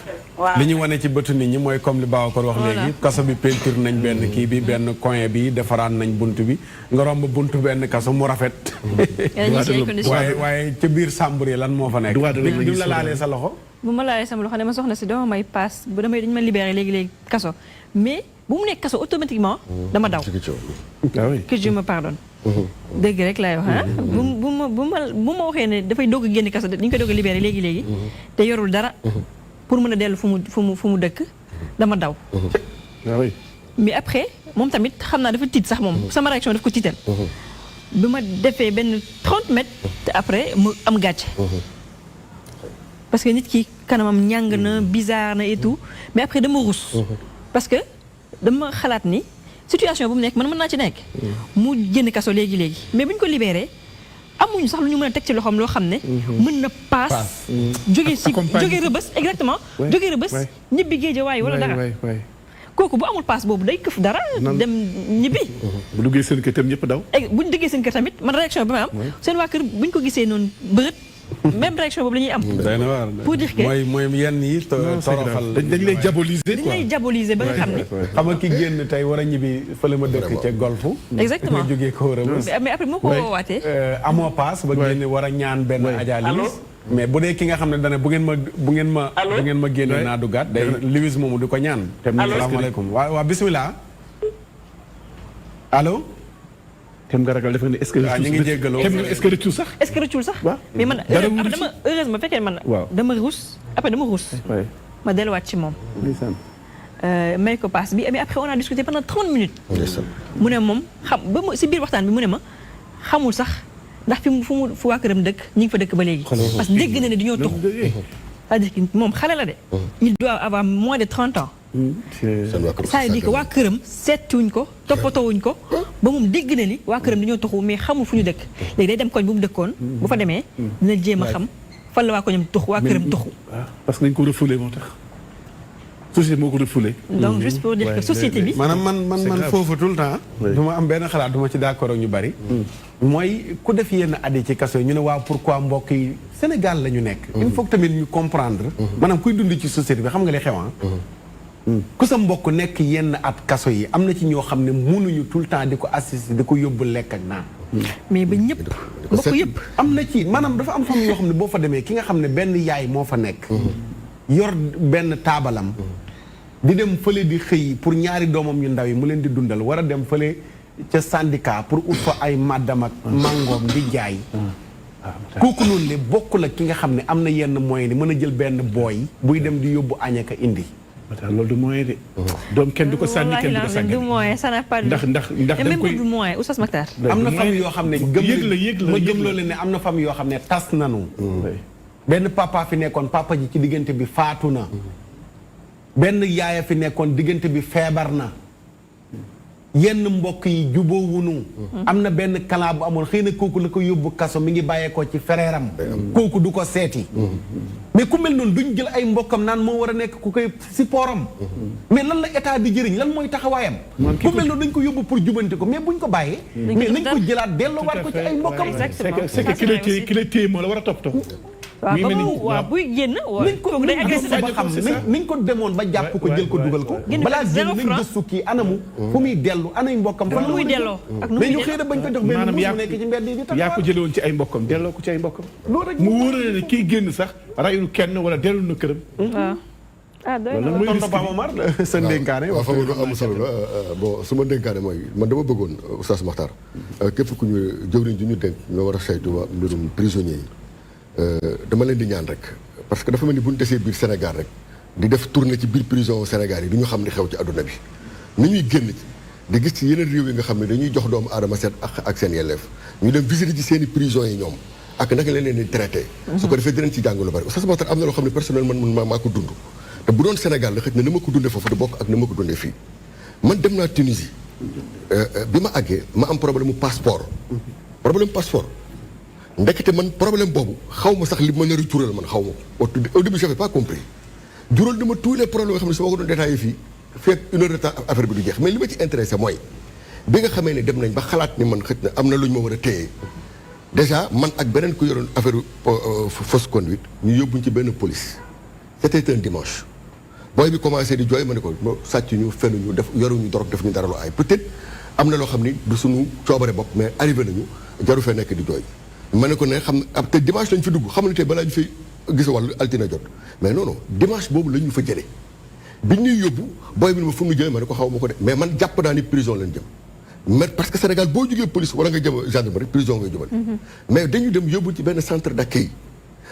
li ñu wane ci bëtu nit ñi mooy comme li Babacar wax léegi kaso bi peinture nañ benn kii bi benn coin bi defaraan nañ bunt bi nga romb bunt benn kaso mu rafet waaye ca biir sàmbur yi lan moo fa nekk du la laalee sa loxo bu ma laalee sama loxo ne ma soxna si dama may paas bu damay dañu ma libéré léegi-léegi kaso mais bu mu nekk kaso automatiquement dama daw que je me pardonne dëgg rek laay wax bu ma waxee ne dafay doog a génn kaso dañu koy doog a libéré léegi-léegi te yorul dara pour mën a dellu fu mu dëkk dama daw mais après moom tamit xam naa dafa tiit sax moom sama réaction daf ko tiital bi ma defee benn 30 mètres te après mu am gàcce parce que nit ki kanamam ñàng na bizarre na et tout mais après dama rus parce que dama xalaat ni situation bu mu nekk man mën naa ci nekk mu génn kaso léegi-léegi mais bu ñu ko libéré amuñu sax lu ñu mën a teg ci loxoom loo xam ne mën na paas jóge rëbës exactement jóge rëbës ñibbi Géejawaay wala dara kooku bu amul paas boobu day këf dara dem ñibbi bu duggee seen kër tam ñëpp daw bu ñu duggee seen kër tamit man réaction bi ma am seen waa kër bu ñu ko gisee noonu bërët même réaction boobu la ñuy am pour dire que mooy yenn yi toroxal dañ lay diaboliser dañ lay diaboliser ba nga xam ne xam nga ki génn tey war a ñibbi fële ma dëkk ca golfu exactement nga jógee ko mais après moo ko woowaatee amoo paas ba génn war a ñaan benn Adja Louise mais bu dee ki nga xam ne dane bu ngeen ma génne naa duggaat day Louise moomu di ko ñaan te asalaamaaleykum waa bismillah allo tem nga ragal dafa ne est-ce que ñu ngi jéggaloo est-ce que rëccul sax est-ce que rëccul sax mais man dama heureusement fekkee man dama ruus après dama ruus ma delluwaat ci moom may ko passe bi mais après on a discuté pendant 30 minutes mu ne moom xam ba si biir waxtaan bi mu ne ma xamul sax ndax fu waa këram dëkk ñi ngi fa dëkk ba léegi parce que dégg na ne dañoo tux c'est-à-dire que moom xale la de il doit avoir moins de 30 ans ça veut dire que waa këram seetuñ ko toppatoowuñ ko ba moom dégg na ni waa këram dañoo toxu mais xamul fu ñu dëkk léegi day dem koñ bu mu dëkkoon bu fa demee dina jéem a xam fan la waa koñam toxu waa këram toxu parce que dañ ko refoulé moo tax société moo ko refoulé donc juste pour dire que société bi maanaam man foofu tout le temps du ma am benn xalaat du ma ci d'accord ak ñu bari mooy ku def yenn addi ci kaso yi ñu ne waaw pourquoi mbokk yi Sénégal la ñu nekk il faut que tamit ñu comprendre maanaam kuy dund ci société bi xam nga li xew ku sa mbokk nekk yenn at kaso yi am na ci ñoo xam ne mënuñu tout le temps di ko assister di ko yóbbu lekk ak naan mais ba ñëpp mbokk yëpp am na ci maanaam dafa am famille yoo xam ne boo fa demee ki nga xam ne benn yaay moo fa nekk yor benn taabalam di dem fële di xëy pour ñaari doomam yu ndaw yi mu leen di dundal war a dem fële ca syndicat pour ut fa ay maddam ak mangoom di jaay kooku noonu le bokkul ak ki nga xam ne am na yenn moyen ni mën a jël benn booy buy dem di yóbbu añaka indi loolu du moyen de doom kenn du ko sànni kenn du ko sànni du moyen ça n'a pas ndax même du moyen Oustaz Mactar am na famille yoo xam ne gëm loolu ne am na famille yoo xam ne tas nanu benn papa fi nekkoon papa ji ci diggante bi faatu na benn yaaya fi nekkoon diggante bi feebar na yenn mbokk yi juboowunu am na benn clan bu amoon xëy na kooku la ko yóbbu kaso mi ngi bàyyeekoo ci fereeram kooku du ko seeti mais ku mel noonu duñ jël ay mbokkam naan moo war a nekk ku koy supportam mais lan la état bi jëriñ lan mooy taxawaayam ku mel noonu dañ ko yóbbu pour jubanti ko mais buñ ko bàyyee mais nañ ko jëlaat delloowaat ko ci ay mbokkam c'est que ki la téye moo la war a toppatoo waaw buy génn niñ ko demoon ba jàpp ko jël ko dugal ko balaa génn nañ gëstu kii anamu fu muy dellu anay mbokkam fa muy delloo mais ñu xëy na bañ ko jox benn mu nekk ci mbedd yi di tax yaa ko jële woon ci ay mbokkam delloo ko ci ay mbokkam mu wóorale ne kii génn sax rayul kenn wala dellu na këram tonton Pape Omar sa ndénkaane waaw xam nga lu am solo la bon su ma ndénkaane mooy man dama bëggoon Oustaz Makhtar képp ku ñu jëwriñ ju ñu dénk nga war a saytu waa mbirum prisonniers yi dama leen di ñaan rek parce que dafa mel ni bu ñu desee biir Sénégal rek di def tournée ci biir prison Sénégal yi du ñu xam li xew ci adduna bi ni ñuy génn di gis ci yeneen réew yi nga xam ne dañuy jox doomu aadama seen ak seen yelleef ñu dem visiter ci seen i prison yi ñoom ak naka leen leen di traité su ko defee dinañ ci jàng lu bari Oustaz Makhtar am na loo xam ne personnellement man maa ko dund te bu doon Sénégal la xëy na ma ko dundee foofu du bokk ak na ma ko dundee fii man dem naa Tunisie bi ma àggee ma am problème mu passeport ndekete man problème boobu xaw ma sax li ma nar a jural man xaw ma au début j'avais pas compris jural na ma tous les problèmes yoo xam ne su ma ko doon détaillé fii fekk une heure de temps affaire bi du jeex mais li ma ci intéressé mooy bi nga xamee ne dem nañ ba xalaat ni man xëj na am na lu ñu ma war a téye déjà man ak beneen ku yoroon affaire fausse conduite ñu yóbbuñ ci benn police c'était un dimanche booy bi commencé di jooy ma ne ko sàcc ñu fenuñu def yoruñu dorog def ñu dara lu ay peut-être am na loo xam ni du suñu coobare bopp mais arrivé nañu jaru fee nekk di jooy ma ne ko ne xam ab te dimanche lañ fi dugg xam ne tey balaa ñu fi gis wàllu altine jot mais non non dimanche boobu la ñu fa jëlee bi ñuy yóbbu booy bi ne ma fu mu jëmee ma ne ko xaw ma ko de mais man jàpp naa ni prison lañ jëm mais parce que Sénégal boo jógee police wala nga jëm gendarmerie prison ngay jubal mais dañu dem yóbbu ci benn centre d'accueil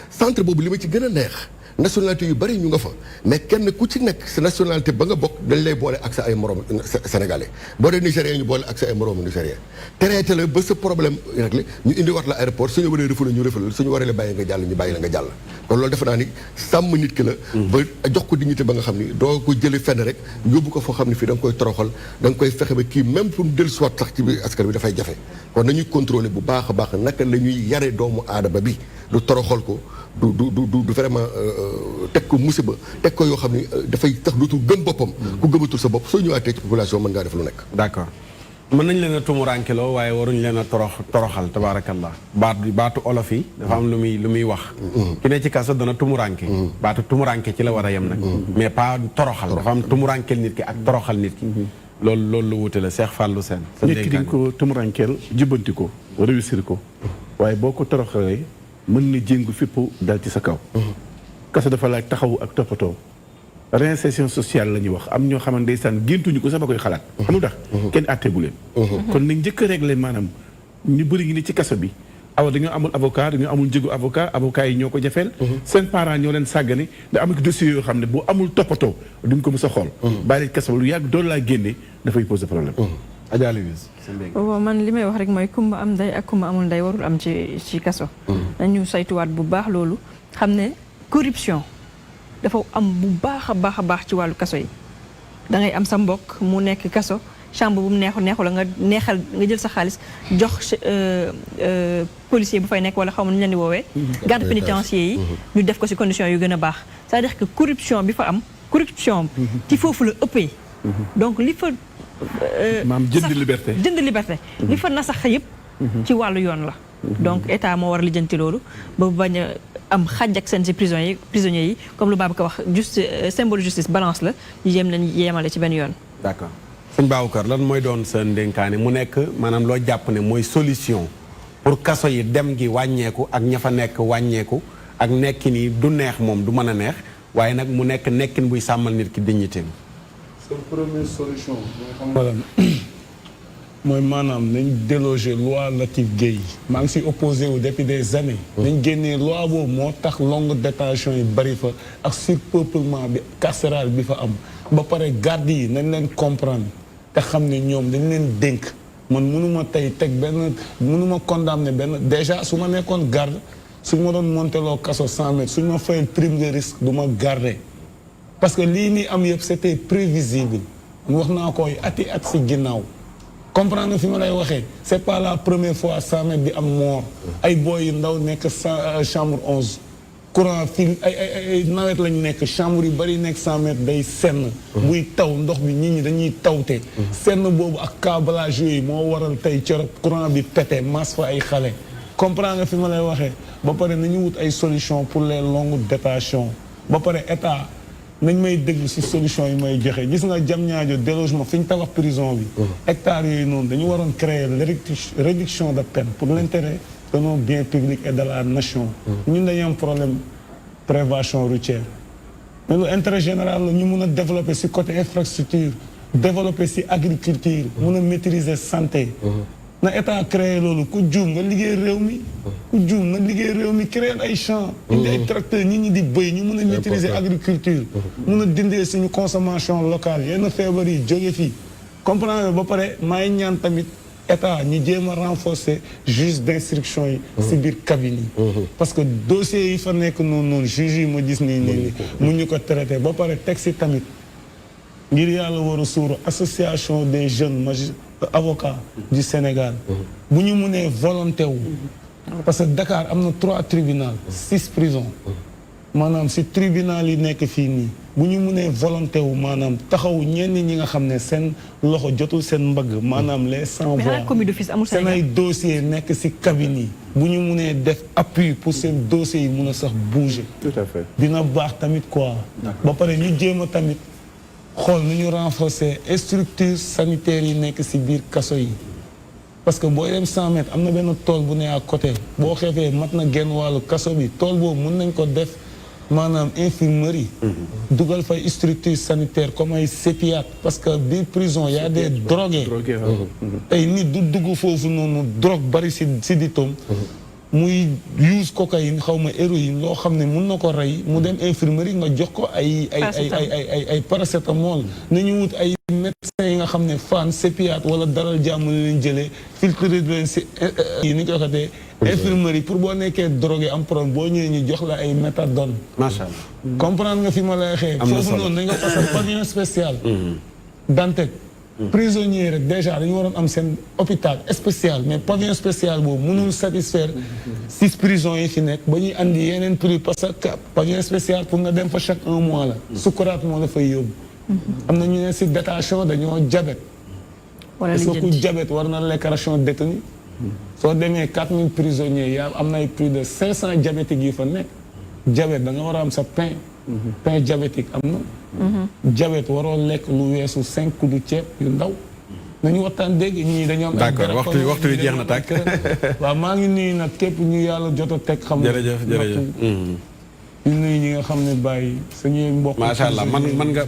centre boobu li ma ci gën a neex nationalité yu bari ñu nga fa mais kenn ku ci nekk sa nationalité ba nga bokk dañ lay boole ak sa ay morom sénégalais boo dee nigérien ñu boole ak sa ay morom nigérien traité la ba sa problème réglé ñu indi wat la aéroport suñu waree refoulé ñu refoulé suñu waree la bàyyi nga jàll ñu bàyyi la nga jàll kon loolu defe naa ni sàmm nit ki la ba jox ko dignité ba nga xam ni doo ko jële fenn rek yóbbu ko foo xam ne fii da nga koy toroxal da nga koy fexe ba kii même pour mu dellu soit sax ci biir askan bi dafay jafe kon nañuy contrôler bu baax a baax naka la ñuy yare doomu aadama bi du toroxal ko du vraiment teg ko musiba teg ko yoo xam ni dafay tax dootul gëm boppam ku gëmatul sa bopp soo ñëwaatee ci population mën ngaa def lu nekk d'accord mën nañ leen a tumuraankeloo waaye waruñ leen a toroxal tabaarakallah baatu olof yi dafa am lu muy wax ki ne ci kaso dana tumuranke baatu tumuranke ci la war a yem nag mais pas toroxal dafa am tumurankel nit ki ak toroxal nit ki loolu lu wute la Cheikh Fallou Sène nit ki di ko tumurankeel jubbanti ko réussir ko waaye boo ko toroxalee mën na jéngu fippu dal ci sa kaw kaso dafa laaj taxawu ak toppatoo réinsertion sociale la ñuy wax am ñoo xamante ndeysaan géntuñu ko sax ba koy xalaat xam lu tax kenn àtteegu leen kon nañ njëkk a réglé maanaam ñu bëri ngi ni ci kaso bi awa dañoo amul avocat dañoo amul njëgu avocat yi ñoo ko jafeel seen parents ñoo leen sàggane da am dossier yoo xam ne bu amul toppatoo duñ ko mës a xool bàyyi kaso ba lu yàgg doolu laa génne dafay poser problème Adja Louise waaw man li may wax rek mooy kumba am ndey ak kumba amul ndey warul am ci kaso nañu saytuwaat bu baax loolu xam ne corruption dafa am bu baax a baax ci wàllu kaso yi da ngay am sa mbokk mu nekk kaso chambre bu mu neexu la nga jël sa xaalis jox policier bu fay nekk wala xaw ma nu ñu leen di woowee garde pénitentiaire yi ñu def ko ci condition yu gën a baax c'est-à-dire que corruption bi fa am corruption ci foofu la ëppee donc li fa maam jënd liberté li fa nasax yëpp ci wàllu yoon la donc état moo war a lijjanti loolu ba bañ a am xàjj ak seen ci prisonniers yi comme lu Babacar wax symbole justice balance la ñu jéem leen yemale ci benn yoon d'accord sëñ Babacar lan mooy doon sa ndénkaane mu nekk maanaam loo jàpp ne mooy solution pour kaso yi dem gi wàññeeku ak ña fa nekk wàññeeku ak nekkin yi du neex moom du mën a neex waaye nag mu nekk nekkin buy sàmmal nit ki dignité seen première solution mooy maanaam nañ déloger loi Latif Gueye maa ngi si opposé wu depuis des années nañ génnee loi boobu moo tax longue détention yi bari fa ak surpeuplement bi carcéral bi fa am ba pare garde yi nañ leen comprendre te xam ne ñoom dañ leen dénk man mënuma tey teg mënuma condamner déjà su ma nekkoon garde suñ ma doon monteloo kaso 100 mètres suñ ma fayal prime de risque du ma garder parce que lii nii am yëpp c'était prévisible wax naa koy at si ginnaaw comprendre nga fi ma lay waxee c'est pas la première fois 100 mètres bi am mort ay booy yu ndaw nekk chambre 11 courant fii ay nawet lañ nekk chambre yu bari nekk 100 mètres day senn buy taw ndox bi nit ñi dañuy tawte senn boobu ak câblage yooyu moo waral tey corop courant bi pété masse fa ay xale comprendre nga fi ma lay waxee ba pare nañu wut ay solution pour les longues détentions ba pare état nañ may déglu ci solution yi may joxe gis nga Diamniadio délogement fi ñu tabax prison bi hectares yooyu noonu dañu waroon créer réduction de peine pour l'intérêt de nos biens publics et de la nation ñun dañu am problème prévention routière mais lu intérêt général la ñu mun a développer ci côté infrastructure développer ci agriculture mun a maîtriser santé na état créé loolu ku juum nga liggéey réew mi ku juum na liggéey réew mi créé ay champs indi ay tracteurs nit ñi di béy ñu mun a maîtriser agriculture mun a dindee suñu consommation locale yenn feebar yi jóge fii comprendre ba pare maa ngi ñaan tamit état ñi jéem a renforcer juge d'instruction yi si biir cabine yi parce que dossier yi fa nekk noonu juge yi ma gis nii mu ñu ko traité ba pare teg si tamit ngir yàlla war a suuru association des jeunes avocats du Sénégal bu ñu mënee volonté wu parce que Dakar am na 3 tribunaux 6 prisons maanaam si tribunal yi nekk fii nii bu ñu mënee volonté wu maanaam taxaw ñenn ñi nga xam ne seen loxo jotul seen mbagg maanaam les sans voix seen ay dossiers nekk si cabine yi bu ñu mënee def appui pour seen dossiers yi mun a sax bouger. Tout à fait. dina baax tamit quoi. ba pare ñu jéem a tamit xool nu ñu renforcer structures sanitaires yi nekk si biir kaso yi. parce que booy dem 100 mètres am na benn tool bu ne à côté boo xeefee mat na genn wàllu kaso bi tool boobu mun nañ ko def maanaam infirmerie. dugal fay structure sanitaire comme ay sépiate parce que biir prison y a des drogués. tey nit du dugg foofu noonu drogue bari si ditom muy use cocaïne xaw ma héroïne loo xam ne mun na ko rey mu dem infirmerie nga jox ko ay paracétamol nañu wut ay médecins yi nga xam ne fan sépiate wala daral jàmm la leen jëlee filtre leen si yi ni ko waxatee infirmerie pour boo nekkee drogué am problème boo ñëwee ñu jox la ay méthadone. macha allah comprendre nga fi ma lay xee foofu noonu dañ ko passé pavillon spécial Dantec prisonnier rek déjà dañu waroon am seen hôpital spécial mais pavillon spécial boobu mënul satisfaire 6 prisons yi fi nekk ba ñuy andi yeneen prix parce que pavillon spécial pour nga dem fa chaque 1 mois la sukuraat moo la fay yóbbu am na ñu ne si détention dañoo diabète est-ce que ku diabète war na lekk ration détenu soo demee 4000 prisonniers yaa am na ay plus de 500 diabétiques yi fa nekk diabète da nga war a am sa pain diabétique am na diabète waroo lekk lu weesu 5 kuddu ceeb yu ndaw nañu waxtaan dégg ñii dañoo am d'accord waxtu wi jeex na tàkk waaw maa ngi nuyu nag képp ñu yàlla jot a teg xam jërëjëf ñu nuyu ñi nga xam ne bàyyi suñuy mbokk macha allah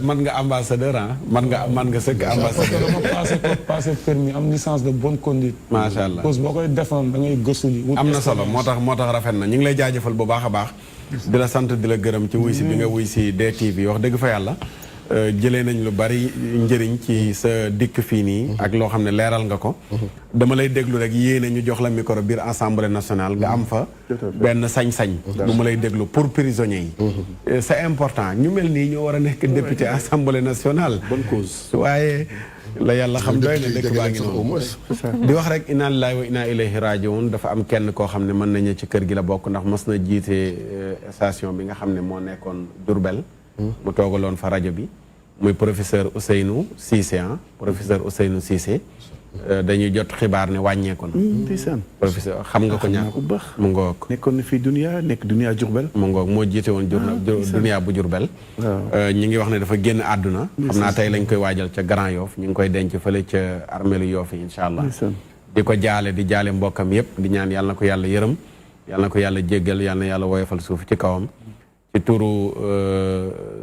man nga ambassadeur ah man nga sëkk ambassadeur parce que dama passé permis am licence de bonne conduite macha allah cause boo koy défendre da ngay gëstu li am na solo moo tax rafet na ñu ngi lay jaajëfal bu baax a baax di la sant di la gërëm ci wuy si bi nga wuy si DTV wax dëgg fa yàlla jëlee nañ lu bari njëriñ ci sa dikk fii nii ak loo xam ne leeral nga ko dama lay déglu rek yéene ñu jox la micro biir assemblée nationale nga am fa benn sañ-sañ bu ma lay déglu pour prisonniers yi c'est important ñu mel nii ñoo war a nekk député assemblée nationale bonne cause waaye la yàlla xam doy na dëkk baa ngi noonu di wax rek inna lillahi wa inna ilayhi rajiun dafa am kenn koo xam ne mën nañu ci kër gi la bokk ndax mas na jiite station bi nga xam ne moo nekkoon Diourbel mu toogaloon fa rajo bi muy professeur Ousseynou Cissé professeur Ousseynou Cissé dañuy jot xibaar ne wàññeeku na professeur xam nga ko ñaar bu baax mu ngoog nekkoon na fii nekk Dunia Diourbel mu ngoog moo jiite woon Dunia bu Diourbel ñi ngi wax ne dafa génn àdduna xam naa tey lañ koy waajal ca Grand Yoff ñu ngi koy denc fële ca armeelu Yoff yi incha allah di ko jaale di jaale mbokkam yépp di ñaan yàlla na ko yàlla yërëm yàlla na ko yàlla jéggal yàlla na yàlla woyofal suuf ci kawam ci turu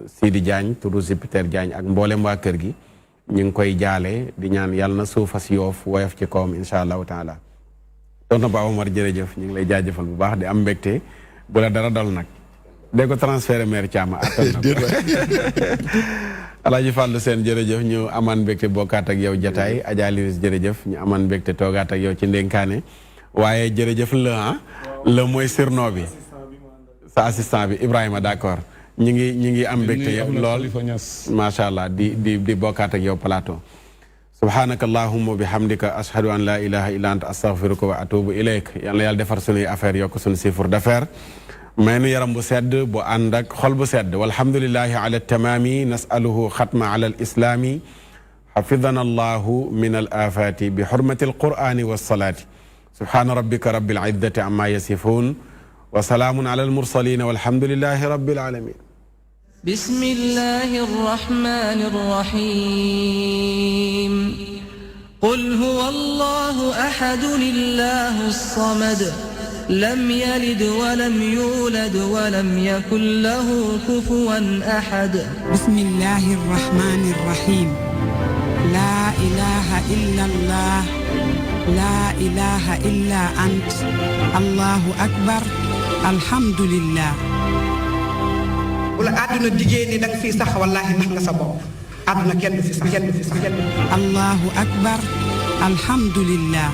Sidi Diagne turu Jupiter Diagne ak mboolem waa kër gi ñu ngi koy jaale di ñaan yàlla na suufas Yoof woyof ci kawam incha allahu taala tonton Ba Omar jërëjëf ñu ngi lay jaajëfal bu baax di am mbégte bu la dara dal nag dee ko transféré maire Thiam attan na Alaaji Fàllu Seen jërëjëf ñu amaan mbégte bokkaat ak yow jataay Adja Liris jërëjëf ñu amaan mbégte toogaat ak yow ci ndénkaane waaye jërëjëf la mooy sirno bi sa assistant bi Ibrahima d'accord ñi ngi am mbégte lool macha allah di bokkaat ak yow plateau subhanaka allahumma bi hamdika ashhadu an la ilaha illa anta astaghfiruka wa atubu ilayk yàlla yàlla defar sunuy affaire yokk sunu chiffre d'affaires may nu yaram bu sedd bu ànd ak xol bu sedd walhamdulillahi ala tamami nasaluhu xatma ala al islami xafidana allahu min al afati bi xurmati al qurani wassalati subhana rabbika rabbil izzati amma yasifun وسلام على المرسلين والحمد لله رب العالمين بسم الله الرحمن الرحيم قل هو الله أحد الله الصمد لم يلد ولم يولد ولم يكن له كفوا أحد بسم الله الرحمن الرحيم لا إله إلا الله لا إله إلا أنت الله أكبر الحمد لله wala àdduna jigéen ñi da nga fiy sax wallaahi nax nga sa bopp àdduna kenn du fi sax kenn du fi sax الله أكبر alhamdulillah